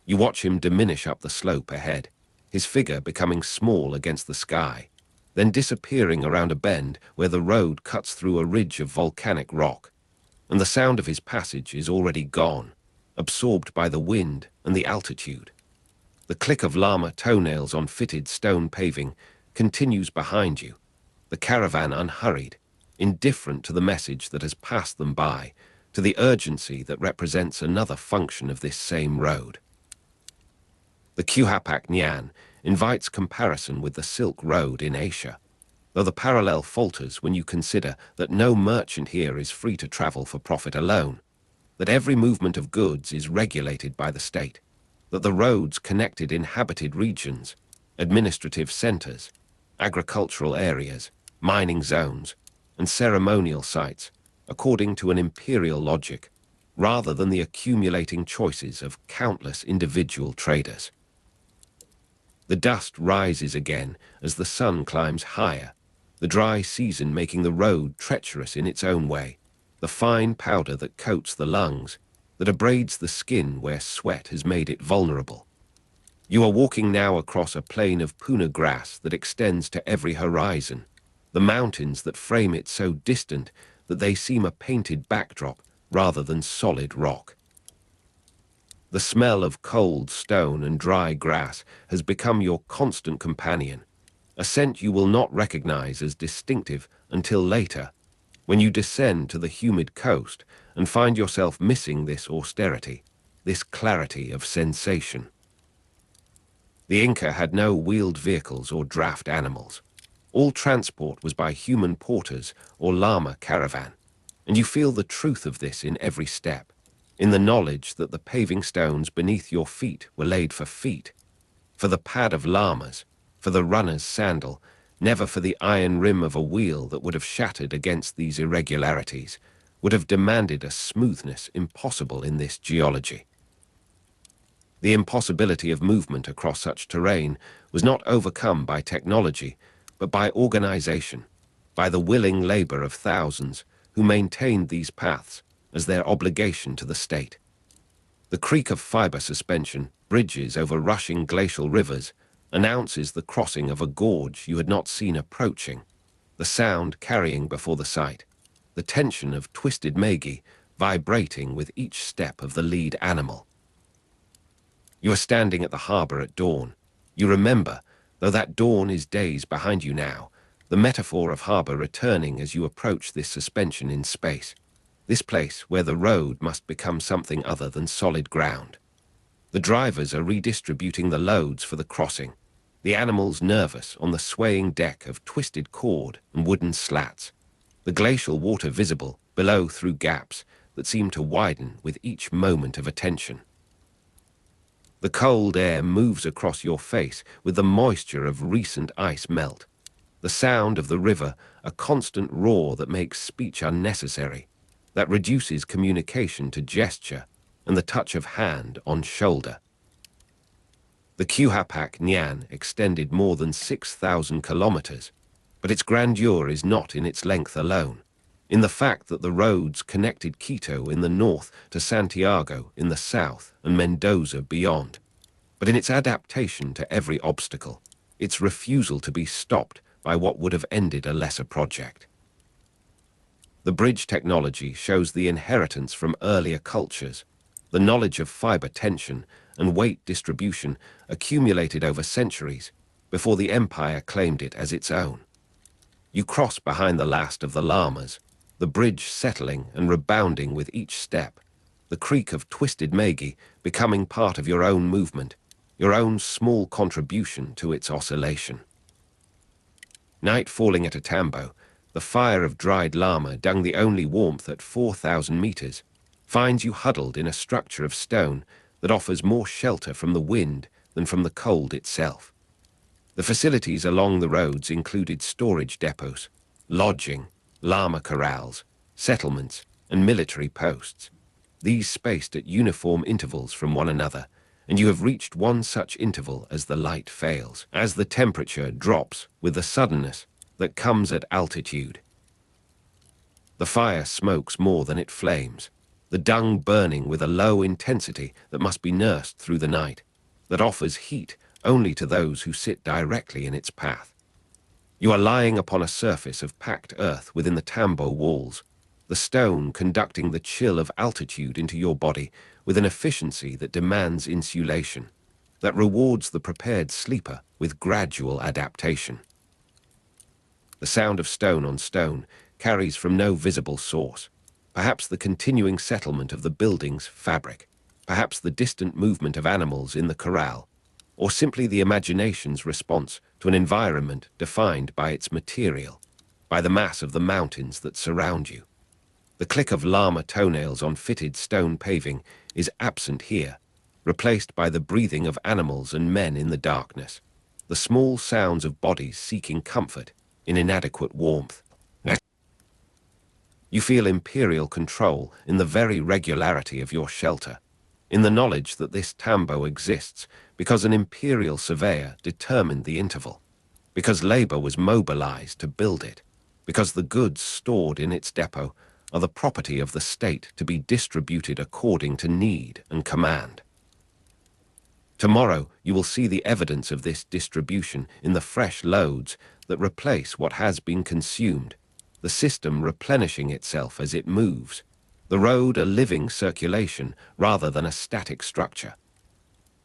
You watch him diminish up the slope ahead, his figure becoming small against the sky, then disappearing around a bend where the road cuts through a ridge of volcanic rock, and the sound of his passage is already gone, absorbed by the wind and the altitude. The click of llama toenails on fitted stone paving continues behind you, the caravan unhurried, indifferent to the message that has passed them by, to the urgency that represents another function of this same road. The Quipu-Keepers invites comparison with the Silk Road in Asia, though the parallel falters when you consider that no merchant here is free to travel for profit alone, that every movement of goods is regulated by the state, that the roads connected inhabited regions, administrative centers, agricultural areas, mining zones, and ceremonial sites, according to an imperial logic, rather than the accumulating choices of countless individual traders. The dust rises again as the sun climbs higher, the dry season making the road treacherous in its own way, the fine powder that coats the lungs, that abrades the skin where sweat has made it vulnerable. You are walking now across a plain of puna grass that extends to every horizon, the mountains that frame it so distant that they seem a painted backdrop rather than solid rock. The smell of cold stone and dry grass has become your constant companion, a scent you will not recognize as distinctive until later, when you descend to the humid coast and find yourself missing this austerity, this clarity of sensation. The Inca had no wheeled vehicles or draft animals. All transport was by human porters or llama caravan, and you feel the truth of this in every step, in the knowledge that the paving stones beneath your feet were laid for feet, for the pad of llamas, for the runner's sandal, never for the iron rim of a wheel that would have shattered against these irregularities, would have demanded a smoothness impossible in this geology. The impossibility of movement across such terrain was not overcome by technology, but by organization, by the willing labor of thousands who maintained these paths as their obligation to the state. The creak of fiber suspension, bridges over rushing glacial rivers, announces the crossing of a gorge you had not seen approaching, the sound carrying before the sight, the tension of twisted magi vibrating with each step of the lead animal. You are standing at the harbor at dawn. You remember, though that dawn is days behind you now, the metaphor of harbor returning as you approach this suspension in space, this place where the road must become something other than solid ground. The drivers are redistributing the loads for the crossing, the animals nervous on the swaying deck of twisted cord and wooden slats, the glacial water visible below through gaps that seem to widen with each moment of attention. The cold air moves across your face with the moisture of recent ice melt. The sound of the river, a constant roar that makes speech unnecessary, that reduces communication to gesture and the touch of hand on shoulder. The Quipu-Keepers extended more than 6,000 kilometers, but its grandeur is not in its length alone, in the fact that the roads connected Quito in the north to Santiago in the south and Mendoza beyond, but in its adaptation to every obstacle, its refusal to be stopped by what would have ended a lesser project. The bridge technology shows the inheritance from earlier cultures, the knowledge of fiber tension and weight distribution accumulated over centuries before the empire claimed it as its own. You cross behind the last of the llamas, the bridge settling and rebounding with each step, the creak of twisted magi becoming part of your own movement, your own small contribution to its oscillation. Night falling at a tambo, the fire of dried llama dung the only warmth at 4,000 meters, finds you huddled in a structure of stone that offers more shelter from the wind than from the cold itself. The facilities along the roads included storage depots, lodging, llama corrals, settlements, and military posts. These spaced at uniform intervals from one another, and you have reached one such interval as the light fails, as the temperature drops with the suddenness that comes at altitude. The fire smokes more than it flames, the dung burning with a low intensity that must be nursed through the night, that offers heat only to those who sit directly in its path. You are lying upon a surface of packed earth within the tambo walls, the stone conducting the chill of altitude into your body with an efficiency that demands insulation, that rewards the prepared sleeper with gradual adaptation. The sound of stone on stone carries from no visible source, perhaps the continuing settlement of the building's fabric, perhaps the distant movement of animals in the corral, or simply the imagination's response to an environment defined by its material, by the mass of the mountains that surround you. The click of llama toenails on fitted stone paving is absent here, replaced by the breathing of animals and men in the darkness, the small sounds of bodies seeking comfort in inadequate warmth. You feel imperial control in the very regularity of your shelter, in the knowledge that this tambo exists because an imperial surveyor determined the interval, because labor was mobilized to build it, because the goods stored in its depot are the property of the state to be distributed according to need and command. Tomorrow you will see the evidence of this distribution in the fresh loads that replace what has been consumed, the system replenishing itself as it moves, the road a living circulation rather than a static structure.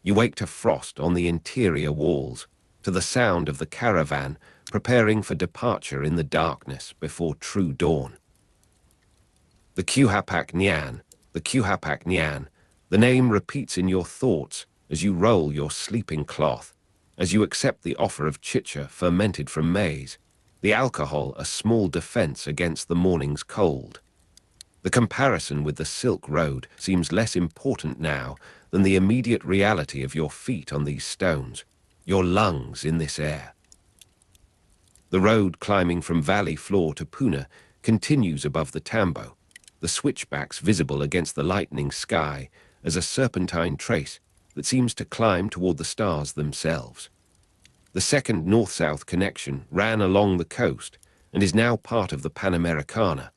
You wake to frost on the interior walls, to the sound of the caravan preparing for departure in the darkness before true dawn. The Quipu-Keepers, the Quipu-Keepers, the name repeats in your thoughts as you roll your sleeping cloth, as you accept the offer of chicha fermented from maize, the alcohol a small defense against the morning's cold. The comparison with the Silk Road seems less important now than the immediate reality of your feet on these stones, your lungs in this air. The road climbing from valley floor to Puna continues above the tambo, the switchbacks visible against the lightening sky as a serpentine trace that seems to climb toward the stars themselves. The second north-south connection ran along the coast and is now part of the Panamericana,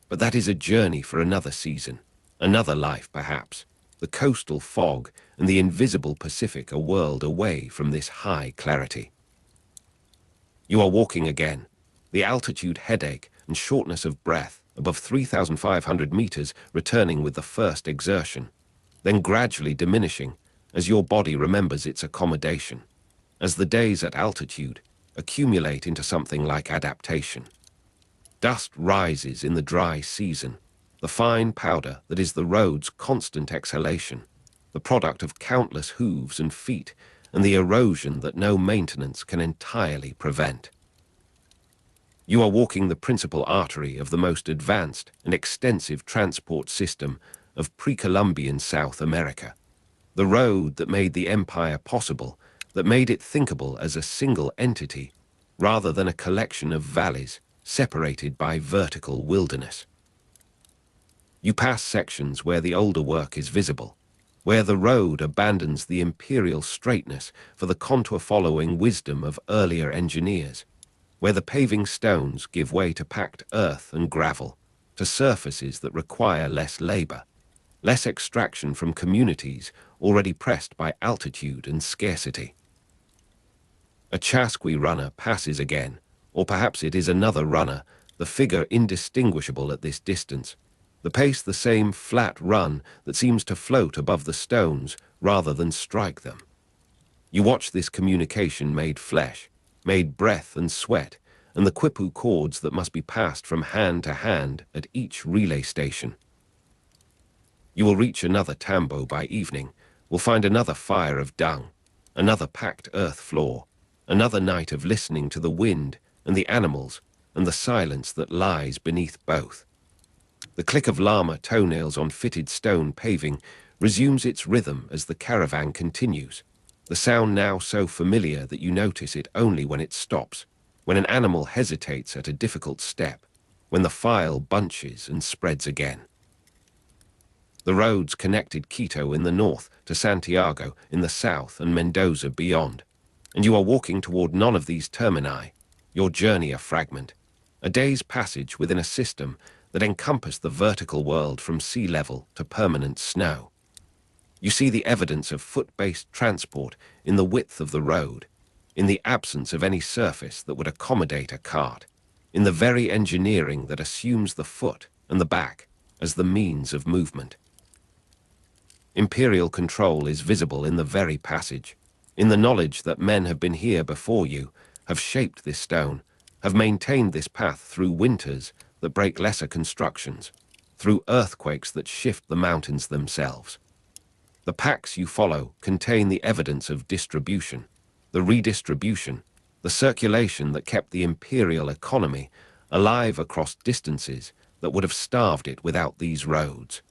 but that is a journey for another season, another life perhaps, the coastal fog and the invisible Pacific a world away from this high clarity. You are walking again, the altitude headache and shortness of breath above 3,500 meters returning with the first exertion, then gradually diminishing as your body remembers its accommodation, as the days at altitude accumulate into something like adaptation. Dust rises in the dry season, the fine powder that is the road's constant exhalation, the product of countless hooves and feet and the erosion that no maintenance can entirely prevent. You are walking the principal artery of the most advanced and extensive transport system of pre-Columbian South America, the road that made the empire possible, that made it thinkable as a single entity rather than a collection of valleys separated by vertical wilderness. You pass sections where the older work is visible, where the road abandons the imperial straightness for the contour-following wisdom of earlier engineers, where the paving stones give way to packed earth and gravel, to surfaces that require less labor, less extraction from communities already pressed by altitude and scarcity. A Chasqui runner passes again, or perhaps it is another runner, the figure indistinguishable at this distance, The pace the same flat run that seems to float above the stones rather than strike them. You watch this communication made flesh, made breath and sweat, and the quipu cords that must be passed from hand to hand at each relay station. You will reach another tambo by evening, will find another fire of dung, another packed earth floor, another night of listening to the wind and the animals and the silence that lies beneath both. The click of llama toenails on fitted stone paving resumes its rhythm as the caravan continues, the sound now so familiar that you notice it only when it stops, when an animal hesitates at a difficult step, when the file bunches and spreads again. The roads connected Quito in the north to Santiago in the south and Mendoza beyond, and you are walking toward none of these termini, your journey a fragment, a day's passage within a system that encompassed the vertical world from sea level to permanent snow. You see the evidence of foot-based transport in the width of the road, in the absence of any surface that would accommodate a cart, in the very engineering that assumes the foot and the back as the means of movement. Imperial control is visible in the very passage, in the knowledge that men have been here before you, have shaped this stone, have maintained this path through winters that break lesser constructions, through earthquakes that shift the mountains themselves. The packs you follow contain the evidence of distribution, the redistribution, the circulation that kept the imperial economy alive across distances that would have starved it without these roads.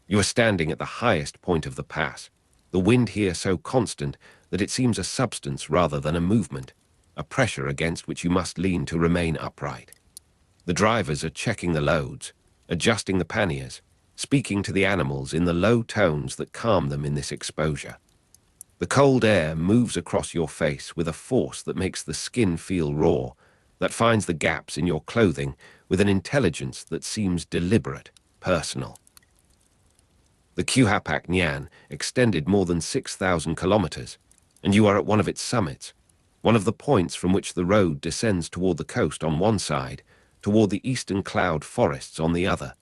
You are standing at the highest point of the pass, the wind here so constant that it seems a substance rather than a movement, a pressure against which you must lean to remain upright. The drivers are checking the loads, adjusting the panniers, speaking to the animals in the low tones that calm them in this exposure. The cold air moves across your face with a force that makes the skin feel raw, that finds the gaps in your clothing with an intelligence that seems deliberate, personal. The Quipu-Keepers Nyan extended more than 6,000 kilometers, and you are at one of its summits, one of the points from which the road descends toward the coast on one side, toward the eastern cloud forests on the other,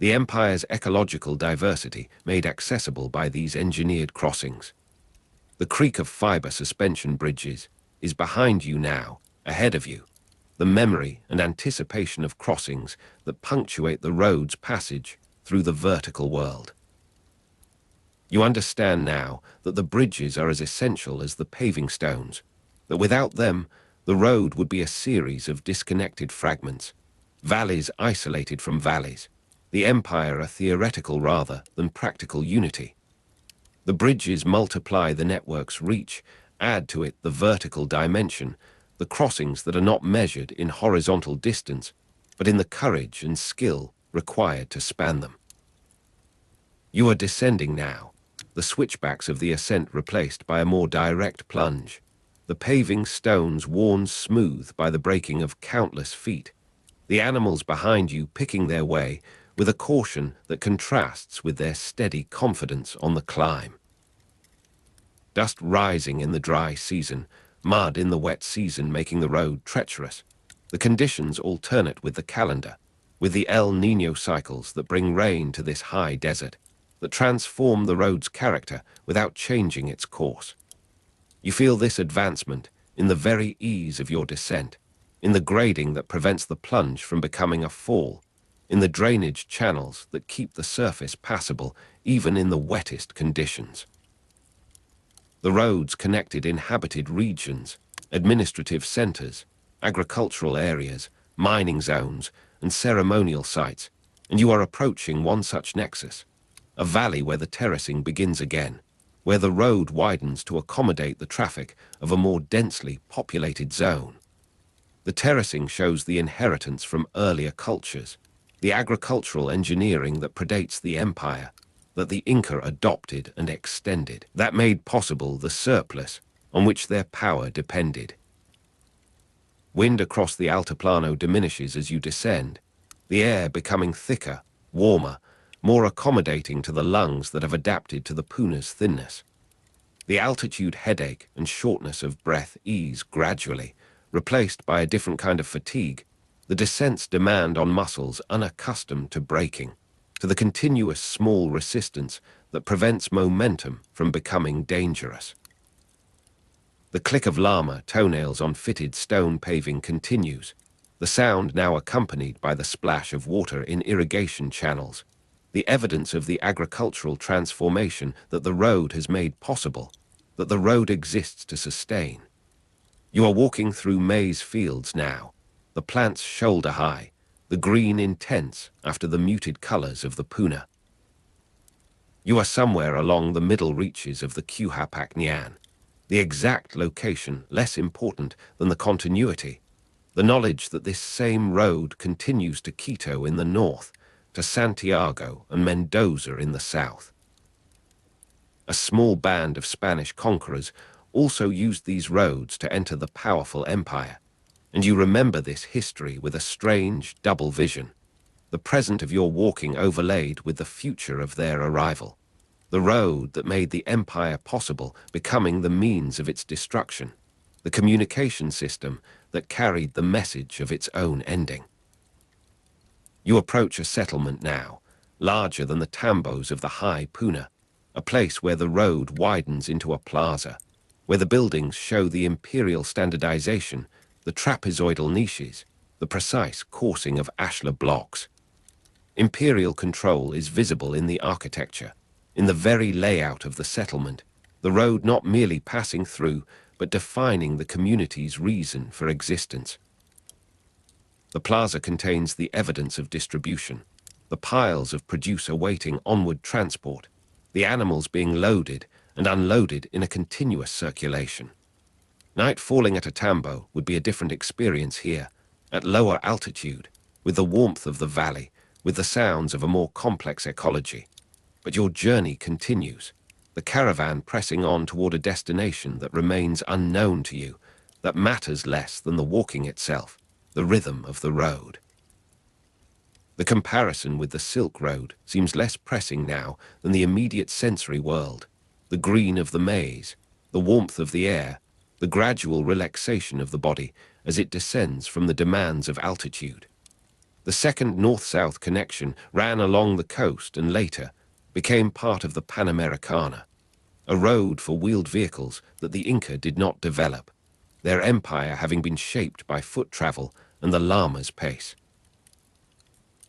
the empire's ecological diversity made accessible by these engineered crossings. The creak of fiber suspension bridges is behind you now, ahead of you, the memory and anticipation of crossings that punctuate the road's passage through the vertical world. You understand now that the bridges are as essential as the paving stones, that without them, the road would be a series of disconnected fragments, valleys isolated from valleys, the empire a theoretical rather than practical unity. The bridges multiply the network's reach, add to it the vertical dimension, the crossings that are not measured in horizontal distance, but in the courage and skill required to span them. You are descending now, the switchbacks of the ascent replaced by a more direct plunge, the paving stones worn smooth by the breaking of countless feet, the animals behind you picking their way with a caution that contrasts with their steady confidence on the climb. Dust rising in the dry season, mud in the wet season making the road treacherous, the conditions alternate with the calendar, with the El Niño cycles that bring rain to this high desert, that transform the road's character without changing its course. You feel this advancement in the very ease of your descent, in the grading that prevents the plunge from becoming a fall, in the drainage channels that keep the surface passable even in the wettest conditions. The roads connected inhabited regions, administrative centers, agricultural areas, mining zones, and ceremonial sites, and you are approaching one such nexus, a valley where the terracing begins again, where the road widens to accommodate the traffic of a more densely populated zone. The terracing shows the inheritance from earlier cultures, the agricultural engineering that predates the empire, that the Inca adopted and extended, that made possible the surplus on which their power depended. Wind across the Altiplano diminishes as you descend, the air becoming thicker, warmer, more accommodating to the lungs that have adapted to the puna's thinness. The altitude headache and shortness of breath ease gradually, replaced by a different kind of fatigue, the descent's demand on muscles unaccustomed to braking, to the continuous small resistance that prevents momentum from becoming dangerous. The click of llama toenails on fitted stone paving continues, the sound now accompanied by the splash of water in irrigation channels, the evidence of the agricultural transformation that the road has made possible, that the road exists to sustain. You are walking through maize fields now, the plants shoulder high, the green intense after the muted colors of the puna. You are somewhere along the middle reaches of the Quipu-Keepers, the exact location less important than the continuity, the knowledge that this same road continues to Quito in the north, to Santiago and Mendoza in the south. A small band of Spanish conquerors also used these roads to enter the powerful empire, and you remember this history with a strange double vision, the present of your walking overlaid with the future of their arrival, the road that made the empire possible becoming the means of its destruction, the communication system that carried the message of its own ending. You approach a settlement now, larger than the tambos of the high Puna, a place where the road widens into a plaza, where the buildings show the imperial standardization, the trapezoidal niches, the precise coursing of ashlar blocks. Imperial control is visible in the architecture, in the very layout of the settlement, the road not merely passing through, but defining the community's reason for existence. The plaza contains the evidence of distribution, the piles of produce awaiting onward transport, the animals being loaded and unloaded in a continuous circulation. Night falling at a tambo would be a different experience here, at lower altitude, with the warmth of the valley, with the sounds of a more complex ecology. But your journey continues, the caravan pressing on toward a destination that remains unknown to you, that matters less than the walking itself, the rhythm of the road. The comparison with the Silk Road seems less pressing now than the immediate sensory world, the green of the maize, the warmth of the air, the gradual relaxation of the body as it descends from the demands of altitude. The second north-south connection ran along the coast and later became part of the Panamericana, a road for wheeled vehicles that the Inca did not develop, their empire having been shaped by foot travel and the llama's pace.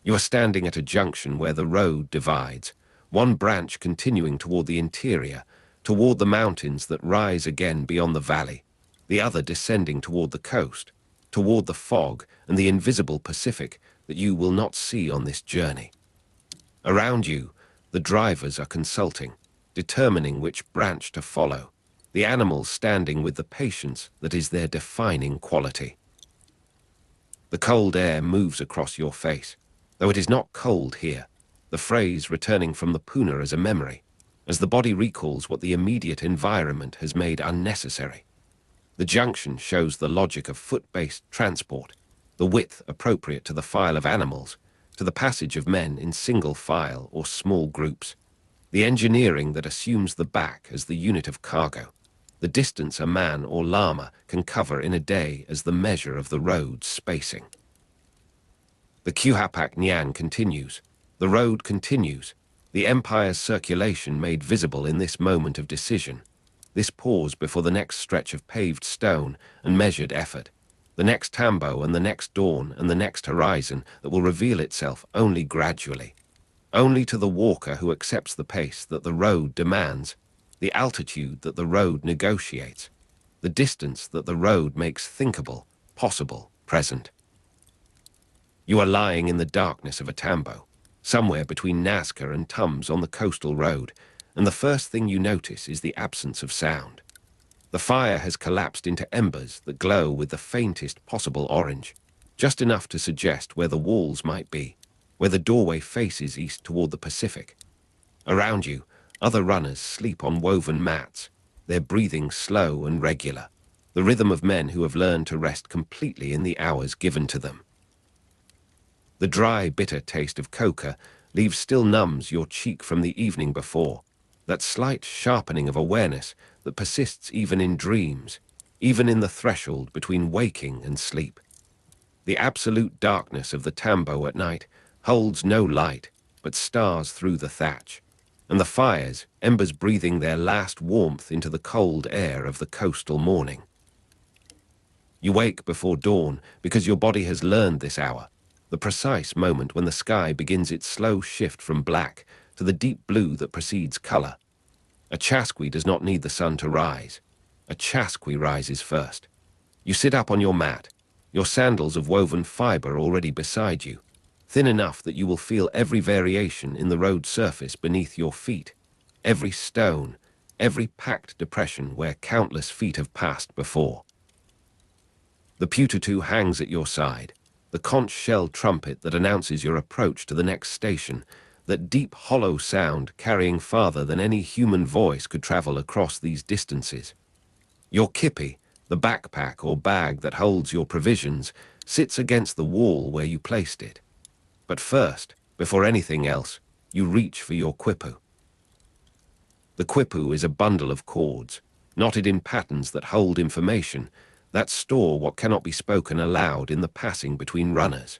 You are standing at a junction where the road divides, one branch continuing toward the interior, toward the mountains that rise again beyond the valley, the other descending toward the coast, toward the fog and the invisible Pacific that you will not see on this journey. Around you, the drivers are consulting, determining which branch to follow, the animals standing with the patience that is their defining quality. The cold air moves across your face, though it is not cold here, the phrase returning from the puna as a memory, as the body recalls what the immediate environment has made unnecessary. The junction shows the logic of foot-based transport, the width appropriate to the file of animals, to the passage of men in single file or small groups, the engineering that assumes the back as the unit of cargo, the distance a man or llama can cover in a day as the measure of the road's spacing. The Quipu-Keepers continues, the road continues, the empire's circulation made visible in this moment of decision, this pause before the next stretch of paved stone and measured effort, the next tambo and the next dawn and the next horizon that will reveal itself only gradually, only to the walker who accepts the pace that the road demands, the altitude that the road negotiates, the distance that the road makes thinkable, possible, present. You are lying in the darkness of a tambo, somewhere between Nazca and Tums on the coastal road, and the first thing you notice is the absence of sound. The fire has collapsed into embers that glow with the faintest possible orange, just enough to suggest where the walls might be, where the doorway faces east toward the Pacific. Around you, other runners sleep on woven mats, their breathing slow and regular, the rhythm of men who have learned to rest completely in the hours given to them. The dry, bitter taste of coca leaves still numbs your cheek from the evening before, that slight sharpening of awareness that persists even in dreams, even in the threshold between waking and sleep. The absolute darkness of the tambo at night holds no light but stars through the thatch, and the fires, embers breathing their last warmth into the cold air of the coastal morning. You wake before dawn because your body has learned this hour, the precise moment when the sky begins its slow shift from black to the deep blue that precedes color. A Chasqui does not need the sun to rise. A Chasqui rises first. You sit up on your mat, your sandals of woven fiber already beside you, thin enough that you will feel every variation in the road surface beneath your feet, every stone, every packed depression where countless feet have passed before. The Pututu hangs at your side, the conch-shell trumpet that announces your approach to the next station, that deep hollow sound carrying farther than any human voice could travel across these distances. Your kipi, the backpack or bag that holds your provisions, sits against the wall where you placed it. But first, before anything else, you reach for your quipu. The quipu is a bundle of cords, knotted in patterns that hold information, that store what cannot be spoken aloud in the passing between runners.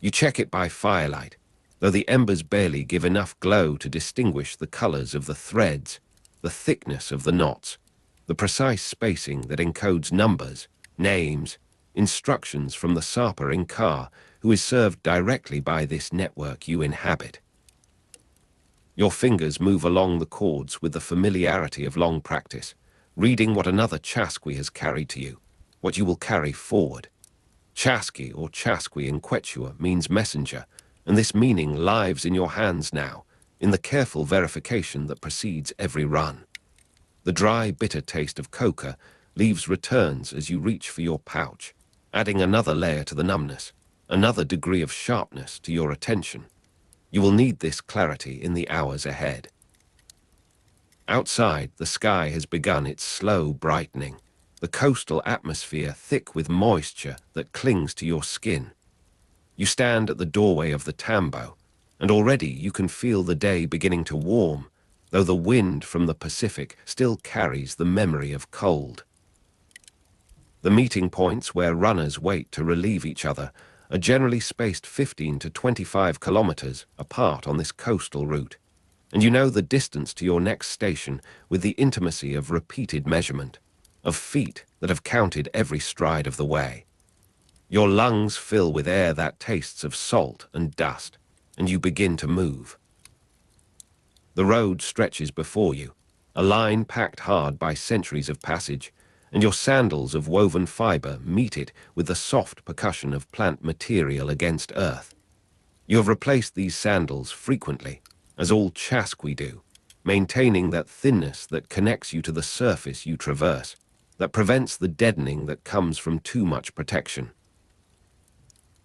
You check it by firelight, though the embers barely give enough glow to distinguish the colors of the threads, the thickness of the knots, the precise spacing that encodes numbers, names, instructions from the Sapa in car who is served directly by this network you inhabit. Your fingers move along the cords with the familiarity of long practice, reading what another Chasqui has carried to you, what you will carry forward. Chasqui or Chasqui in Quechua means messenger, and this meaning lives in your hands now, in the careful verification that precedes every run. The dry, bitter taste of coca leaves returns as you reach for your pouch, adding another layer to the numbness, another degree of sharpness to your attention. You will need this clarity in the hours ahead. Outside, the sky has begun its slow brightening, the coastal atmosphere thick with moisture that clings to your skin. You stand at the doorway of the tambo, and already you can feel the day beginning to warm, though the wind from the Pacific still carries the memory of cold. The meeting points where runners wait to relieve each other are generally spaced 15 to 25 kilometers apart on this coastal route, and you know the distance to your next station with the intimacy of repeated measurement, of feet that have counted every stride of the way. Your lungs fill with air that tastes of salt and dust, and you begin to move. The road stretches before you, a line packed hard by centuries of passage, and your sandals of woven fiber meet it with the soft percussion of plant material against earth. You have replaced these sandals frequently, as all Chasqui do, maintaining that thinness that connects you to the surface you traverse, that prevents the deadening that comes from too much protection.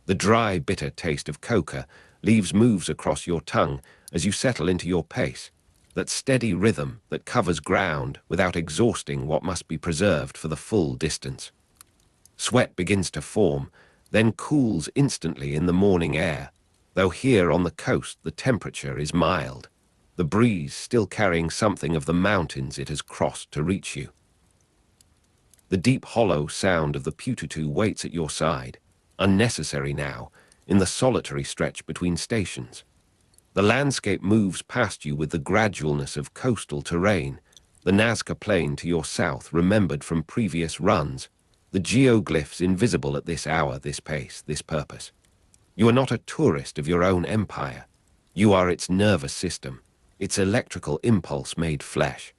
The dry, bitter taste of coca leaves moves across your tongue as you settle into your pace, that steady rhythm that covers ground without exhausting what must be preserved for the full distance. Sweat begins to form, then cools instantly in the morning air, though here on the coast the temperature is mild, the breeze still carrying something of the mountains it has crossed to reach you. The deep hollow sound of the Pututu waits at your side, unnecessary now, in the solitary stretch between stations. The landscape moves past you with the gradualness of coastal terrain, the Nazca Plain to your south remembered from previous runs, the geoglyphs invisible at this hour, this pace, this purpose. You are not a tourist of your own empire. You are its nervous system, its electrical impulse made flesh.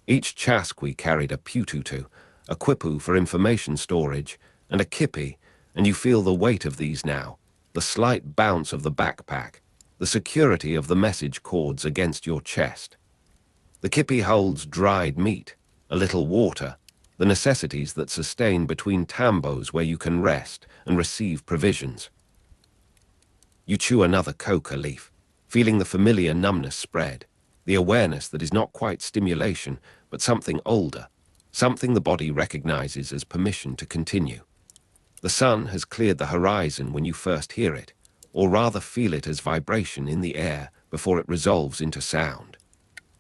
Each Chasqui carried a Pututu, a quipu for information storage, and a kipi, and you feel the weight of these now, the slight bounce of the backpack, the security of the message cords against your chest. The kipi holds dried meat, a little water, the necessities that sustain between tambos where you can rest and receive provisions. You chew another coca leaf, feeling the familiar numbness spread, the awareness that is not quite stimulation, but something older, something the body recognizes as permission to continue. The sun has cleared the horizon when you first hear it, or rather feel it as vibration in the air before it resolves into sound.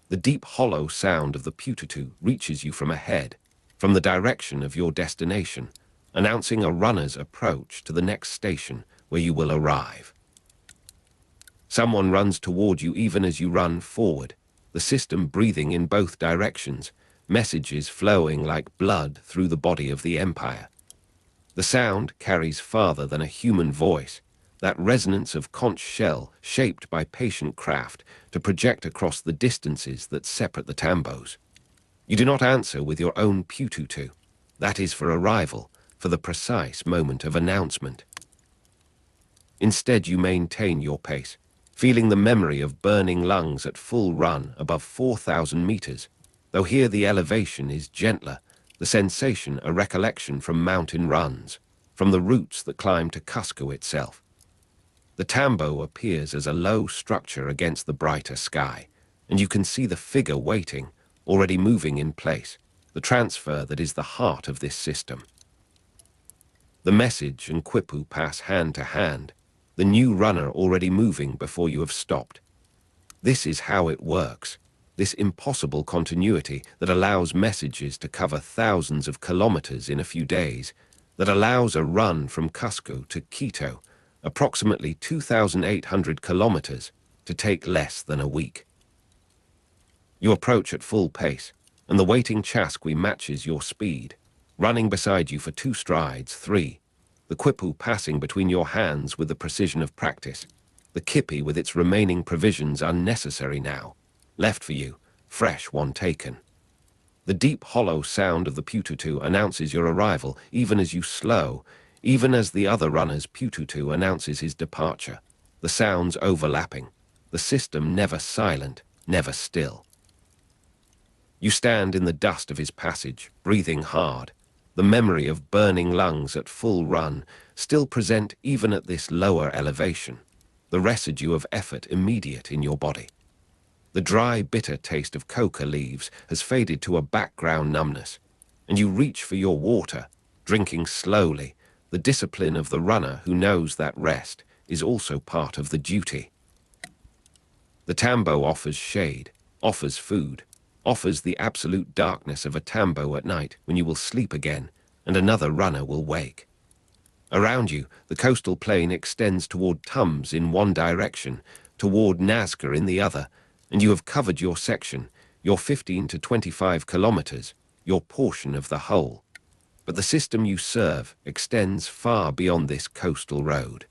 The deep hollow sound of the Pututu reaches you from ahead, from the direction of your destination, announcing a runner's approach to the next station where you will arrive. Someone runs toward you even as you run forward, the system breathing in both directions, messages flowing like blood through the body of the Empire. The sound carries farther than a human voice, that resonance of conch shell shaped by patient craft to project across the distances that separate the tambos. You do not answer with your own pututu. That is for arrival, for the precise moment of announcement. Instead, you maintain your pace, feeling the memory of burning lungs at full run above 4,000 meters, though here the elevation is gentler, the sensation a recollection from mountain runs, from the routes that climb to Cusco itself. The tambo appears as a low structure against the brighter sky, and you can see the figure waiting, already moving in place, the transfer that is the heart of this system. The message and Quipu pass hand to hand, the new runner already moving before you have stopped. This is how it works, this impossible continuity that allows messages to cover thousands of kilometers in a few days, that allows a run from Cusco to Quito, approximately 2,800 kilometers, to take less than a week. You approach at full pace, and the waiting Chasqui matches your speed, running beside you for 2 strides, 3, the Quipu passing between your hands with the precision of practice, the kipi with its remaining provisions unnecessary now, left for you, fresh one taken. The deep hollow sound of the pututu announces your arrival even as you slow, even as the other runner's pututu announces his departure, the sounds overlapping, the system never silent, never still. You stand in the dust of his passage, breathing hard, the memory of burning lungs at full run still present even at this lower elevation, the residue of effort immediate in your body. The dry, bitter taste of coca leaves has faded to a background numbness, and you reach for your water, drinking slowly, the discipline of the runner who knows that rest is also part of the duty. The tambo offers shade, offers food, offers the absolute darkness of a tambo at night when you will sleep again and another runner will wake. Around you, the coastal plain extends toward Tums in one direction, toward Nazca in the other, and you have covered your section, your 15 to 25 kilometers, your portion of the whole. But the system you serve extends far beyond this coastal road.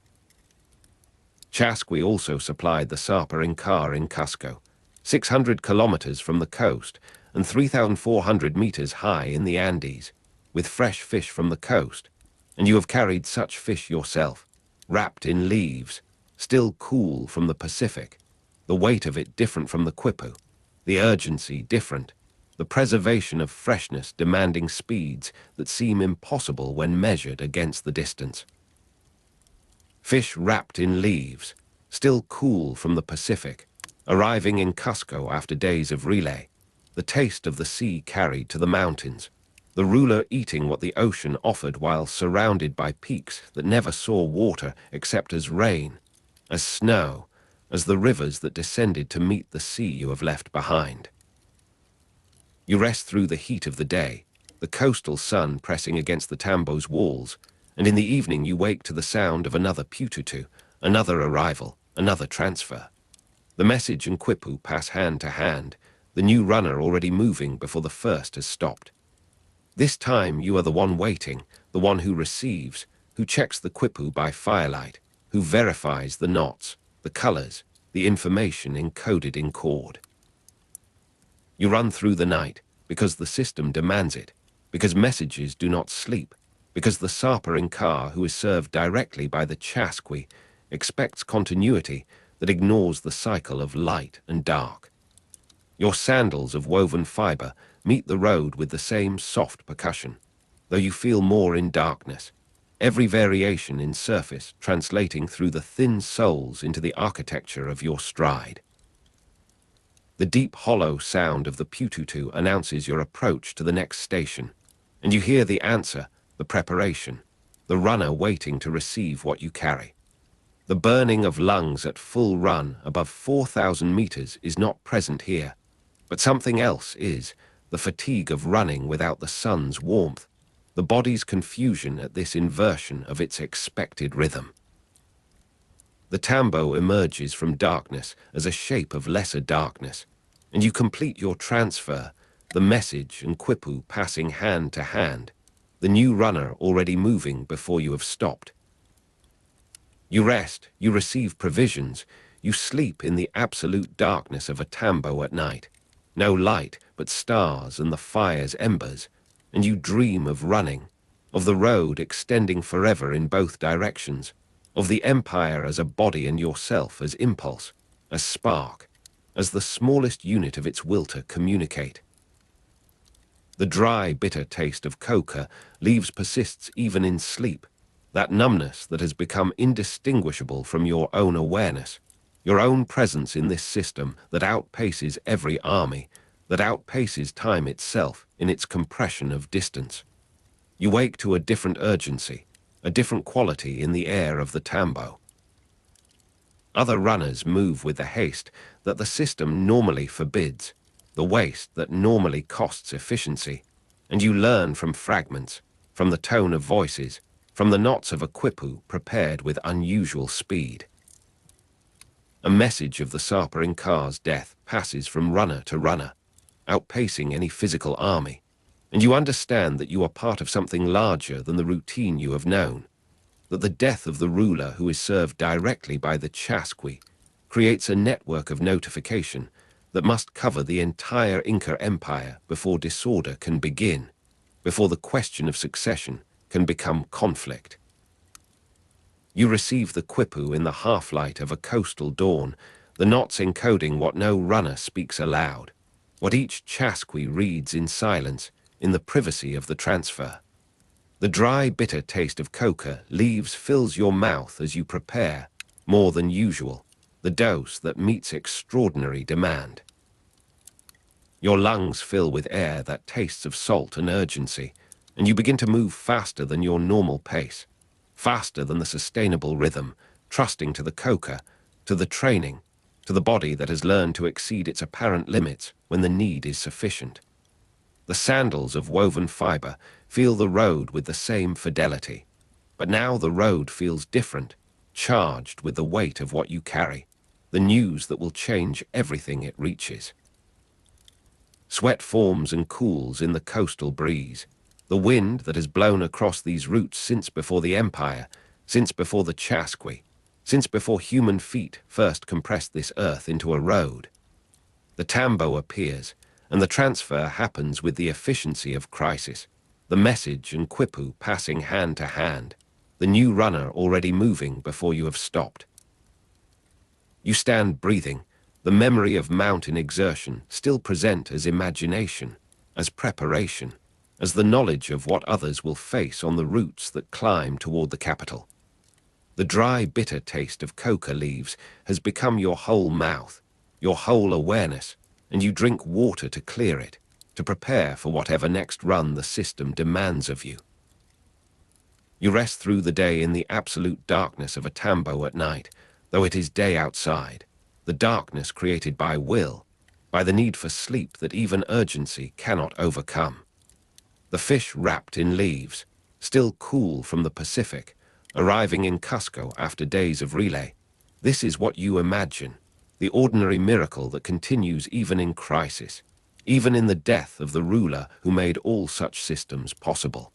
Chasqui also supplied the Sapa Inca in Cusco, 600 kilometers from the coast and 3,400 meters high in the Andes, with fresh fish from the coast, and you have carried such fish yourself, wrapped in leaves, still cool from the Pacific, the weight of it different from the Quipu, the urgency different, the preservation of freshness demanding speeds that seem impossible when measured against the distance. Fish wrapped in leaves, still cool from the Pacific, arriving in Cusco after days of relay, the taste of the sea carried to the mountains, the ruler eating what the ocean offered while surrounded by peaks that never saw water except as rain, as snow, as the rivers that descended to meet the sea you have left behind. You rest through the heat of the day, the coastal sun pressing against the tambo's walls, and in the evening you wake to the sound of another pututu, another arrival, another transfer. The message and Quipu pass hand to hand, the new runner already moving before the first has stopped. This time you are the one waiting, the one who receives, who checks the Quipu by firelight, who verifies the knots, the colors, the information encoded in cord. You run through the night because the system demands it, because messages do not sleep, because the Sapa Inca, who is served directly by the Chasqui, expects continuity that ignores the cycle of light and dark. Your sandals of woven fiber meet the road with the same soft percussion, though you feel more in darkness, every variation in surface translating through the thin soles into the architecture of your stride. The deep hollow sound of the pututu announces your approach to the next station, and you hear the answer, the preparation, the runner waiting to receive what you carry. The burning of lungs at full run above 4,000 meters is not present here, but something else is, the fatigue of running without the sun's warmth, the body's confusion at this inversion of its expected rhythm. The tambo emerges from darkness as a shape of lesser darkness, and you complete your transfer, the message and quipu passing hand to hand, the new runner already moving before you have stopped. You rest, you receive provisions, you sleep in the absolute darkness of a tambo at night. No light but stars and the fire's embers, and you dream of running, of the road extending forever in both directions, of the empire as a body and yourself as impulse, as spark, as the smallest unit of its will to communicate. The dry, bitter taste of coca leaves persists even in sleep, that numbness that has become indistinguishable from your own awareness, your own presence in this system that outpaces every army, that outpaces time itself in its compression of distance. You wake to a different urgency, a different quality in the air of the tambo. Other runners move with the haste that the system normally forbids, the waste that normally costs efficiency, and you learn from fragments, from the tone of voices, from the knots of a quipu prepared with unusual speed. A message of the Sapa Inca's death passes from runner to runner, outpacing any physical army, and you understand that you are part of something larger than the routine you have known, that the death of the ruler who is served directly by the Chasqui creates a network of notification that must cover the entire Inca Empire before disorder can begin, before the question of succession can become conflict. You receive the quipu in the half-light of a coastal dawn, the knots encoding what no runner speaks aloud, what each Chasqui reads in silence, in the privacy of the transfer. The dry, bitter taste of coca leaves fills your mouth as you prepare, more than usual, the dose that meets extraordinary demand. Your lungs fill with air that tastes of salt and urgency, and you begin to move faster than your normal pace, faster than the sustainable rhythm, trusting to the coca, to the training, to the body that has learned to exceed its apparent limits when the need is sufficient. The sandals of woven fiber feel the road with the same fidelity, but now the road feels different, charged with the weight of what you carry, the news that will change everything it reaches. Sweat forms and cools in the coastal breeze, the wind that has blown across these routes since before the empire, since before the Chasqui, since before human feet first compressed this earth into a road. The tambo appears, and the transfer happens with the efficiency of crisis, the message and quipu passing hand to hand, the new runner already moving before you have stopped. You stand breathing, the memory of mountain exertion still present as imagination, as preparation, as the knowledge of what others will face on the routes that climb toward the capital. The dry, bitter taste of coca leaves has become your whole mouth, your whole awareness, and you drink water to clear it, to prepare for whatever next run the system demands of you. You rest through the day in the absolute darkness of a tambo at night, though it is day outside, the darkness created by will, by the need for sleep that even urgency cannot overcome. The fish wrapped in leaves, still cool from the Pacific, arriving in Cusco after days of relay. This is what you imagine, the ordinary miracle that continues even in crisis, even in the death of the ruler who made all such systems possible.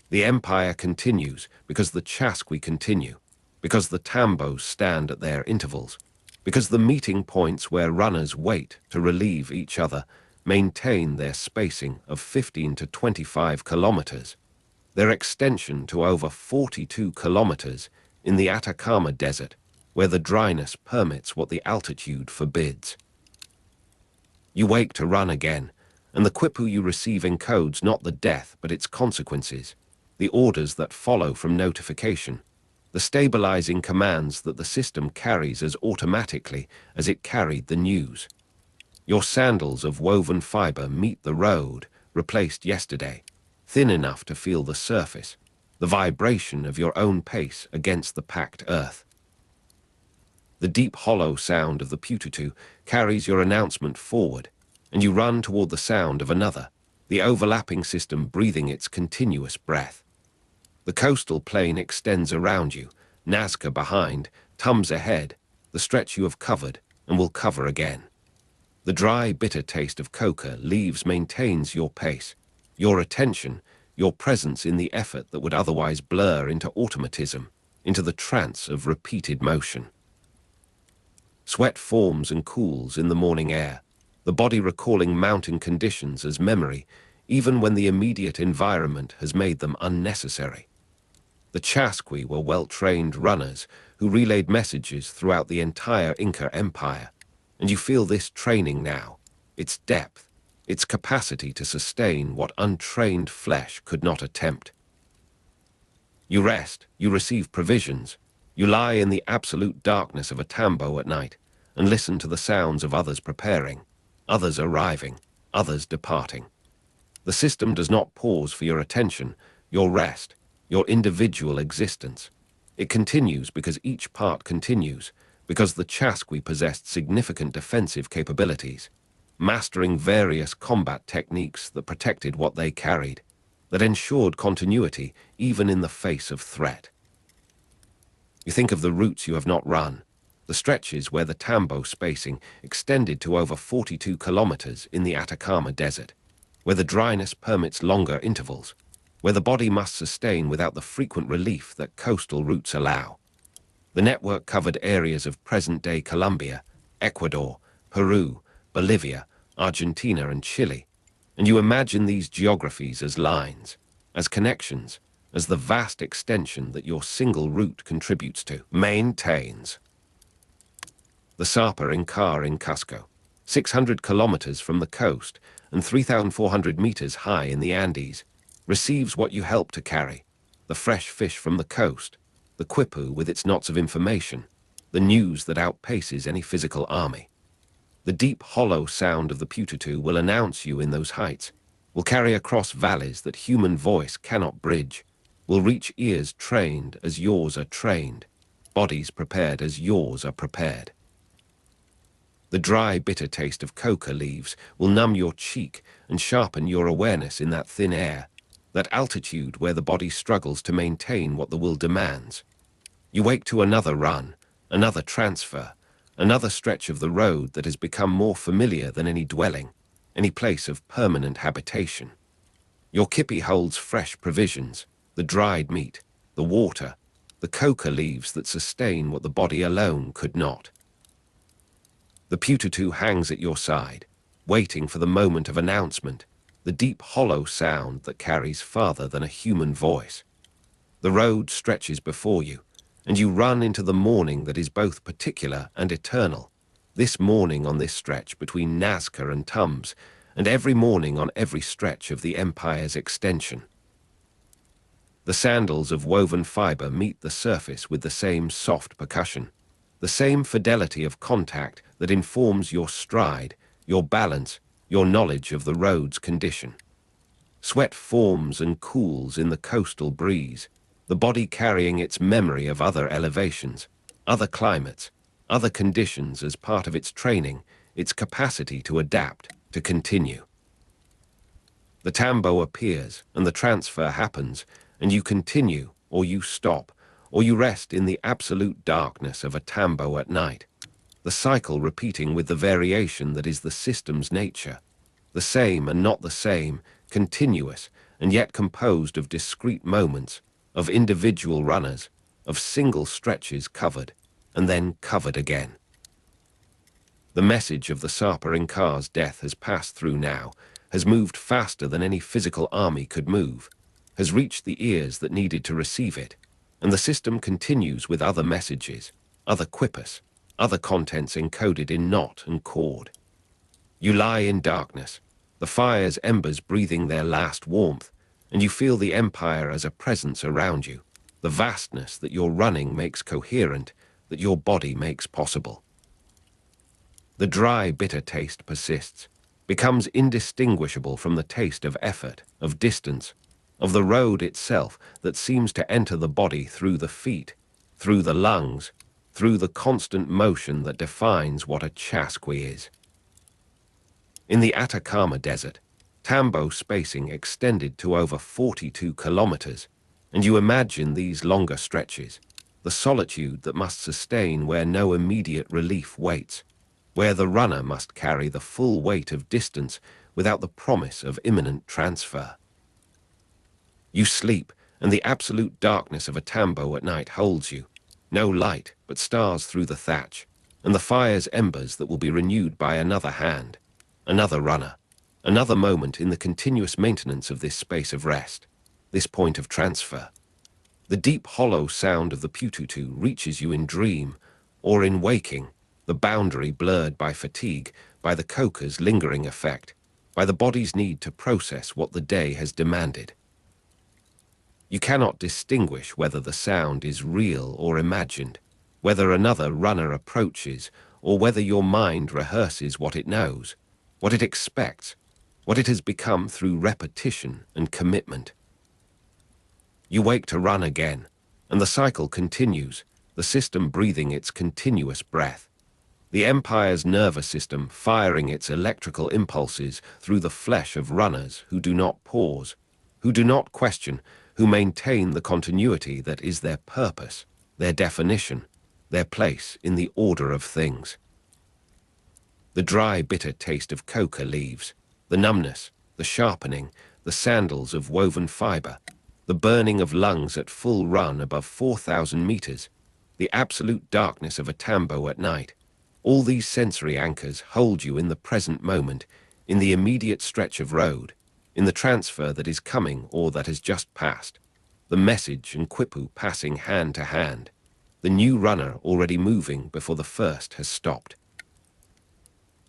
The empire continues because the Chasqui continue, because the tambos stand at their intervals, because the meeting points where runners wait to relieve each other maintain their spacing of 15 to 25 kilometers, their extension to over 42 kilometers in the Atacama Desert, where the dryness permits what the altitude forbids. You wake to run again, and the quipu you receive encodes not the death but its consequences, the orders that follow from notification, the stabilizing commands that the system carries as automatically as it carried the news. Your sandals of woven fiber meet the road, replaced yesterday, thin enough to feel the surface, the vibration of your own pace against the packed earth. The deep hollow sound of the pututu carries your announcement forward, and you run toward the sound of another, the overlapping system breathing its continuous breath. The coastal plain extends around you, Nazca behind, Tums ahead, the stretch you have covered and will cover again. The dry, bitter taste of coca leaves maintains your pace, your attention, your presence in the effort that would otherwise blur into automatism, into the trance of repeated motion. Sweat forms and cools in the morning air, the body recalling mountain conditions as memory, even when the immediate environment has made them unnecessary. The Chasqui were well-trained runners who relayed messages throughout the entire Inca Empire, and you feel this training now, its depth, its capacity to sustain what untrained flesh could not attempt. You rest, you receive provisions, you lie in the absolute darkness of a tambo at night and listen to the sounds of others preparing, others arriving, others departing. The system does not pause for your attention, your rest, your individual existence. It continues because each part continues, because the Chasqui possessed significant defensive capabilities, mastering various combat techniques that protected what they carried, that ensured continuity even in the face of threat. You think of the routes you have not run, the stretches where the tambo spacing extended to over 42 kilometers in the Atacama Desert, where the dryness permits longer intervals, where the body must sustain without the frequent relief that coastal routes allow. The network covered areas of present-day Colombia, Ecuador, Peru, Bolivia, Argentina, and Chile, and you imagine these geographies as lines, as connections, as the vast extension that your single route contributes to, maintains. The Sapa in Cusco, 600 kilometers from the coast and 3,400 meters high in the Andes, receives what you help to carry, the fresh fish from the coast, the quipu with its knots of information, the news that outpaces any physical army. The deep, hollow sound of the Pututu will announce you in those heights, will carry across valleys that human voice cannot bridge, will reach ears trained as yours are trained, bodies prepared as yours are prepared. The dry, bitter taste of coca leaves will numb your cheek and sharpen your awareness in that thin air, that altitude where the body struggles to maintain what the will demands. You wake to another run, another transfer, another stretch of the road that has become more familiar than any dwelling, any place of permanent habitation. Your kipi holds fresh provisions, the dried meat, the water, the coca leaves that sustain what the body alone could not. The Pututu hangs at your side, waiting for the moment of announcement, the deep hollow sound that carries farther than a human voice. The road stretches before you, and you run into the morning that is both particular and eternal, this morning on this stretch between Nazca and Tums, and every morning on every stretch of the empire's extension. The sandals of woven fiber meet the surface with the same soft percussion, the same fidelity of contact that informs your stride, your balance, your knowledge of the road's condition. Sweat forms and cools in the coastal breeze, the body carrying its memory of other elevations, other climates, other conditions as part of its training, its capacity to adapt, to continue. The tambo appears and the transfer happens, and you continue, or you stop, or you rest in the absolute darkness of a tambo at night, the cycle repeating with the variation that is the system's nature, the same and not the same, continuous and yet composed of discrete moments, of individual runners, of single stretches covered, and then covered again. The message of the Sapa Inca's death has passed through now, has moved faster than any physical army could move, has reached the ears that needed to receive it, and the system continues with other messages, other quipus, other contents encoded in knot and cord. You lie in darkness, the fire's embers breathing their last warmth, and you feel the empire as a presence around you, the vastness that your running makes coherent, that your body makes possible. The dry, bitter taste persists, becomes indistinguishable from the taste of effort, of distance, of the road itself that seems to enter the body through the feet, through the lungs, through the constant motion that defines what a Chasqui is. In the Atacama Desert, Tambo spacing extended to over 42 kilometers, and you imagine these longer stretches, the solitude that must sustain where no immediate relief waits, where the runner must carry the full weight of distance without the promise of imminent transfer. You sleep, and the absolute darkness of a tambo at night holds you. No light, but stars through the thatch, and the fire's embers that will be renewed by another hand, another runner, another moment in the continuous maintenance of this space of rest, this point of transfer. The deep hollow sound of the pututu reaches you in dream or in waking, the boundary blurred by fatigue, by the coca's lingering effect, by the body's need to process what the day has demanded. You cannot distinguish whether the sound is real or imagined, whether another runner approaches, or whether your mind rehearses what it knows, what it expects, what it has become through repetition and commitment. You wake to run again, and the cycle continues, the system breathing its continuous breath, the Empire's nervous system firing its electrical impulses through the flesh of runners who do not pause, who do not question, who maintain the continuity that is their purpose, their definition, their place in the order of things. The dry, bitter taste of coca leaves, the numbness, the sharpening, the sandals of woven fiber, the burning of lungs at full run above 4,000 meters, the absolute darkness of a tambo at night. All these sensory anchors hold you in the present moment, in the immediate stretch of road, in the transfer that is coming or that has just passed, the message and quipu passing hand to hand, the new runner already moving before the first has stopped.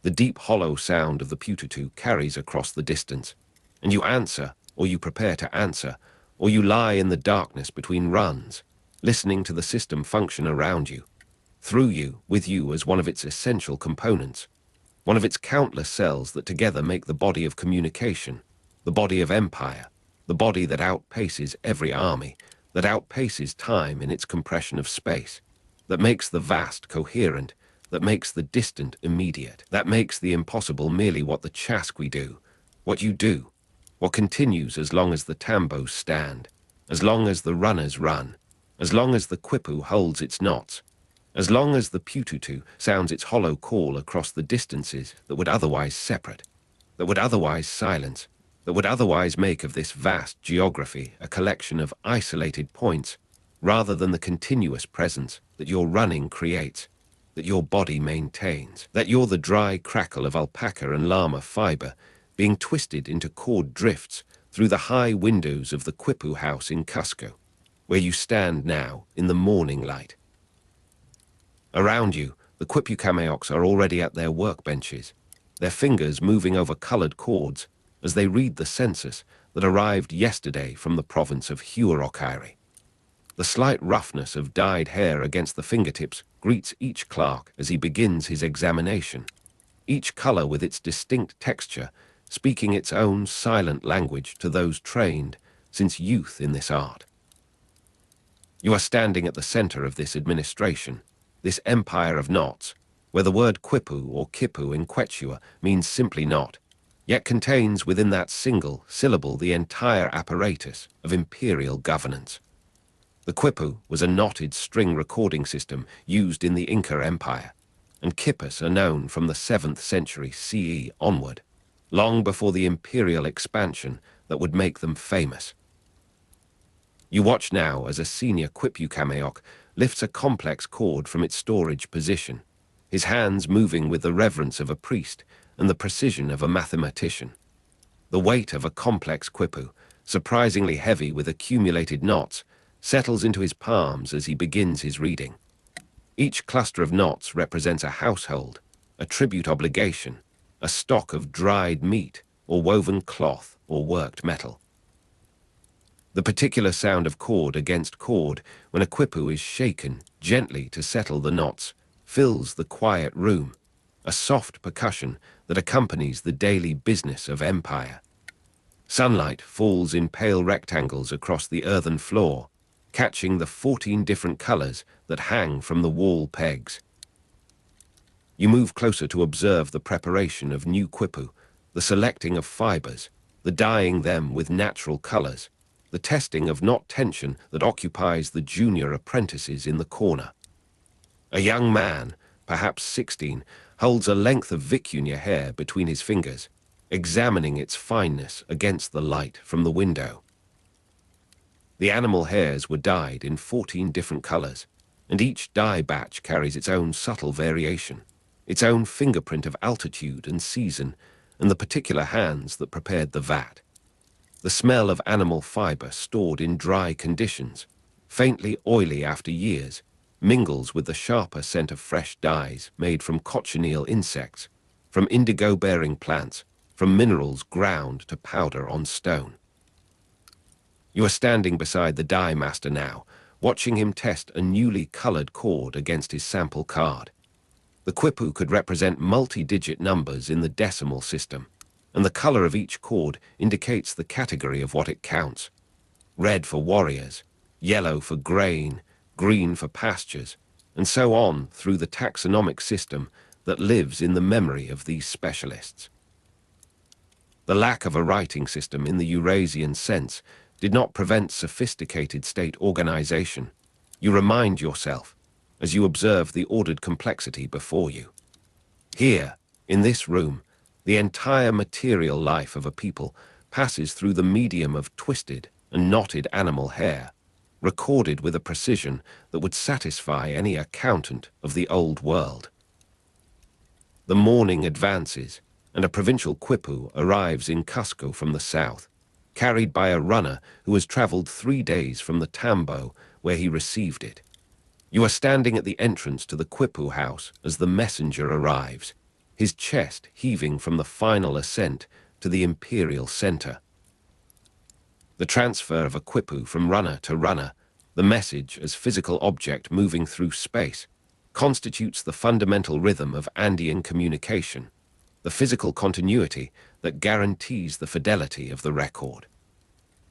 The deep hollow sound of the pututu carries across the distance, and you answer, or you prepare to answer, or you lie in the darkness between runs, listening to the system function around you, through you, with you as one of its essential components, one of its countless cells that together make the body of communication, the body of empire, the body that outpaces every army, that outpaces time in its compression of space, that makes the vast coherent, that makes the distant immediate, that makes the impossible merely what the Chasqui do, what you do, what continues as long as the tambos stand, as long as the runners run, as long as the quipu holds its knots, as long as the pututu sounds its hollow call across the distances that would otherwise separate, that would otherwise silence, that would otherwise make of this vast geography a collection of isolated points, rather than the continuous presence that your running creates, that your body maintains, that you're the dry crackle of alpaca and llama fiber being twisted into cord drifts through the high windows of the Quipu house in Cusco, where you stand now in the morning light. Around you, the Quipu-Keepers are already at their workbenches, their fingers moving over colored cords as they read the census that arrived yesterday from the province of Huarokairi. The slight roughness of dyed hair against the fingertips greets each clerk as he begins his examination, each color with its distinct texture speaking its own silent language to those trained since youth in this art. You are standing at the center of this administration, this empire of knots, where the word quipu or kipu in Quechua means simply knot, yet contains within that single syllable the entire apparatus of imperial governance. The quipu was a knotted string recording system used in the Inca Empire, and kippers are known from the 7th century CE onward, long before the imperial expansion that would make them famous. You watch now as a senior Quipu-Keepers lifts a complex cord from its storage position, his hands moving with the reverence of a priest and the precision of a mathematician. The weight of a complex quipu, surprisingly heavy with accumulated knots, settles into his palms as he begins his reading. Each cluster of knots represents a household, a tribute obligation, a stock of dried meat or woven cloth or worked metal. The particular sound of cord against cord when a quipu is shaken gently to settle the knots fills the quiet room, a soft percussion that accompanies the daily business of empire. Sunlight falls in pale rectangles across the earthen floor, catching the 14 different colors that hang from the wall pegs. You move closer to observe the preparation of new quipu, the selecting of fibers, the dyeing them with natural colors, the testing of knot tension that occupies the junior apprentices in the corner. A young man, perhaps 16, holds a length of vicuña hair between his fingers, examining its fineness against the light from the window. The animal hairs were dyed in 14 different colors, and each dye batch carries its own subtle variation, its own fingerprint of altitude and season, and the particular hands that prepared the vat. The smell of animal fiber stored in dry conditions, faintly oily after years, mingles with the sharper scent of fresh dyes made from cochineal insects, from indigo-bearing plants, from minerals ground to powder on stone. You are standing beside the dye master now, watching him test a newly colored cord against his sample card. The quipu could represent multi-digit numbers in the decimal system, and the color of each cord indicates the category of what it counts. Red for warriors, yellow for grain, green for pastures, and so on through the taxonomic system that lives in the memory of these specialists. The lack of a writing system in the Eurasian sense did not prevent sophisticated state organization. You remind yourself as you observe the ordered complexity before you. Here, in this room, the entire material life of a people passes through the medium of twisted and knotted animal hair, recorded with a precision that would satisfy any accountant of the old world. The morning advances, and a provincial quipu arrives in Cusco from the south, carried by a runner who has traveled 3 days from the tambo where he received it. You are standing at the entrance to the quipu house as the messenger arrives, his chest heaving from the final ascent to the imperial center. The transfer of a quipu from runner to runner, the message as physical object moving through space, constitutes the fundamental rhythm of Andean communication, the physical continuity that guarantees the fidelity of the record.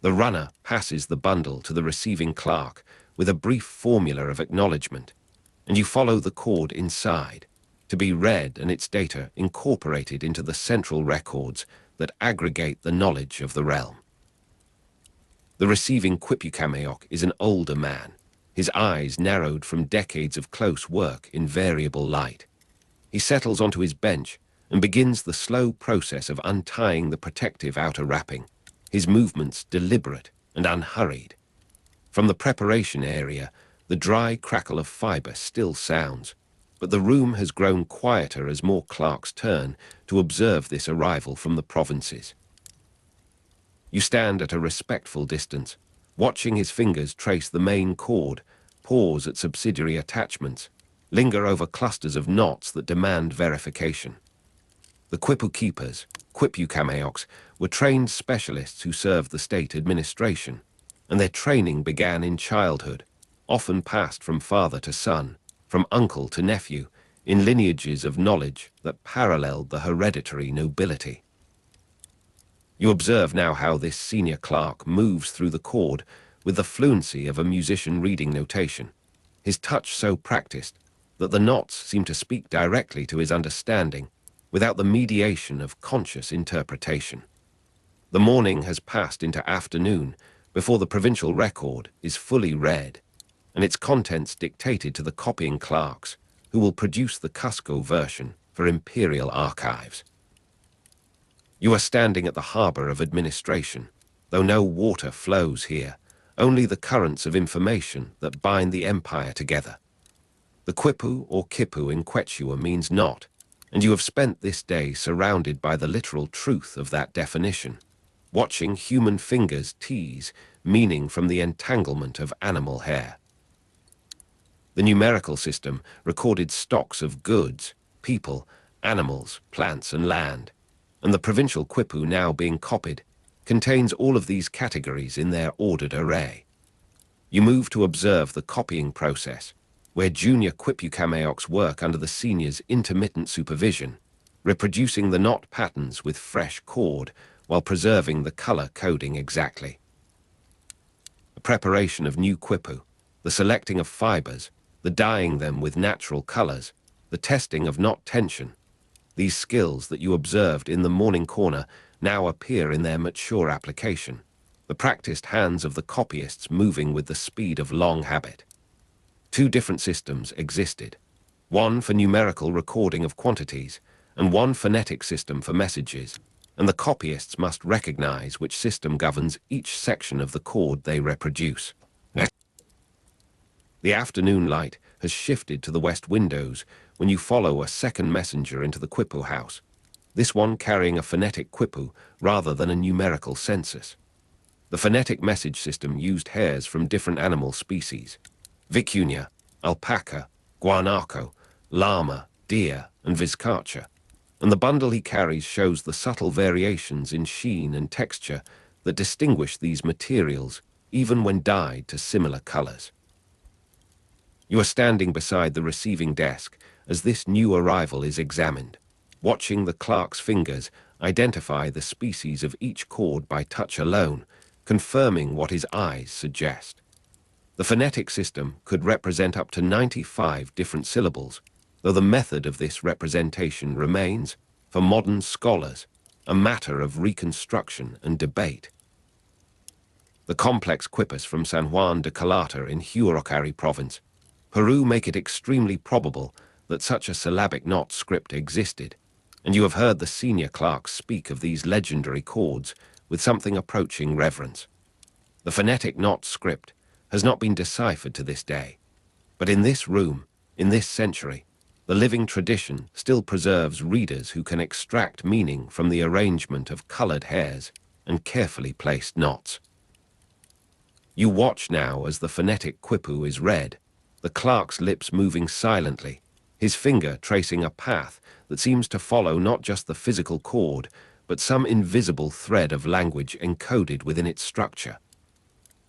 The runner passes the bundle to the receiving clerk with a brief formula of acknowledgement, and you follow the cord inside, to be read and its data incorporated into the central records that aggregate the knowledge of the realm. The receiving Quipu-Keepers is an older man, his eyes narrowed from decades of close work in variable light. He settles onto his bench and begins the slow process of untying the protective outer wrapping, his movements deliberate and unhurried. From the preparation area, the dry crackle of fiber still sounds, but the room has grown quieter as more clerks turn to observe this arrival from the provinces. You stand at a respectful distance, watching his fingers trace the main cord, pause at subsidiary attachments, linger over clusters of knots that demand verification. The Quipu-Keepers, Quipu-Keepers, were trained specialists who served the state administration, and their training began in childhood, often passed from father to son, from uncle to nephew, in lineages of knowledge that paralleled the hereditary nobility. You observe now how this senior clerk moves through the cord with the fluency of a musician reading notation, his touch so practiced that the knots seem to speak directly to his understanding without the mediation of conscious interpretation. The morning has passed into afternoon before the provincial record is fully read, and its contents dictated to the copying clerks, who will produce the Cusco version for imperial archives. You are standing at the harbor of administration, though no water flows here, only the currents of information that bind the empire together. The quipu or kipu in Quechua means knot, and you have spent this day surrounded by the literal truth of that definition, watching human fingers tease meaning from the entanglement of animal hair. The numerical system recorded stocks of goods, people, animals, plants, and land, and the provincial quipu now being copied contains all of these categories in their ordered array. You move to observe the copying process, where junior Quipu-Keepers work under the senior's intermittent supervision, reproducing the knot patterns with fresh cord while preserving the color coding exactly. The preparation of new quipu, the selecting of fibers, the dyeing them with natural colors, the testing of knot tension, these skills that you observed in the morning corner now appear in their mature application, the practiced hands of the copyists moving with the speed of long habit. Two different systems existed, one for numerical recording of quantities and one phonetic system for messages, and the copyists must recognize which system governs each section of the chord they reproduce. The afternoon light has shifted to the west windows when you follow a second messenger into the Quipu house, this one carrying a phonetic Quipu rather than a numerical census. The phonetic message system used hares from different animal species: vicuña, alpaca, guanaco, llama, deer, and vizcacha, and the bundle he carries shows the subtle variations in sheen and texture that distinguish these materials even when dyed to similar colors. You are standing beside the receiving desk as this new arrival is examined, watching the clerk's fingers identify the species of each chord by touch alone, confirming what his eyes suggest. The phonetic system could represent up to 95 different syllables, though the method of this representation remains, for modern scholars, a matter of reconstruction and debate. The complex quipus from San Juan de Calata in Huarocari province, Peru, make it extremely probable that such a syllabic knot script existed, and you have heard the senior clerks speak of these legendary chords with something approaching reverence. The phonetic knot script has not been deciphered to this day, but in this room, in this century, the living tradition still preserves readers who can extract meaning from the arrangement of colored hairs and carefully placed knots. You watch now as the phonetic Quipu is read, the clerk's lips moving silently, his finger tracing a path that seems to follow not just the physical chord, but some invisible thread of language encoded within its structure.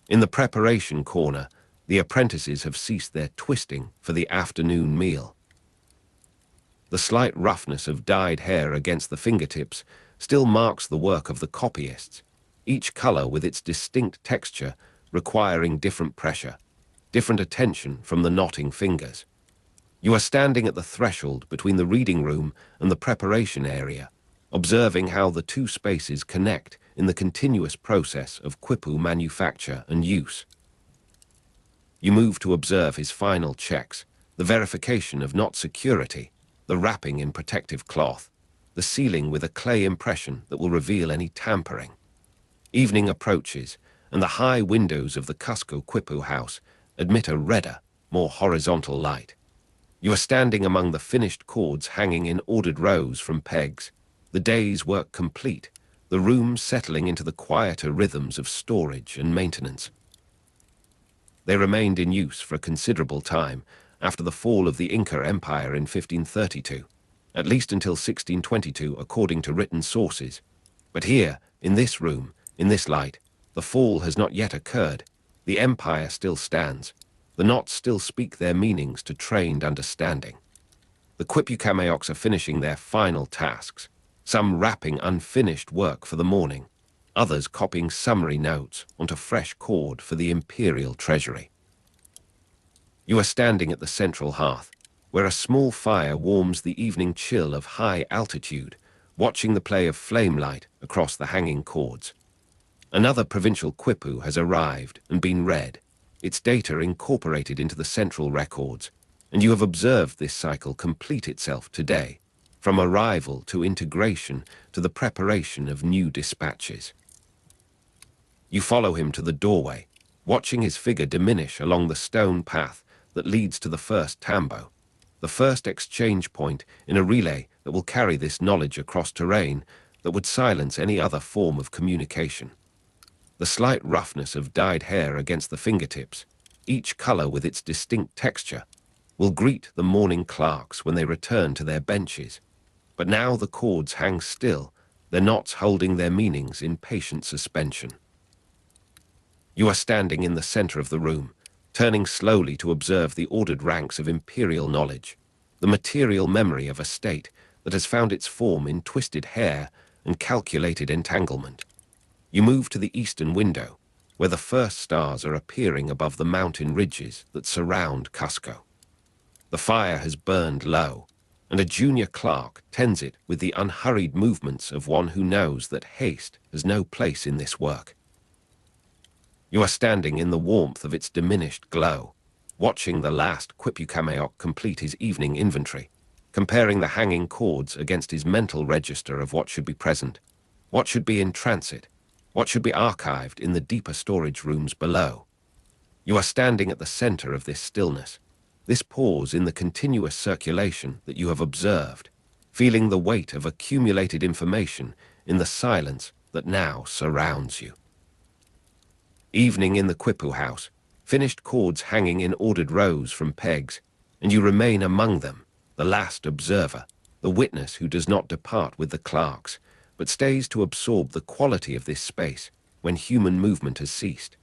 In the preparation corner, the apprentices have ceased their twisting for the afternoon meal. The slight roughness of dyed hair against the fingertips still marks the work of the copyists, each color with its distinct texture requiring different pressure, different attention from the knotting fingers. You are standing at the threshold between the reading room and the preparation area, observing how the two spaces connect in the continuous process of Quipu manufacture and use. You move to observe his final checks, the verification of knot security, the wrapping in protective cloth, the sealing with a clay impression that will reveal any tampering. Evening approaches, and the high windows of the Cusco Quipu house admit a redder, more horizontal light. You are standing among the finished chords hanging in ordered rows from pegs, the day's work complete, the room settling into the quieter rhythms of storage and maintenance. They remained in use for a considerable time after the fall of the Inca Empire in 1532, at least until 1622 according to written sources. But here, in this room, in this light, the fall has not yet occurred. The empire still stands. The knots still speak their meanings to trained understanding. The Quipu-Keepers are finishing their final tasks, some wrapping unfinished work for the morning, others copying summary notes onto fresh cord for the imperial treasury. You are standing at the central hearth, where a small fire warms the evening chill of high altitude, watching the play of flame light across the hanging cords. Another provincial Quipu has arrived and been read, its data incorporated into the central records, and you have observed this cycle complete itself today, from arrival to integration to the preparation of new dispatches. You follow him to the doorway, watching his figure diminish along the stone path that leads to the first tambo, the first exchange point in a relay that will carry this knowledge across terrain that would silence any other form of communication. The slight roughness of dyed hair against the fingertips, each color with its distinct texture, will greet the morning clerks when they return to their benches. But now the chords hang still, their knots holding their meanings in patient suspension. You are standing in the center of the room, turning slowly to observe the ordered ranks of imperial knowledge, the material memory of a state that has found its form in twisted hair and calculated entanglement. You move to the eastern window, where the first stars are appearing above the mountain ridges that surround Cusco. The fire has burned low, and a junior clerk tends it with the unhurried movements of one who knows that haste has no place in this work. You are standing in the warmth of its diminished glow, watching the last Quipu-Keepers complete his evening inventory, comparing the hanging cords against his mental register of what should be present, what should be in transit, what should be archived in the deeper storage rooms below. You are standing at the center of this stillness, this pause in the continuous circulation that you have observed, feeling the weight of accumulated information in the silence that now surrounds you. Evening in the Quipu house, finished cords hanging in ordered rows from pegs, and you remain among them, the last observer, the witness who does not depart with the clerks, but stays to absorb the quality of this space when human movement has ceased.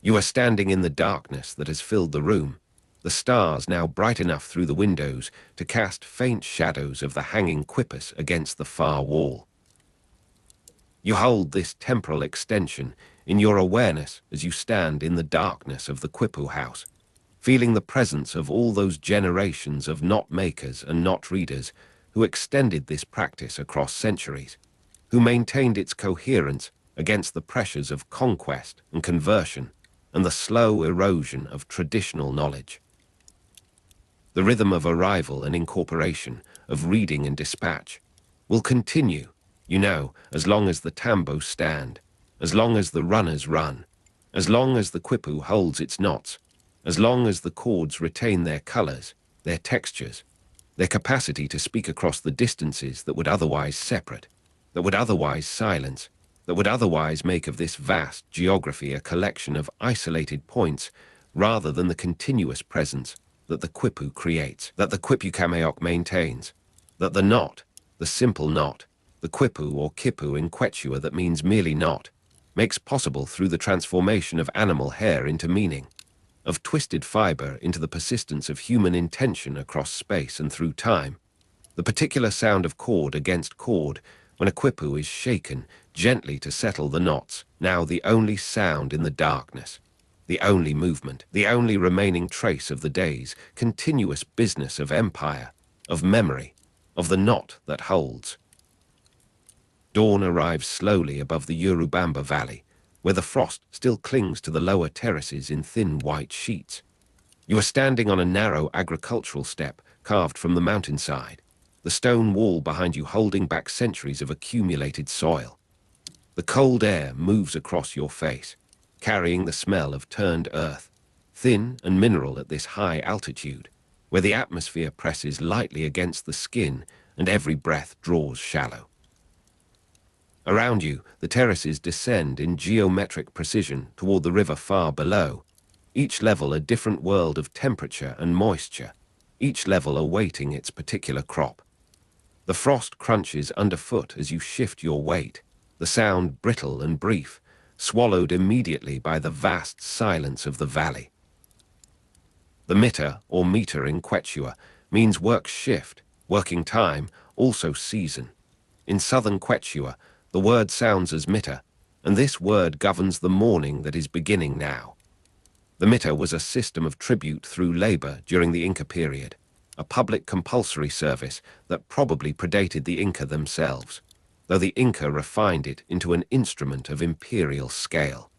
You are standing in the darkness that has filled the room, the stars now bright enough through the windows to cast faint shadows of the hanging Quippers against the far wall. You hold this temporal extension in your awareness as you stand in the darkness of the Quipu house, feeling the presence of all those generations of knot makers and knot readers who extended this practice across centuries, who maintained its coherence against the pressures of conquest and conversion and the slow erosion of traditional knowledge. The rhythm of arrival and incorporation, of reading and dispatch, will continue, you know, as long as the tambos stand, as long as the runners run, as long as the Quipu holds its knots, as long as the cords retain their colors, their textures, their capacity to speak across the distances that would otherwise separate, that would otherwise silence, that would otherwise make of this vast geography a collection of isolated points rather than the continuous presence that the Quipu creates, that the Quipu-Keepers maintains, that the knot, the simple knot, the Quipu or Kipu in Quechua that means merely knot, makes possible through the transformation of animal hair into meaning, of twisted fiber into the persistence of human intention across space and through time, the particular sound of cord against cord when a Quipu is shaken gently to settle the knots, now the only sound in the darkness, the only movement, the only remaining trace of the day's continuous business of empire, of memory, of the knot that holds. Dawn arrives slowly above the Urubamba Valley, where the frost still clings to the lower terraces in thin white sheets. You are standing on a narrow agricultural step carved from the mountainside, the stone wall behind you holding back centuries of accumulated soil. The cold air moves across your face, carrying the smell of turned earth, thin and mineral at this high altitude, where the atmosphere presses lightly against the skin and every breath draws shallow. Around you, the terraces descend in geometric precision toward the river far below, each level a different world of temperature and moisture, each level awaiting its particular crop. The frost crunches underfoot as you shift your weight, the sound brittle and brief, swallowed immediately by the vast silence of the valley. The mita, or meter in Quechua, means work shift, working time, also season. In southern Quechua, the word sounds as mita, and this word governs the morning that is beginning now. The mita was a system of tribute through labor during the Inca period, a public compulsory service that probably predated the Inca themselves, though the Inca refined it into an instrument of imperial scale.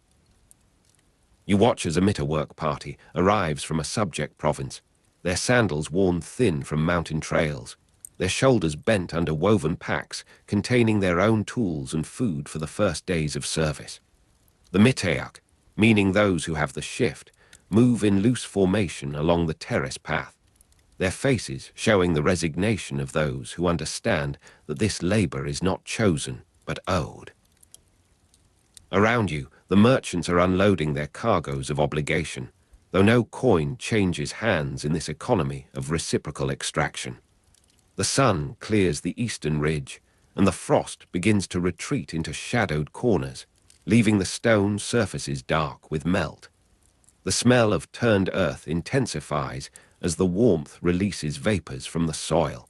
You watch as a mita work party arrives from a subject province, their sandals worn thin from mountain trails, their shoulders bent under woven packs containing their own tools and food for the first days of service. The miteak, meaning those who have the shift, move in loose formation along the terrace path, their faces showing the resignation of those who understand that this labor is not chosen, but owed. Around you, the merchants are unloading their cargoes of obligation, though no coin changes hands in this economy of reciprocal extraction. The sun clears the eastern ridge, and the frost begins to retreat into shadowed corners, leaving the stone surfaces dark with melt. The smell of turned earth intensifies as the warmth releases vapors from the soil.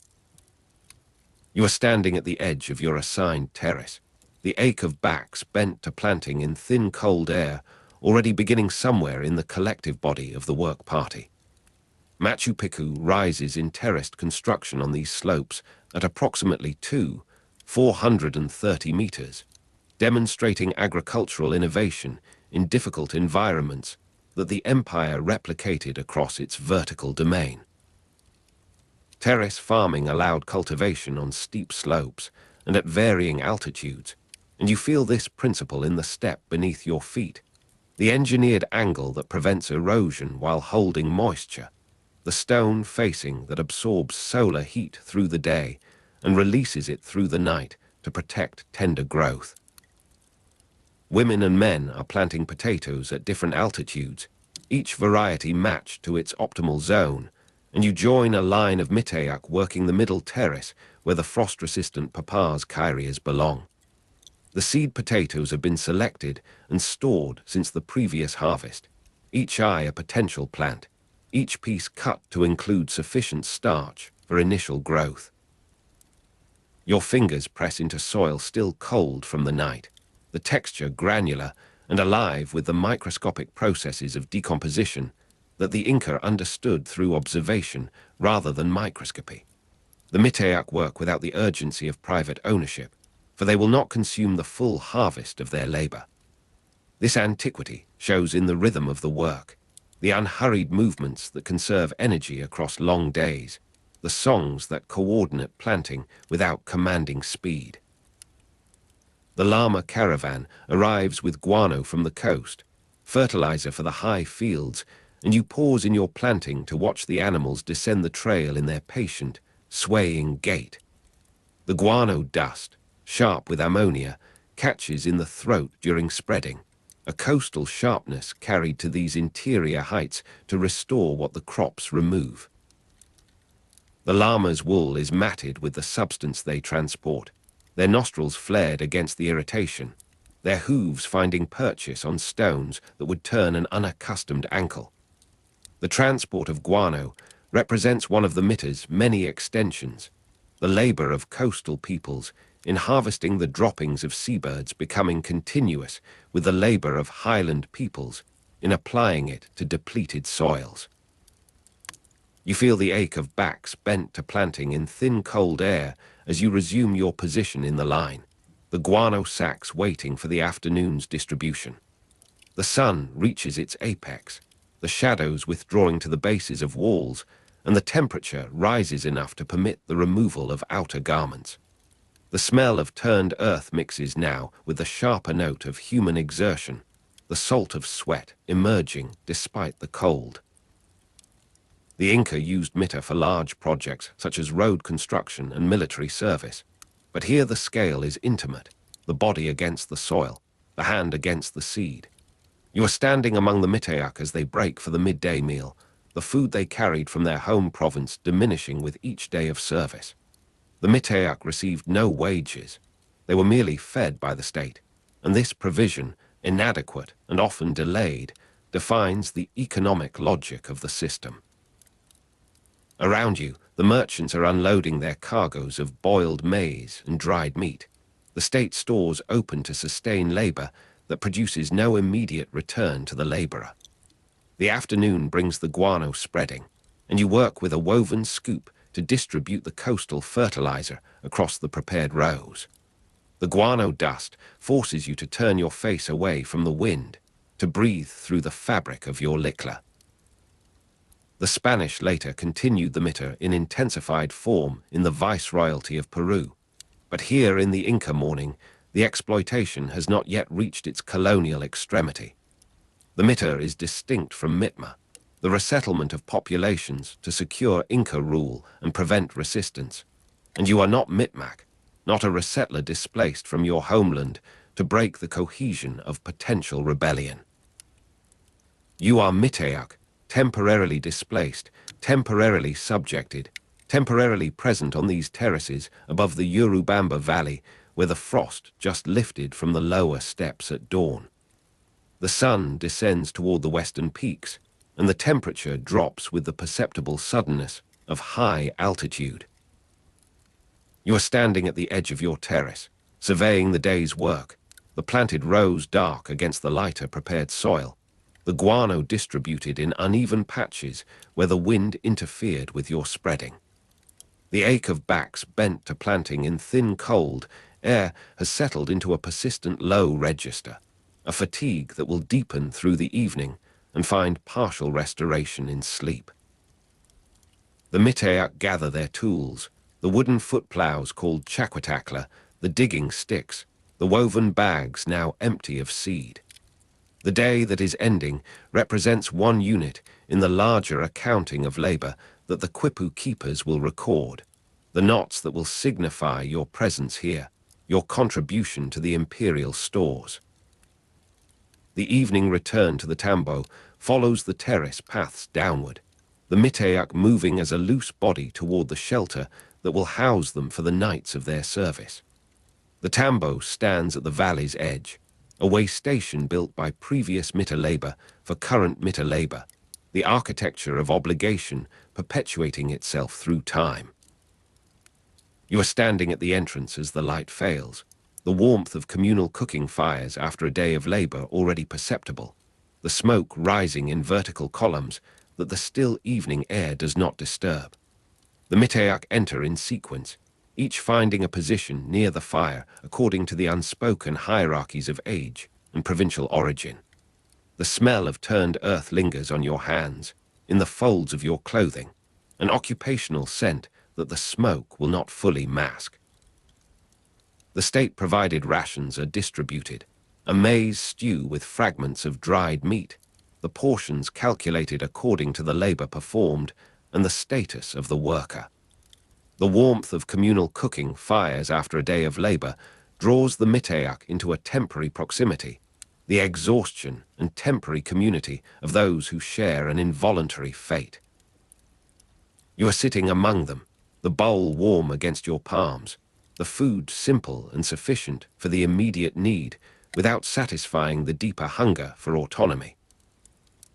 You are standing at the edge of your assigned terrace, the ache of backs bent to planting in thin cold air already beginning somewhere in the collective body of the work party. Machu Picchu rises in terraced construction on these slopes at approximately 430 meters, demonstrating agricultural innovation in difficult environments that the empire replicated across its vertical domain. Terrace farming allowed cultivation on steep slopes and at varying altitudes, and you feel this principle in the step beneath your feet, the engineered angle that prevents erosion while holding moisture, the stone facing that absorbs solar heat through the day and releases it through the night to protect tender growth. Women and men are planting potatoes at different altitudes, each variety matched to its optimal zone, and you join a line of Miteak working the middle terrace where the frost-resistant papas kyrias belong. The seed potatoes have been selected and stored since the previous harvest, each eye a potential plant, each piece cut to include sufficient starch for initial growth. Your fingers press into soil still cold from the night, the texture granular and alive with the microscopic processes of decomposition that the Inca understood through observation rather than microscopy. The Miteak work without the urgency of private ownership, for they will not consume the full harvest of their labor. This antiquity shows in the rhythm of the work, the unhurried movements that conserve energy across long days, the songs that coordinate planting without commanding speed. The llama caravan arrives with guano from the coast, fertilizer for the high fields, and you pause in your planting to watch the animals descend the trail in their patient, swaying gait. The guano dust, sharp with ammonia, catches in the throat during spreading, a coastal sharpness carried to these interior heights to restore what the crops remove. The llama's wool is matted with the substance they transport, their nostrils flared against the irritation, their hooves finding purchase on stones that would turn an unaccustomed ankle. The transport of guano represents one of the Mita's many extensions, the labor of coastal peoples in harvesting the droppings of seabirds becoming continuous with the labor of highland peoples in applying it to depleted soils. You feel the ache of backs bent to planting in thin cold air as you resume your position in the line, the guano sacks waiting for the afternoon's distribution. The sun reaches its apex, the shadows withdrawing to the bases of walls, and the temperature rises enough to permit the removal of outer garments. The smell of turned earth mixes now with the sharper note of human exertion, the salt of sweat emerging despite the cold. The Inca used Mita for large projects such as road construction and military service, but here the scale is intimate, the body against the soil, the hand against the seed. You are standing among the Miteak as they break for the midday meal, the food they carried from their home province diminishing with each day of service. The Miteak received no wages. They were merely fed by the state, and this provision, inadequate and often delayed, defines the economic logic of the system. Around you, the merchants are unloading their cargoes of boiled maize and dried meat, the state stores open to sustain labor that produces no immediate return to the laborer. The afternoon brings the guano spreading, and you work with a woven scoop to distribute the coastal fertilizer across the prepared rows. The guano dust forces you to turn your face away from the wind, to breathe through the fabric of your licla. The Spanish later continued the Mita in intensified form in the Viceroyalty of Peru, but here in the Inca morning, the exploitation has not yet reached its colonial extremity. The Mita is distinct from Mitma, the resettlement of populations to secure Inca rule and prevent resistance. And you are not Mitmac, not a resettler displaced from your homeland to break the cohesion of potential rebellion. You are Miteak, temporarily displaced, temporarily subjected, temporarily present on these terraces above the Urubamba Valley where the frost just lifted from the lower steppes at dawn. The sun descends toward the western peaks, and the temperature drops with the perceptible suddenness of high altitude. You are standing at the edge of your terrace, surveying the day's work, the planted rows dark against the lighter prepared soil, the guano distributed in uneven patches where the wind interfered with your spreading. The ache of backs bent to planting in thin cold air has settled into a persistent low register, a fatigue that will deepen through the evening and find partial restoration in sleep. The Miteak gather their tools, the wooden foot plows called chaquitakla, the digging sticks, the woven bags now empty of seed. The day that is ending represents one unit in the larger accounting of labor that the Quipu-Keepers will record, the knots that will signify your presence here, your contribution to the imperial stores. The evening return to the tambo follows the terrace paths downward, the Miteak moving as a loose body toward the shelter that will house them for the nights of their service. The tambo stands at the valley's edge, a way station built by previous Mita labor for current Mita labor, the architecture of obligation perpetuating itself through time. You are standing at the entrance as the light fails, the warmth of communal cooking fires after a day of labor already perceptible, the smoke rising in vertical columns that the still evening air does not disturb. The Miteak enter in sequence, each finding a position near the fire according to the unspoken hierarchies of age and provincial origin. The smell of turned earth lingers on your hands, in the folds of your clothing, an occupational scent that the smoke will not fully mask. The state-provided rations are distributed, a maize stew with fragments of dried meat, the portions calculated according to the labor performed and the status of the worker. The warmth of communal cooking fires after a day of labor draws the Miteak into a temporary proximity, the exhaustion and temporary community of those who share an involuntary fate. You are sitting among them, the bowl warm against your palms, the food simple and sufficient for the immediate need without satisfying the deeper hunger for autonomy.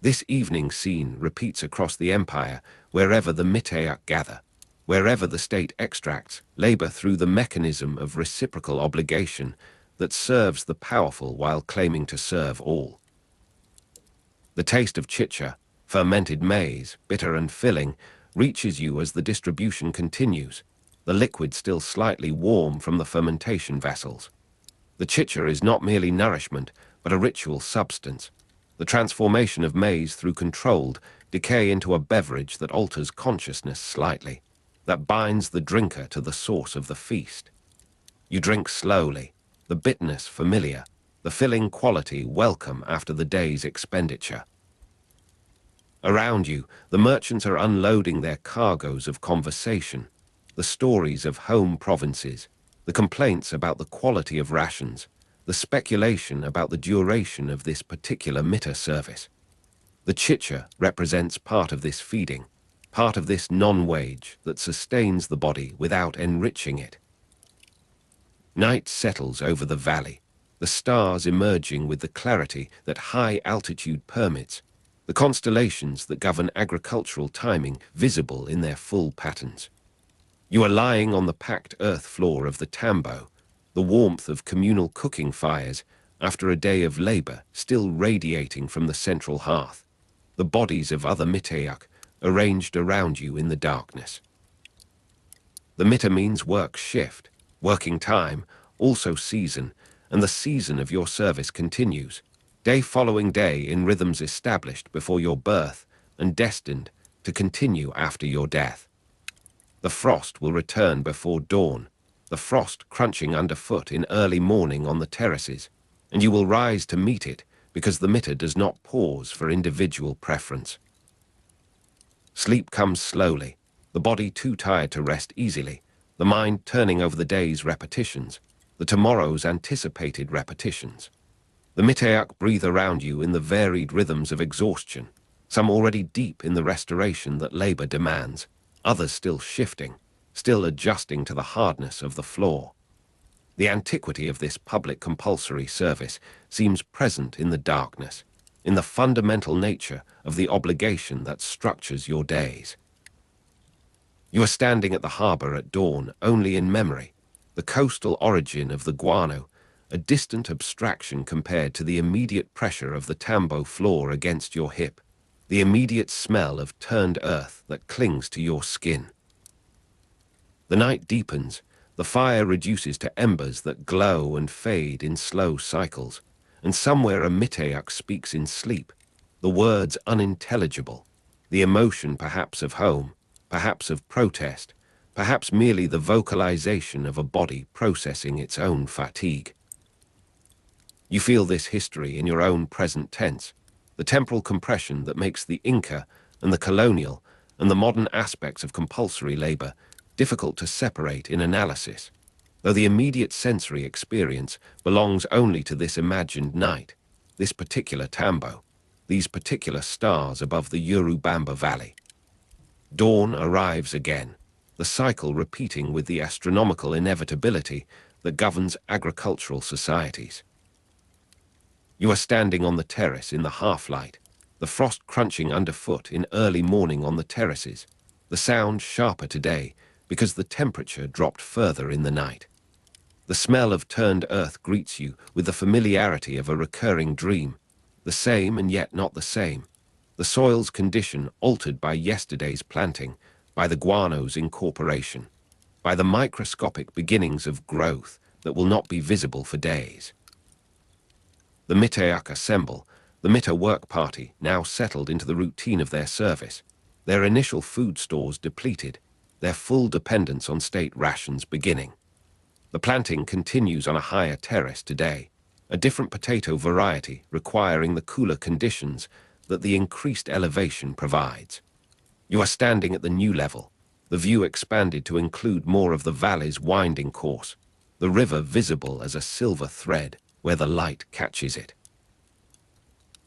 This evening scene repeats across the empire wherever the Miteak gather, wherever the state extracts labor through the mechanism of reciprocal obligation that serves the powerful while claiming to serve all. The taste of chicha, fermented maize, bitter and filling, reaches you as the distribution continues, the liquid still slightly warm from the fermentation vessels. The chicha is not merely nourishment, but a ritual substance, the transformation of maize through controlled decay into a beverage that alters consciousness slightly, that binds the drinker to the source of the feast. You drink slowly, the bitterness familiar, the filling quality welcome after the day's expenditure. Around you, the merchants are unloading their cargoes of conversation, the stories of home provinces, the complaints about the quality of rations, the speculation about the duration of this particular Mita service. The chicha represents part of this feeding, part of this non-wage that sustains the body without enriching it. Night settles over the valley, the stars emerging with the clarity that high altitude permits, the constellations that govern agricultural timing visible in their full patterns. You are lying on the packed earth floor of the tambo, the warmth of communal cooking fires after a day of labor still radiating from the central hearth, the bodies of other Miteak arranged around you in the darkness. The Mita means work shift, working time, also season, and the season of your service continues, day following day in rhythms established before your birth and destined to continue after your death. The frost will return before dawn, the frost crunching underfoot in early morning on the terraces, and you will rise to meet it because the Mita does not pause for individual preference. Sleep comes slowly, the body too tired to rest easily, the mind turning over the day's repetitions, the tomorrow's anticipated repetitions. The Miteak breathe around you in the varied rhythms of exhaustion, some already deep in the restoration that labor demands, others still shifting, still adjusting to the hardness of the floor. The antiquity of this public compulsory service seems present in the darkness, in the fundamental nature of the obligation that structures your days. You are standing at the harbor at dawn only in memory, the coastal origin of the guano, a distant abstraction compared to the immediate pressure of the tambo floor against your hip, the immediate smell of turned earth that clings to your skin. The night deepens, the fire reduces to embers that glow and fade in slow cycles, and somewhere a Miteak speaks in sleep, the words unintelligible, the emotion perhaps of home, perhaps of protest, perhaps merely the vocalization of a body processing its own fatigue. You feel this history in your own present tense, the temporal compression that makes the Inca and the colonial and the modern aspects of compulsory labor difficult to separate in analysis, though the immediate sensory experience belongs only to this imagined night, this particular tambo, these particular stars above the Urubamba Valley. Dawn arrives again, the cycle repeating with the astronomical inevitability that governs agricultural societies. You are standing on the terrace in the half-light, the frost crunching underfoot in early morning on the terraces, the sound sharper today because the temperature dropped further in the night. The smell of turned earth greets you with the familiarity of a recurring dream, the same and yet not the same, the soil's condition altered by yesterday's planting, by the guano's incorporation, by the microscopic beginnings of growth that will not be visible for days. The Miteak assemble, the Mita work party now settled into the routine of their service, their initial food stores depleted, their full dependence on state rations beginning. The planting continues on a higher terrace today, a different potato variety requiring the cooler conditions that the increased elevation provides. You are standing at the new level, the view expanded to include more of the valley's winding course, the river visible as a silver thread where the light catches it.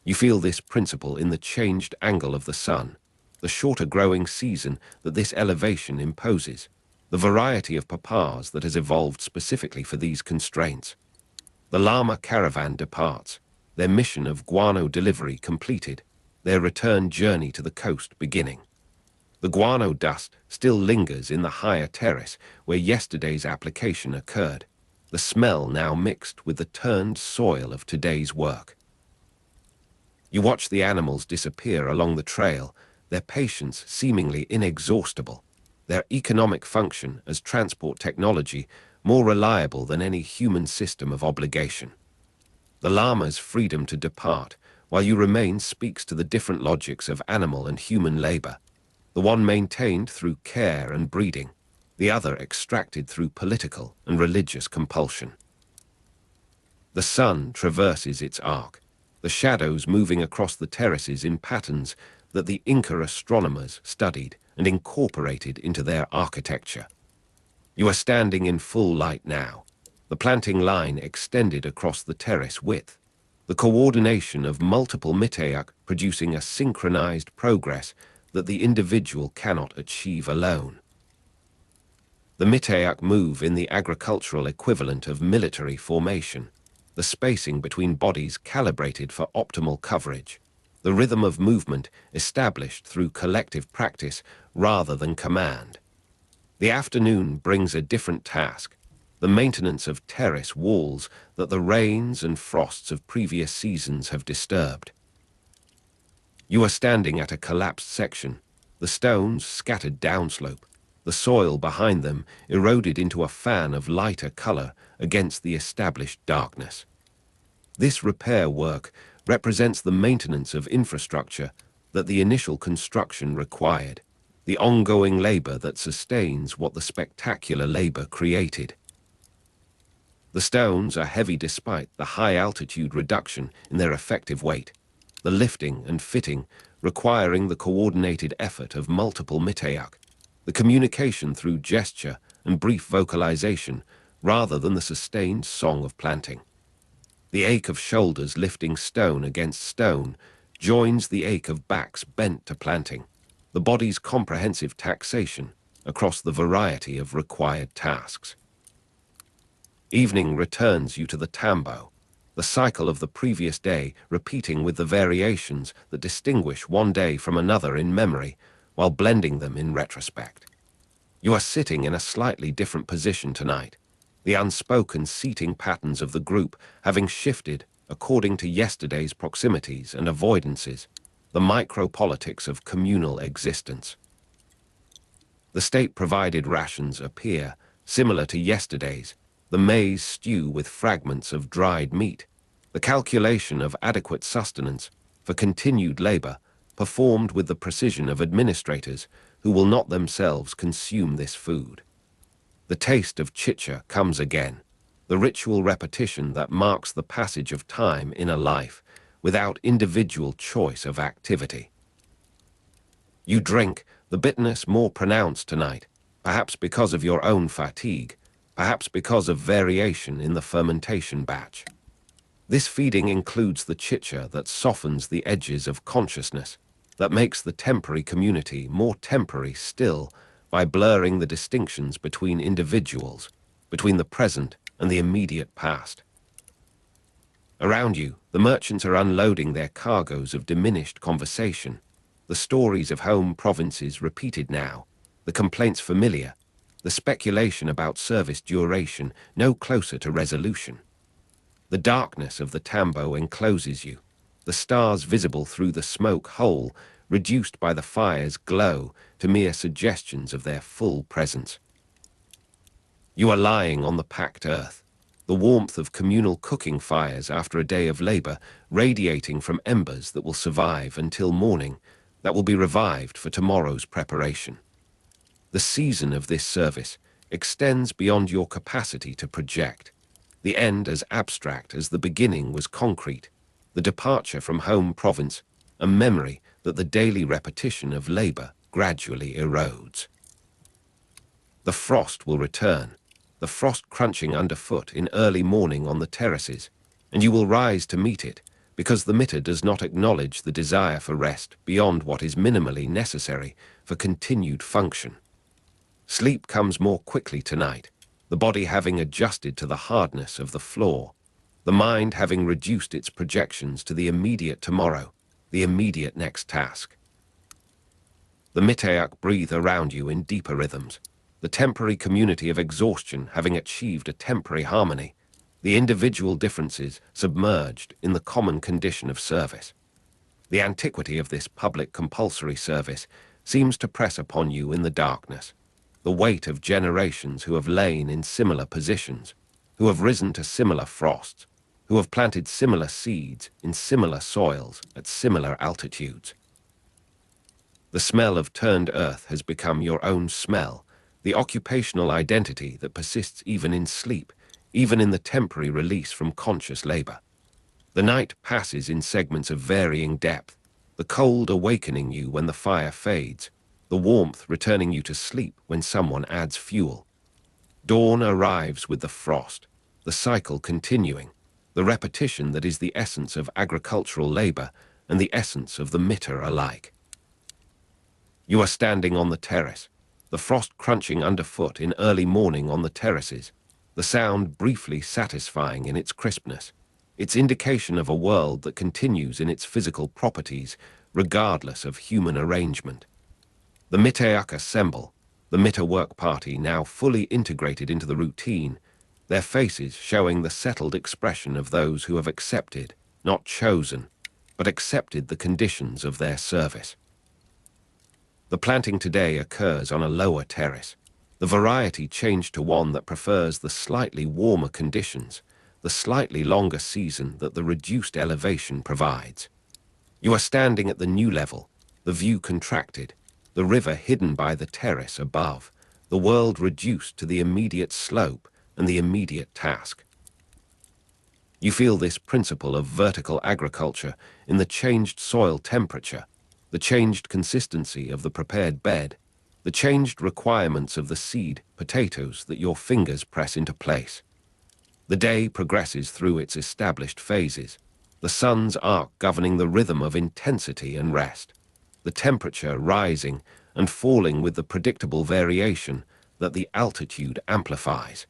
You feel this principle in the changed angle of the sun, the shorter growing season that this elevation imposes, the variety of papas that has evolved specifically for these constraints. The llama caravan departs, their mission of guano delivery completed, their return journey to the coast beginning. The guano dust still lingers in the higher terrace where yesterday's application occurred, the smell now mixed with the turned soil of today's work. You watch the animals disappear along the trail, their patience seemingly inexhaustible, their economic function as transport technology more reliable than any human system of obligation. The llama's freedom to depart, while you remain, speaks to the different logics of animal and human labor, the one maintained through care and breeding, the other extracted through political and religious compulsion. The sun traverses its arc, the shadows moving across the terraces in patterns that the Inca astronomers studied and incorporated into their architecture. You are standing in full light now, the planting line extended across the terrace width, the coordination of multiple Miteak producing a synchronized progress that the individual cannot achieve alone. The Miteak move in the agricultural equivalent of military formation, the spacing between bodies calibrated for optimal coverage, the rhythm of movement established through collective practice rather than command. The afternoon brings a different task, the maintenance of terrace walls that the rains and frosts of previous seasons have disturbed. You are standing at a collapsed section, the stones scattered downslope, the soil behind them eroded into a fan of lighter color against the established darkness. This repair work represents the maintenance of infrastructure that the initial construction required, the ongoing labor that sustains what the spectacular labor created. The stones are heavy despite the high altitude reduction in their effective weight, the lifting and fitting requiring the coordinated effort of multiple Miteak, the communication through gesture and brief vocalization rather than the sustained song of planting. The ache of shoulders lifting stone against stone joins the ache of backs bent to planting, the body's comprehensive taxation across the variety of required tasks. Evening returns you to the tambo, the cycle of the previous day repeating with the variations that distinguish one day from another in memory while blending them in retrospect. You are sitting in a slightly different position tonight, the unspoken seating patterns of the group having shifted according to yesterday's proximities and avoidances, the micropolitics of communal existence. The state-provided rations appear, similar to yesterday's, the maize stew with fragments of dried meat, the calculation of adequate sustenance for continued labor performed with the precision of administrators who will not themselves consume this food. The taste of chicha comes again, the ritual repetition that marks the passage of time in a life without individual choice of activity. You drink, the bitterness more pronounced tonight, perhaps because of your own fatigue, perhaps because of variation in the fermentation batch. This feeding includes the chicha that softens the edges of consciousness, that makes the temporary community more temporary still by blurring the distinctions between individuals, between the present and the immediate past. Around you, the merchants are unloading their cargoes of diminished conversation, the stories of home provinces repeated now, the complaints familiar, the speculation about service duration no closer to resolution. The darkness of the tambo encloses you, the stars visible through the smoke hole reduced by the fire's glow to mere suggestions of their full presence. You are lying on the packed earth, the warmth of communal cooking fires after a day of labor radiating from embers that will survive until morning, that will be revived for tomorrow's preparation. The season of this service extends beyond your capacity to project, the end as abstract as the beginning was concrete, the departure from home province, a memory that the daily repetition of labor gradually erodes. The frost will return, the frost crunching underfoot in early morning on the terraces, and you will rise to meet it, because the mitter does not acknowledge the desire for rest beyond what is minimally necessary for continued function. Sleep comes more quickly tonight, the body having adjusted to the hardness of the floor, the mind having reduced its projections to the immediate tomorrow, the immediate next task. The Miteak breathe around you in deeper rhythms, the temporary community of exhaustion having achieved a temporary harmony, the individual differences submerged in the common condition of service. The antiquity of this public compulsory service seems to press upon you in the darkness, the weight of generations who have lain in similar positions, who have risen to similar frosts, who have planted similar seeds in similar soils at similar altitudes. The smell of turned earth has become your own smell, the occupational identity that persists even in sleep, even in the temporary release from conscious labor. The night passes in segments of varying depth, the cold awakening you when the fire fades, the warmth returning you to sleep when someone adds fuel. Dawn arrives with the frost, the cycle continuing, the repetition that is the essence of agricultural labor and the essence of the mitter alike. You are standing on the terrace, the frost crunching underfoot in early morning on the terraces, the sound briefly satisfying in its crispness, its indication of a world that continues in its physical properties regardless of human arrangement. The Miteak assemble, the Mitter work party now fully integrated into the routine, their faces showing the settled expression of those who have accepted, not chosen, but accepted the conditions of their service. The planting today occurs on a lower terrace, the variety changed to one that prefers the slightly warmer conditions, the slightly longer season that the reduced elevation provides. You are standing at the new level, the view contracted, the river hidden by the terrace above, the world reduced to the immediate slope and the immediate task. You feel this principle of vertical agriculture in the changed soil temperature, the changed consistency of the prepared bed, the changed requirements of the seed, potatoes that your fingers press into place. The day progresses through its established phases, the sun's arc governing the rhythm of intensity and rest, the temperature rising and falling with the predictable variation that the altitude amplifies.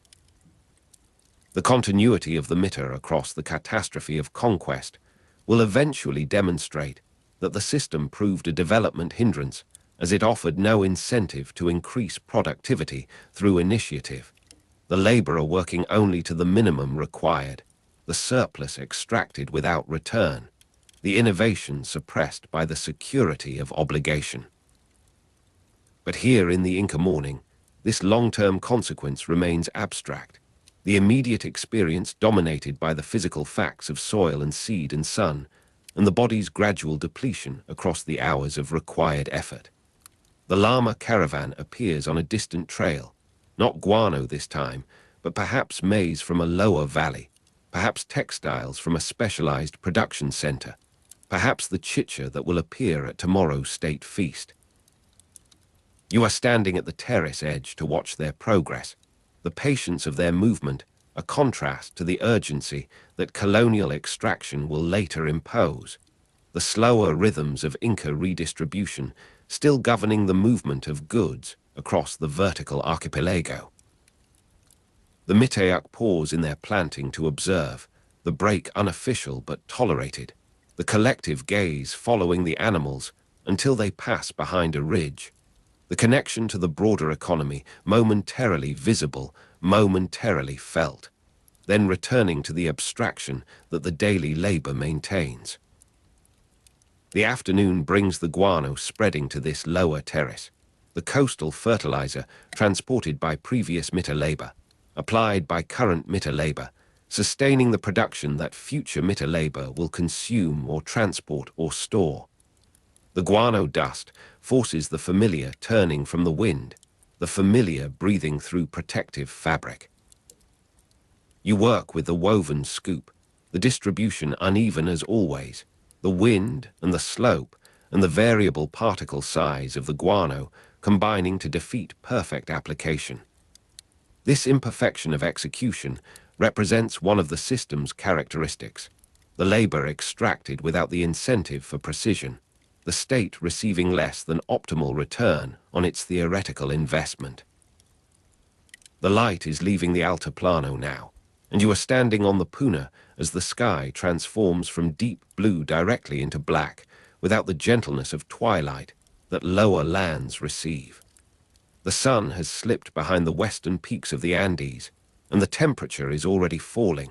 The continuity of the mitter across the catastrophe of conquest will eventually demonstrate that the system proved a development hindrance as it offered no incentive to increase productivity through initiative. the laborer working only to the minimum required, the surplus extracted without return, the innovation suppressed by the security of obligation. But here in the Inca morning, this long-term consequence remains abstract, the immediate experience dominated by the physical facts of soil and seed and sun, and the body's gradual depletion across the hours of required effort. The llama caravan appears on a distant trail, not guano this time, but perhaps maize from a lower valley, perhaps textiles from a specialized production center, perhaps the chicha that will appear at tomorrow's state feast. You are standing at the terrace edge to watch their progress, the patience of their movement, a contrast to the urgency that colonial extraction will later impose, the slower rhythms of Inca redistribution still governing the movement of goods across the vertical archipelago. The Miteak pause in their planting to observe, the break unofficial but tolerated, the collective gaze following the animals until they pass behind a ridge, the connection to the broader economy momentarily visible, momentarily felt, then returning to the abstraction that the daily labor maintains. The afternoon brings the guano spreading to this lower terrace, the coastal fertilizer transported by previous Mita labor, applied by current Mita labor, sustaining the production that future Mita labor will consume or transport or store. The guano dust forces the familiar turning from the wind, the familiar breathing through protective fabric. You work with the woven scoop, the distribution uneven as always, the wind and the slope and the variable particle size of the guano combining to defeat perfect application. This imperfection of execution represents one of the system's characteristics, the labor extracted without the incentive for precision, the state receiving less than optimal return on its theoretical investment. The light is leaving the Altiplano now, and you are standing on the puna as the sky transforms from deep blue directly into black without the gentleness of twilight that lower lands receive. The sun has slipped behind the western peaks of the Andes, and the temperature is already falling,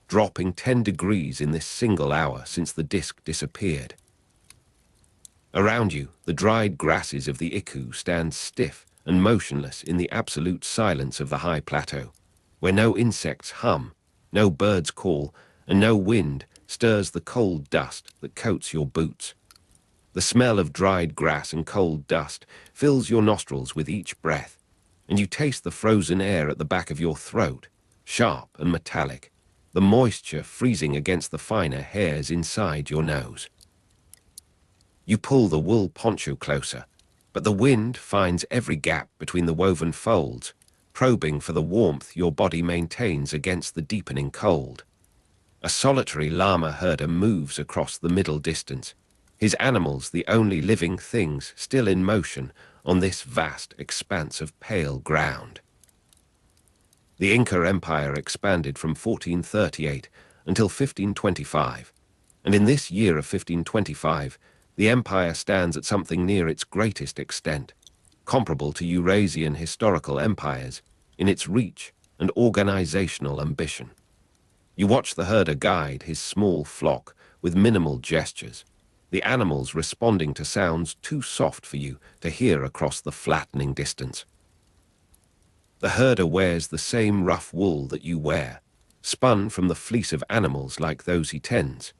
dropping 10 degrees in this single hour since the disk disappeared. Around you, the dried grasses of the Iku stand stiff and motionless in the absolute silence of the high plateau, where no insects hum, no birds call, and no wind stirs the cold dust that coats your boots. The smell of dried grass and cold dust fills your nostrils with each breath, and you taste the frozen air at the back of your throat, sharp and metallic, the moisture freezing against the finer hairs inside your nose. You pull the wool poncho closer, but the wind finds every gap between the woven folds, probing for the warmth your body maintains against the deepening cold. A solitary llama herder moves across the middle distance, his animals the only living things still in motion on this vast expanse of pale ground. The Inca Empire expanded from 1438 until 1525, and in this year of 1525, the empire stands at something near its greatest extent, comparable to Eurasian historical empires in its reach and organizational ambition. You watch the herder guide his small flock with minimal gestures, the animals responding to sounds too soft for you to hear across the flattening distance. The herder wears the same rough wool that you wear, spun from the fleece of animals like those he tends,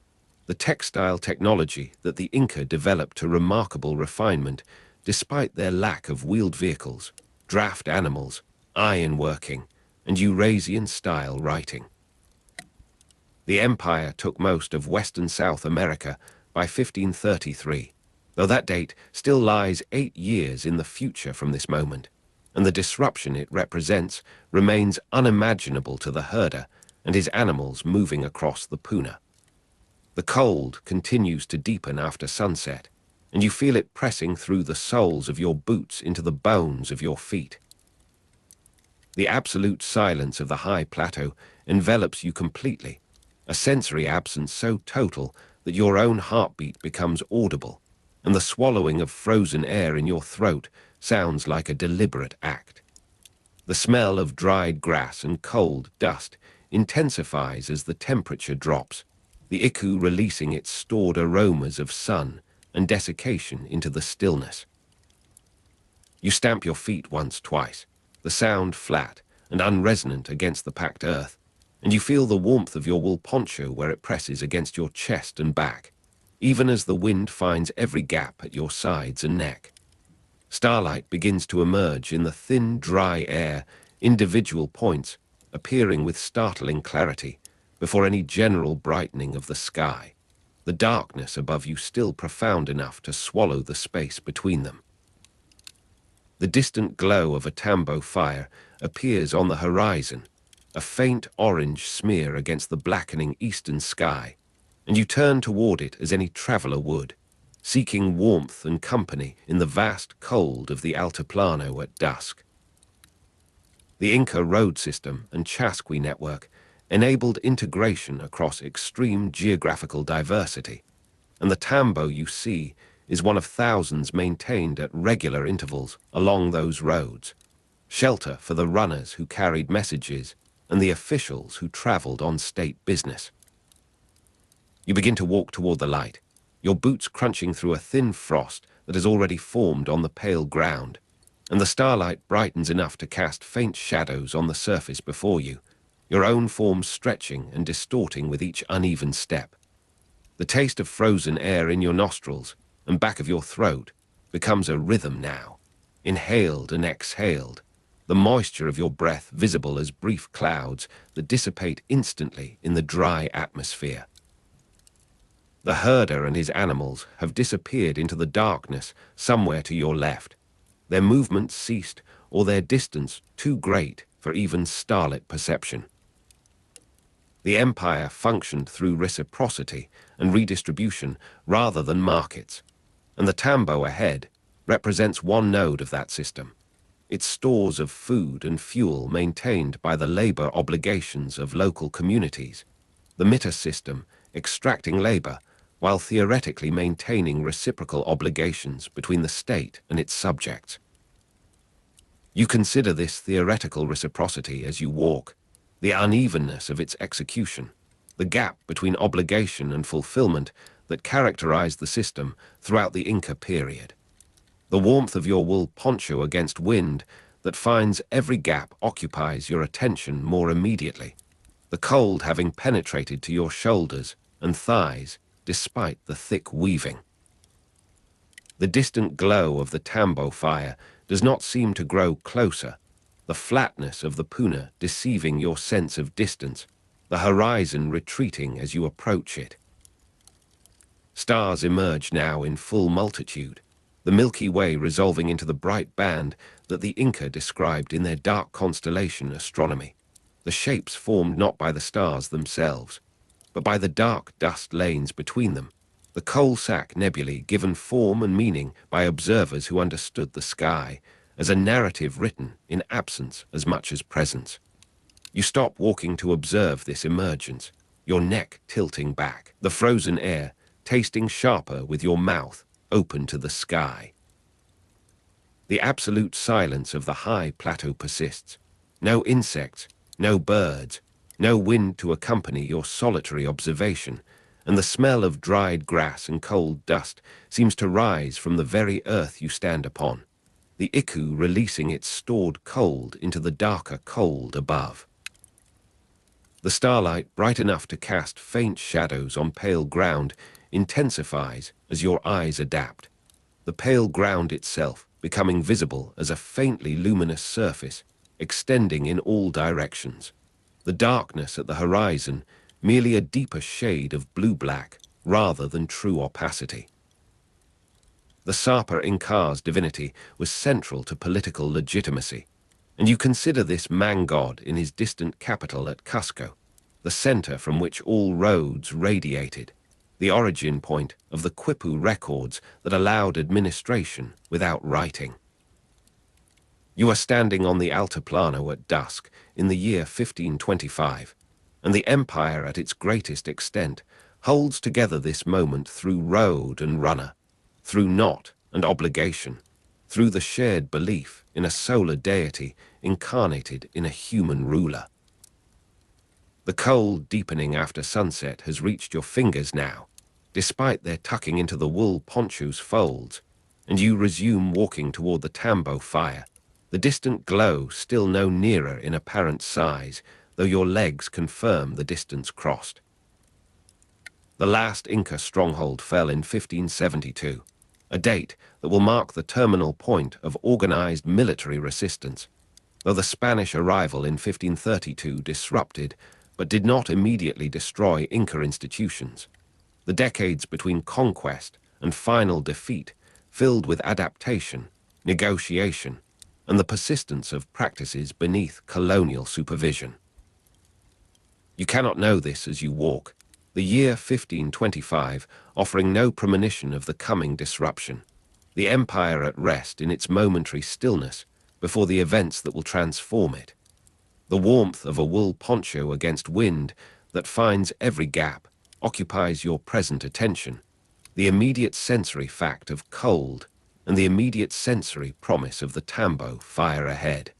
the textile technology that the Inca developed to remarkable refinement despite their lack of wheeled vehicles, draft animals, ironworking, and Eurasian-style writing. The empire took most of western South America by 1533, though that date still lies 8 years in the future from this moment, and the disruption it represents remains unimaginable to the herder and his animals moving across the puna. The cold continues to deepen after sunset, and you feel it pressing through the soles of your boots into the bones of your feet. The absolute silence of the high plateau envelops you completely, a sensory absence so total that your own heartbeat becomes audible, and the swallowing of frozen air in your throat sounds like a deliberate act. The smell of dried grass and cold dust intensifies as the temperature drops, the iku releasing its stored aromas of sun and desiccation into the stillness. You stamp your feet once, twice, the sound flat and unresonant against the packed earth, and you feel the warmth of your wool poncho where it presses against your chest and back, even as the wind finds every gap at your sides and neck. Starlight begins to emerge in the thin, dry air, individual points appearing with startling clarity before any general brightening of the sky, the darkness above you still profound enough to swallow the space between them. The distant glow of a tambo fire appears on the horizon, a faint orange smear against the blackening eastern sky, and you turn toward it as any traveler would, seeking warmth and company in the vast cold of the Altiplano at dusk. The Inca Road system and Chasqui network enabled integration across extreme geographical diversity, and the tambo you see is one of thousands maintained at regular intervals along those roads, shelter for the runners who carried messages and the officials who traveled on state business. You begin to walk toward the light, your boots crunching through a thin frost that has already formed on the pale ground, and the starlight brightens enough to cast faint shadows on the surface before you, your own form stretching and distorting with each uneven step. The taste of frozen air in your nostrils and back of your throat becomes a rhythm now, inhaled and exhaled, the moisture of your breath visible as brief clouds that dissipate instantly in the dry atmosphere. The herder and his animals have disappeared into the darkness somewhere to your left, their movement ceased or their distance too great for even starlit perception. The empire functioned through reciprocity and redistribution rather than markets, and the tambo ahead represents one node of that system, its stores of food and fuel maintained by the labor obligations of local communities, the mitter system extracting labor while theoretically maintaining reciprocal obligations between the state and its subjects. You consider this theoretical reciprocity as you walk, the unevenness of its execution, the gap between obligation and fulfillment that characterized the system throughout the Inca period, the warmth of your wool poncho against wind that finds every gap occupies your attention more immediately, the cold having penetrated to your shoulders and thighs despite the thick weaving. The distant glow of the tambo fire does not seem to grow closer, the flatness of the puna deceiving your sense of distance, the horizon retreating as you approach it. Stars emerge now in full multitude, the Milky Way resolving into the bright band that the Inca described in their dark constellation astronomy, the shapes formed not by the stars themselves, but by the dark dust lanes between them, the coal sack nebulae given form and meaning by observers who understood the sky as a narrative written in absence as much as presence. You stop walking to observe this emergence, your neck tilting back, the frozen air tasting sharper with your mouth open to the sky. The absolute silence of the high plateau persists. No insects, no birds, no wind to accompany your solitary observation, and the smell of dried grass and cold dust seems to rise from the very earth you stand upon, the iku releasing its stored cold into the darker cold above. The starlight, bright enough to cast faint shadows on pale ground, intensifies as your eyes adapt, the pale ground itself becoming visible as a faintly luminous surface, extending in all directions. The darkness at the horizon merely a deeper shade of blue-black rather than true opacity. The Sapa Inca's divinity was central to political legitimacy, and you consider this man-god in his distant capital at Cusco, the center from which all roads radiated, the origin point of the Quipu records that allowed administration without writing. You are standing on the Altiplano at dusk in the year 1525, and the empire at its greatest extent holds together this moment through road and runner, through knot and obligation, through the shared belief in a solar deity incarnated in a human ruler. The cold deepening after sunset has reached your fingers now, despite their tucking into the wool poncho's folds, and you resume walking toward the tambo fire, the distant glow still no nearer in apparent size, though your legs confirm the distance crossed. The last Inca stronghold fell in 1572, a date that will mark the terminal point of organized military resistance, though the Spanish arrival in 1532 disrupted but did not immediately destroy Inca institutions. The decades between conquest and final defeat filled with adaptation, negotiation, and the persistence of practices beneath colonial supervision. You cannot know this as you walk, the year 1525 offering no premonition of the coming disruption, the empire at rest in its momentary stillness before the events that will transform it. The warmth of a wool poncho against wind that finds every gap occupies your present attention, the immediate sensory fact of cold and the immediate sensory promise of the tambo fire ahead.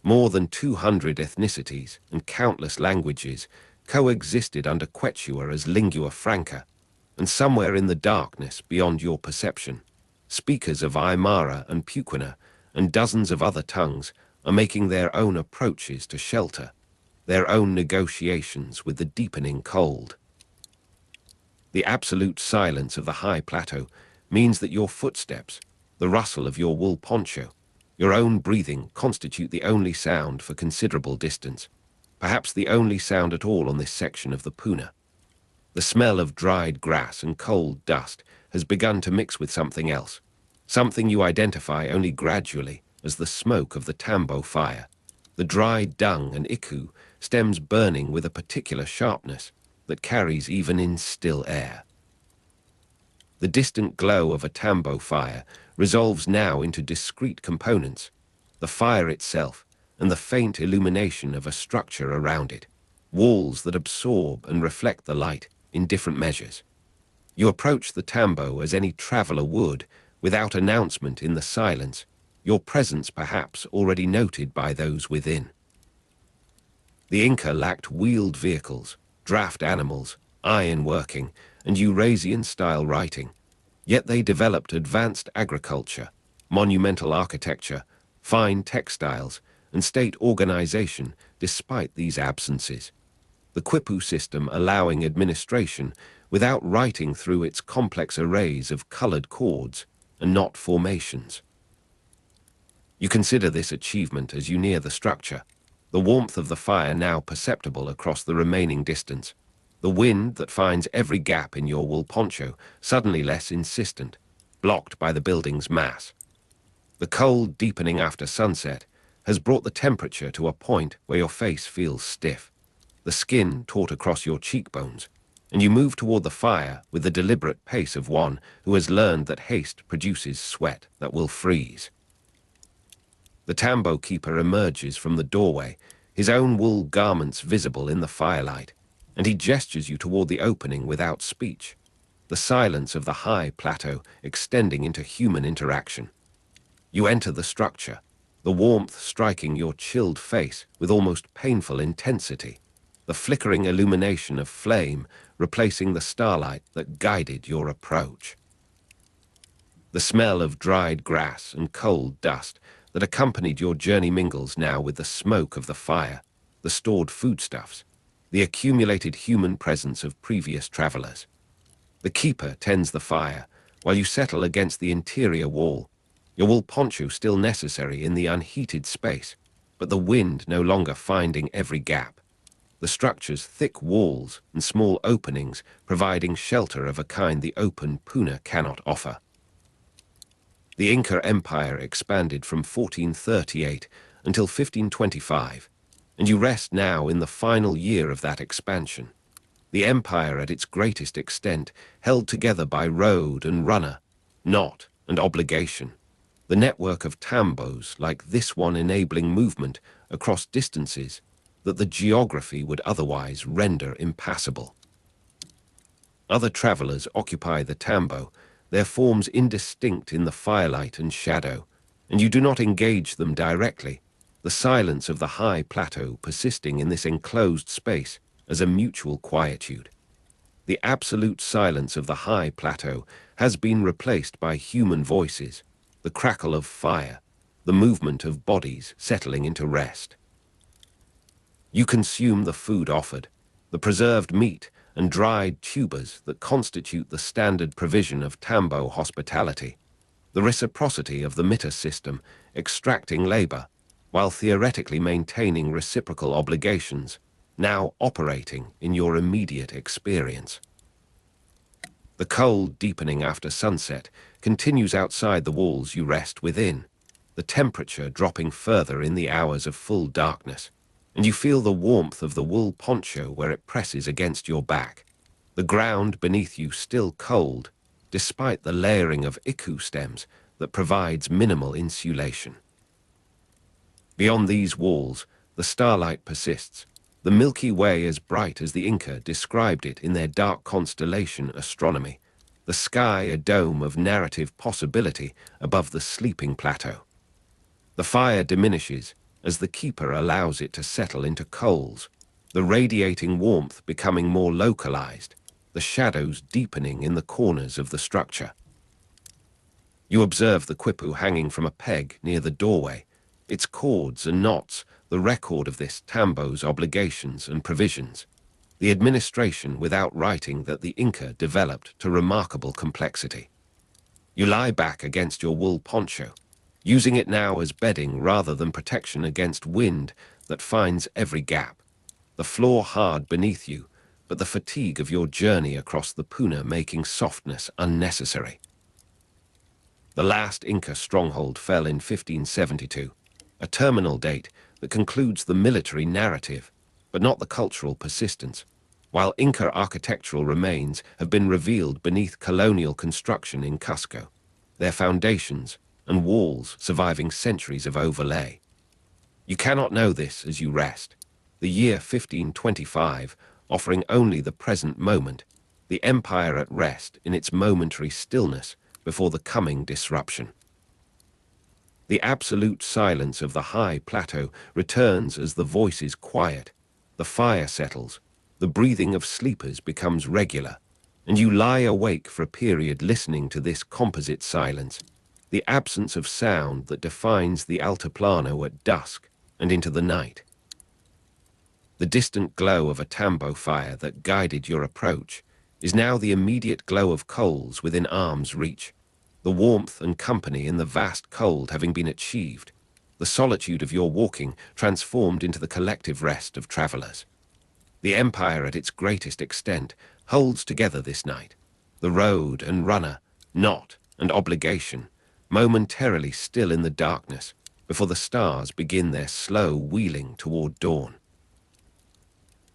More than 200 ethnicities and countless languages coexisted under Quechua as lingua franca, and somewhere in the darkness beyond your perception, speakers of Aymara and Puquina and dozens of other tongues are making their own approaches to shelter, their own negotiations with the deepening cold. The absolute silence of the high plateau means that your footsteps, the rustle of your wool poncho, your own breathing constitute the only sound for considerable distance, perhaps the only sound at all on this section of the Puna. The smell of dried grass and cold dust has begun to mix with something else, something you identify only gradually as the smoke of the tambo fire. The dried dung and iku stems burning with a particular sharpness that carries even in still air. The distant glow of a tambo fire resolves now into discrete components, the fire itself and the faint illumination of a structure around it, walls that absorb and reflect the light in different measures. You approach the tambo as any traveler would, without announcement in the silence, your presence perhaps already noted by those within. The Inca lacked wheeled vehicles, draft animals, iron working, and Eurasian-style writing, yet they developed advanced agriculture, monumental architecture, fine textiles, and state organization despite these absences. The Quipu system allowing administration without writing through its complex arrays of colored chords and not formations. You consider this achievement as you near the structure, the warmth of the fire now perceptible across the remaining distance, the wind that finds every gap in your wool poncho suddenly less insistent, blocked by the building's mass. The cold deepening after sunset has brought the temperature to a point where your face feels stiff, the skin taut across your cheekbones, and you move toward the fire with the deliberate pace of one who has learned that haste produces sweat that will freeze. The tambo keeper emerges from the doorway, his own wool garments visible in the firelight, and he gestures you toward the opening without speech, the silence of the high plateau extending into human interaction. You enter the structure, the warmth striking your chilled face with almost painful intensity, the flickering illumination of flame replacing the starlight that guided your approach. The smell of dried grass and cold dust that accompanied your journey mingles now with the smoke of the fire, the stored foodstuffs, the accumulated human presence of previous travelers. The keeper tends the fire, while you settle against the interior wall, your wool poncho still necessary in the unheated space, but the wind no longer finding every gap. The structure's thick walls and small openings providing shelter of a kind the open Puna cannot offer. The Inca Empire expanded from 1438 until 1525, and you rest now in the final year of that expansion. The empire at its greatest extent held together by road and runner, knot and obligation. The network of tambos like this one enabling movement across distances that the geography would otherwise render impassable. Other travelers occupy the tambo, their forms indistinct in the firelight and shadow, and you do not engage them directly, the silence of the high plateau persisting in this enclosed space as a mutual quietude. The absolute silence of the high plateau has been replaced by human voices, the crackle of fire, the movement of bodies settling into rest. You consume the food offered, the preserved meat and dried tubers that constitute the standard provision of Tambo hospitality, the reciprocity of the mitter system extracting labor while theoretically maintaining reciprocal obligations, now operating in your immediate experience. The cold deepening after sunset continues outside the walls you rest within, the temperature dropping further in the hours of full darkness, and you feel the warmth of the wool poncho where it presses against your back, the ground beneath you still cold, despite the layering of iku stems that provides minimal insulation. Beyond these walls, the starlight persists, the Milky Way as bright as the Inca described it in their dark constellation astronomy, the sky a dome of narrative possibility above the sleeping plateau. The fire diminishes as the keeper allows it to settle into coals, the radiating warmth becoming more localized, the shadows deepening in the corners of the structure. You observe the quipu hanging from a peg near the doorway, its cords and knots the record of this Tambo's obligations and provisions, the administration without writing that the Inca developed to remarkable complexity. You lie back against your wool poncho, using it now as bedding rather than protection against wind that finds every gap, the floor hard beneath you, but the fatigue of your journey across the Puna making softness unnecessary. The last Inca stronghold fell in 1572, a terminal date that concludes the military narrative, but not the cultural persistence, while Inca architectural remains have been revealed beneath colonial construction in Cusco, their foundations and walls surviving centuries of overlay. You cannot know this as you rest, the year 1525 offering only the present moment, the empire at rest in its momentary stillness before the coming disruption. The absolute silence of the high plateau returns as the voices quiet, the fire settles, the breathing of sleepers becomes regular, and you lie awake for a period listening to this composite silence, the absence of sound that defines the Altiplano at dusk and into the night. The distant glow of a tambo fire that guided your approach is now the immediate glow of coals within arm's reach, the warmth and company in the vast cold having been achieved, the solitude of your walking transformed into the collective rest of travelers. The empire at its greatest extent holds together this night, the road and runner, knot and obligation, momentarily still in the darkness before the stars begin their slow wheeling toward dawn.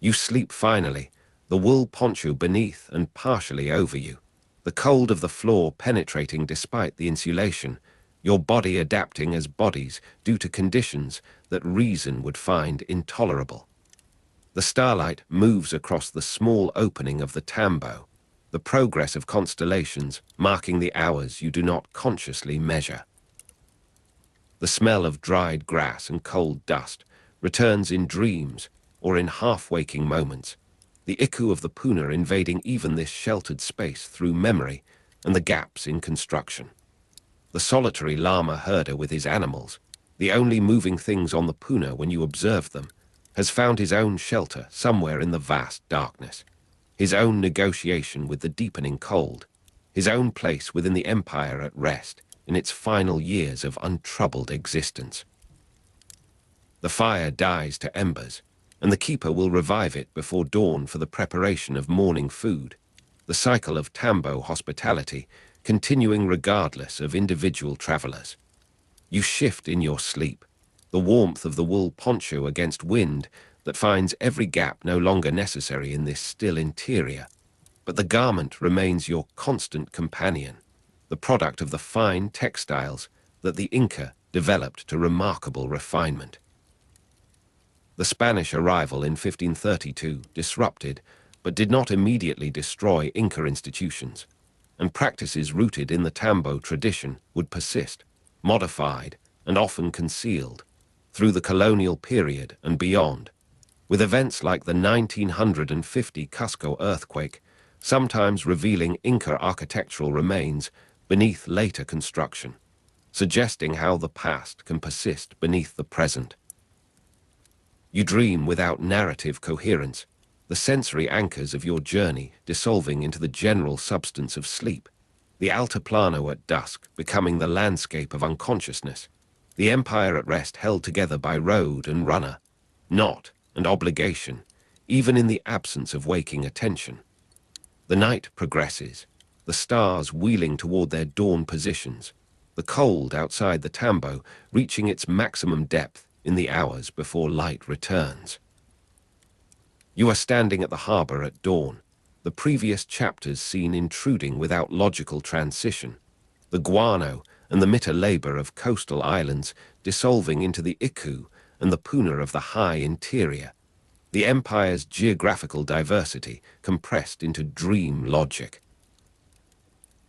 You sleep finally, the wool poncho beneath and partially over you, the cold of the floor penetrating despite the insulation, your body adapting as bodies due to conditions that reason would find intolerable. The starlight moves across the small opening of the tambo, the progress of constellations marking the hours you do not consciously measure. The smell of dried grass and cold dust returns in dreams or in half-waking moments, the iku of the Puna invading even this sheltered space through memory and the gaps in construction. The solitary llama herder with his animals, the only moving things on the Puna when you observe them, has found his own shelter somewhere in the vast darkness, his own negotiation with the deepening cold, his own place within the empire at rest in its final years of untroubled existence. The fire dies to embers, and the keeper will revive it before dawn for the preparation of morning food, the cycle of tambo hospitality continuing regardless of individual travelers. You shift in your sleep, the warmth of the wool poncho against wind that finds every gap no longer necessary in this still interior, but the garment remains your constant companion, the product of the fine textiles that the Inca developed to remarkable refinement. The Spanish arrival in 1532 disrupted, but did not immediately destroy Inca institutions, and practices rooted in the Tambo tradition would persist, modified and often concealed, through the colonial period and beyond, with events like the 1950 Cusco earthquake sometimes revealing Inca architectural remains beneath later construction, suggesting how the past can persist beneath the present. You dream without narrative coherence, the sensory anchors of your journey dissolving into the general substance of sleep, the Altiplano at dusk becoming the landscape of unconsciousness, the empire at rest held together by road and runner, knot and obligation, even in the absence of waking attention. The night progresses, the stars wheeling toward their dawn positions, the cold outside the Tambo reaching its maximum depth in the hours before light returns. You are standing at the harbor at dawn, the previous chapters seen intruding without logical transition, the guano and the mitta labor of coastal islands dissolving into the iku and the puna of the high interior, the empire's geographical diversity compressed into dream logic.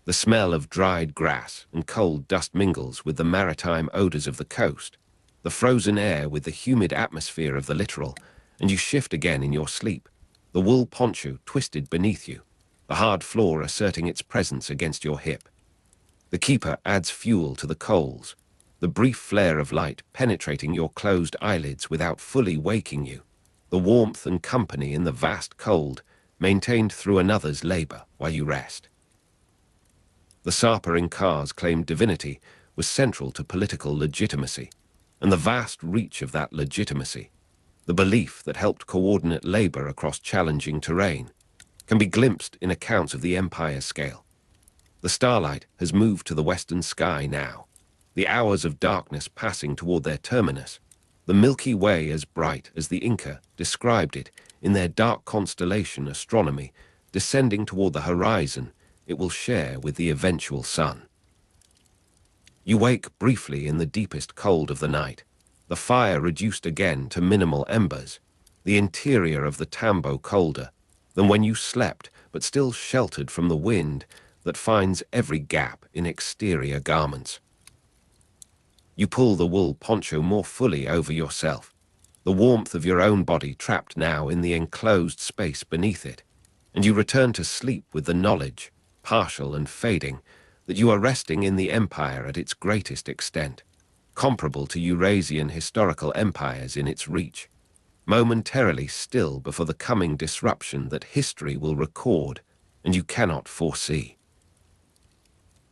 The smell of dried grass and cold dust mingles with the maritime odors of the coast, the frozen air with the humid atmosphere of the littoral, and you shift again in your sleep, the wool poncho twisted beneath you, the hard floor asserting its presence against your hip. The keeper adds fuel to the coals, the brief flare of light penetrating your closed eyelids without fully waking you, the warmth and company in the vast cold maintained through another's labor while you rest. The Sapa Inca's claimed divinity was central to political legitimacy, and the vast reach of that legitimacy, the belief that helped coordinate labor across challenging terrain, can be glimpsed in accounts of the empire's scale. The starlight has moved to the western sky now, the hours of darkness passing toward their terminus, the Milky Way as bright as the Inca described it in their dark constellation astronomy, descending toward the horizon it will share with the eventual sun. You wake briefly in the deepest cold of the night, the fire reduced again to minimal embers, the interior of the Tambo colder than when you slept, but still sheltered from the wind that finds every gap in exterior garments. You pull the wool poncho more fully over yourself, the warmth of your own body trapped now in the enclosed space beneath it, and you return to sleep with the knowledge, partial and fading, that you are resting in the empire at its greatest extent, comparable to Eurasian historical empires in its reach, momentarily still before the coming disruption that history will record and you cannot foresee.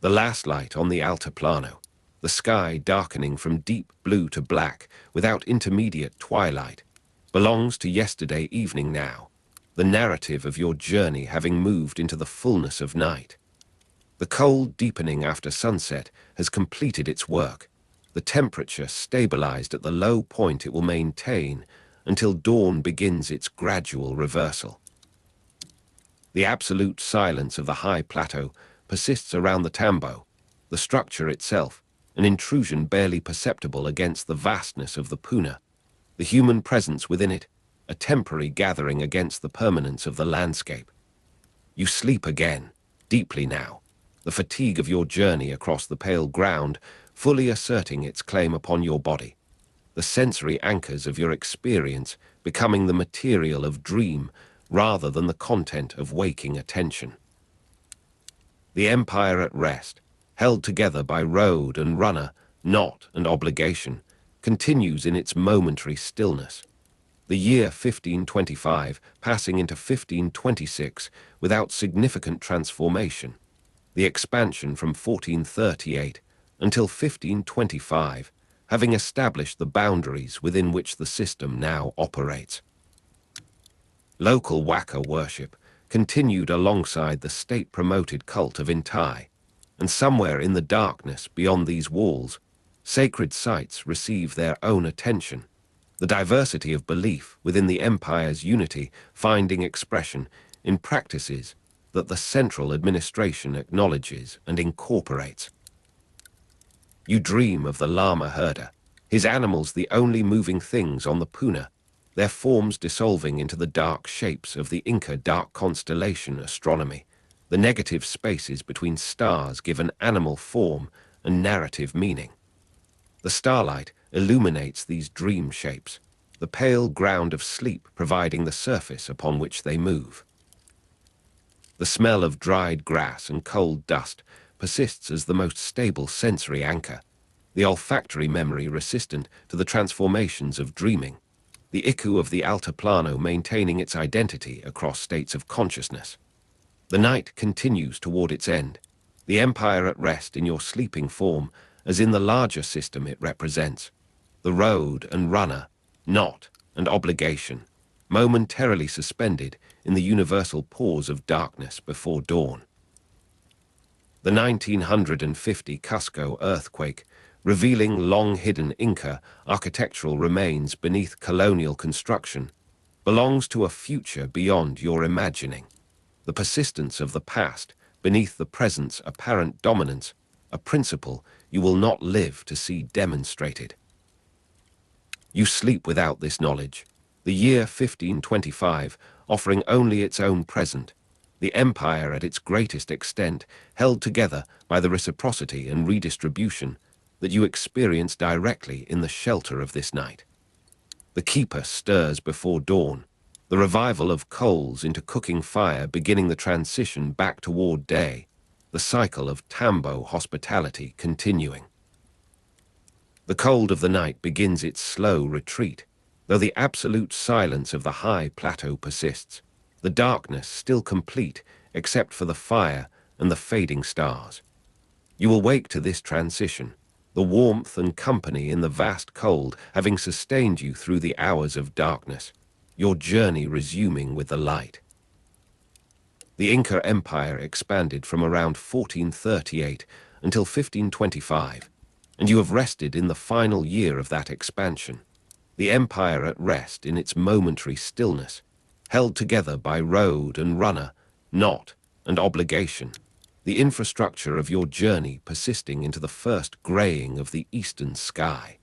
The last light on the Altiplano, the sky darkening from deep blue to black without intermediate twilight, belongs to yesterday evening now, the narrative of your journey having moved into the fullness of night. The cold deepening after sunset has completed its work, the temperature stabilized at the low point it will maintain until dawn begins its gradual reversal. The absolute silence of the high plateau persists around the Tambo, the structure itself, an intrusion barely perceptible against the vastness of the puna, the human presence within it, a temporary gathering against the permanence of the landscape. You sleep again, deeply now, the fatigue of your journey across the pale ground fully asserting its claim upon your body, the sensory anchors of your experience becoming the material of dream rather than the content of waking attention. The empire at rest, held together by road and runner, knot and obligation, continues in its momentary stillness. The year 1525 passing into 1526 without significant transformation, the expansion from 1438 until 1525, having established the boundaries within which the system now operates. Local Waka worship continued alongside the state-promoted cult of Intai, and somewhere in the darkness beyond these walls, sacred sites receive their own attention, the diversity of belief within the empire's unity finding expression in practices that the central administration acknowledges and incorporates. You dream of the llama herder, his animals the only moving things on the puna, their forms dissolving into the dark shapes of the Inca dark constellation astronomy, The negative spaces between stars give an animal form and narrative meaning. The starlight illuminates these dream shapes, the pale ground of sleep providing the surface upon which they move. The smell of dried grass and cold dust persists as the most stable sensory anchor, the olfactory memory resistant to the transformations of dreaming, the iku of the Altiplano maintaining its identity across states of consciousness. The night continues toward its end, the empire at rest in your sleeping form as in the larger system it represents, the road and runner, knot and obligation, momentarily suspended in the universal pause of darkness before dawn. The 1950 Cusco earthquake, revealing long-hidden Inca architectural remains beneath colonial construction, belongs to a future beyond your imagining. The persistence of the past beneath the present's apparent dominance, a principle you will not live to see demonstrated. You sleep without this knowledge, the year 1525 offering only its own present, the empire at its greatest extent held together by the reciprocity and redistribution that you experience directly in the shelter of this night. The keeper stirs before dawn, the revival of coals into cooking fire beginning the transition back toward day, the cycle of tambo hospitality continuing. The cold of the night begins its slow retreat, though the absolute silence of the high plateau persists, the darkness still complete except for the fire and the fading stars. You will wake to this transition, the warmth and company in the vast cold having sustained you through the hours of darkness, your journey resuming with the light. The Inca Empire expanded from around 1438 until 1525, and you have rested in the final year of that expansion, the empire at rest in its momentary stillness, held together by road and runner, knot and obligation, the infrastructure of your journey persisting into the first graying of the eastern sky.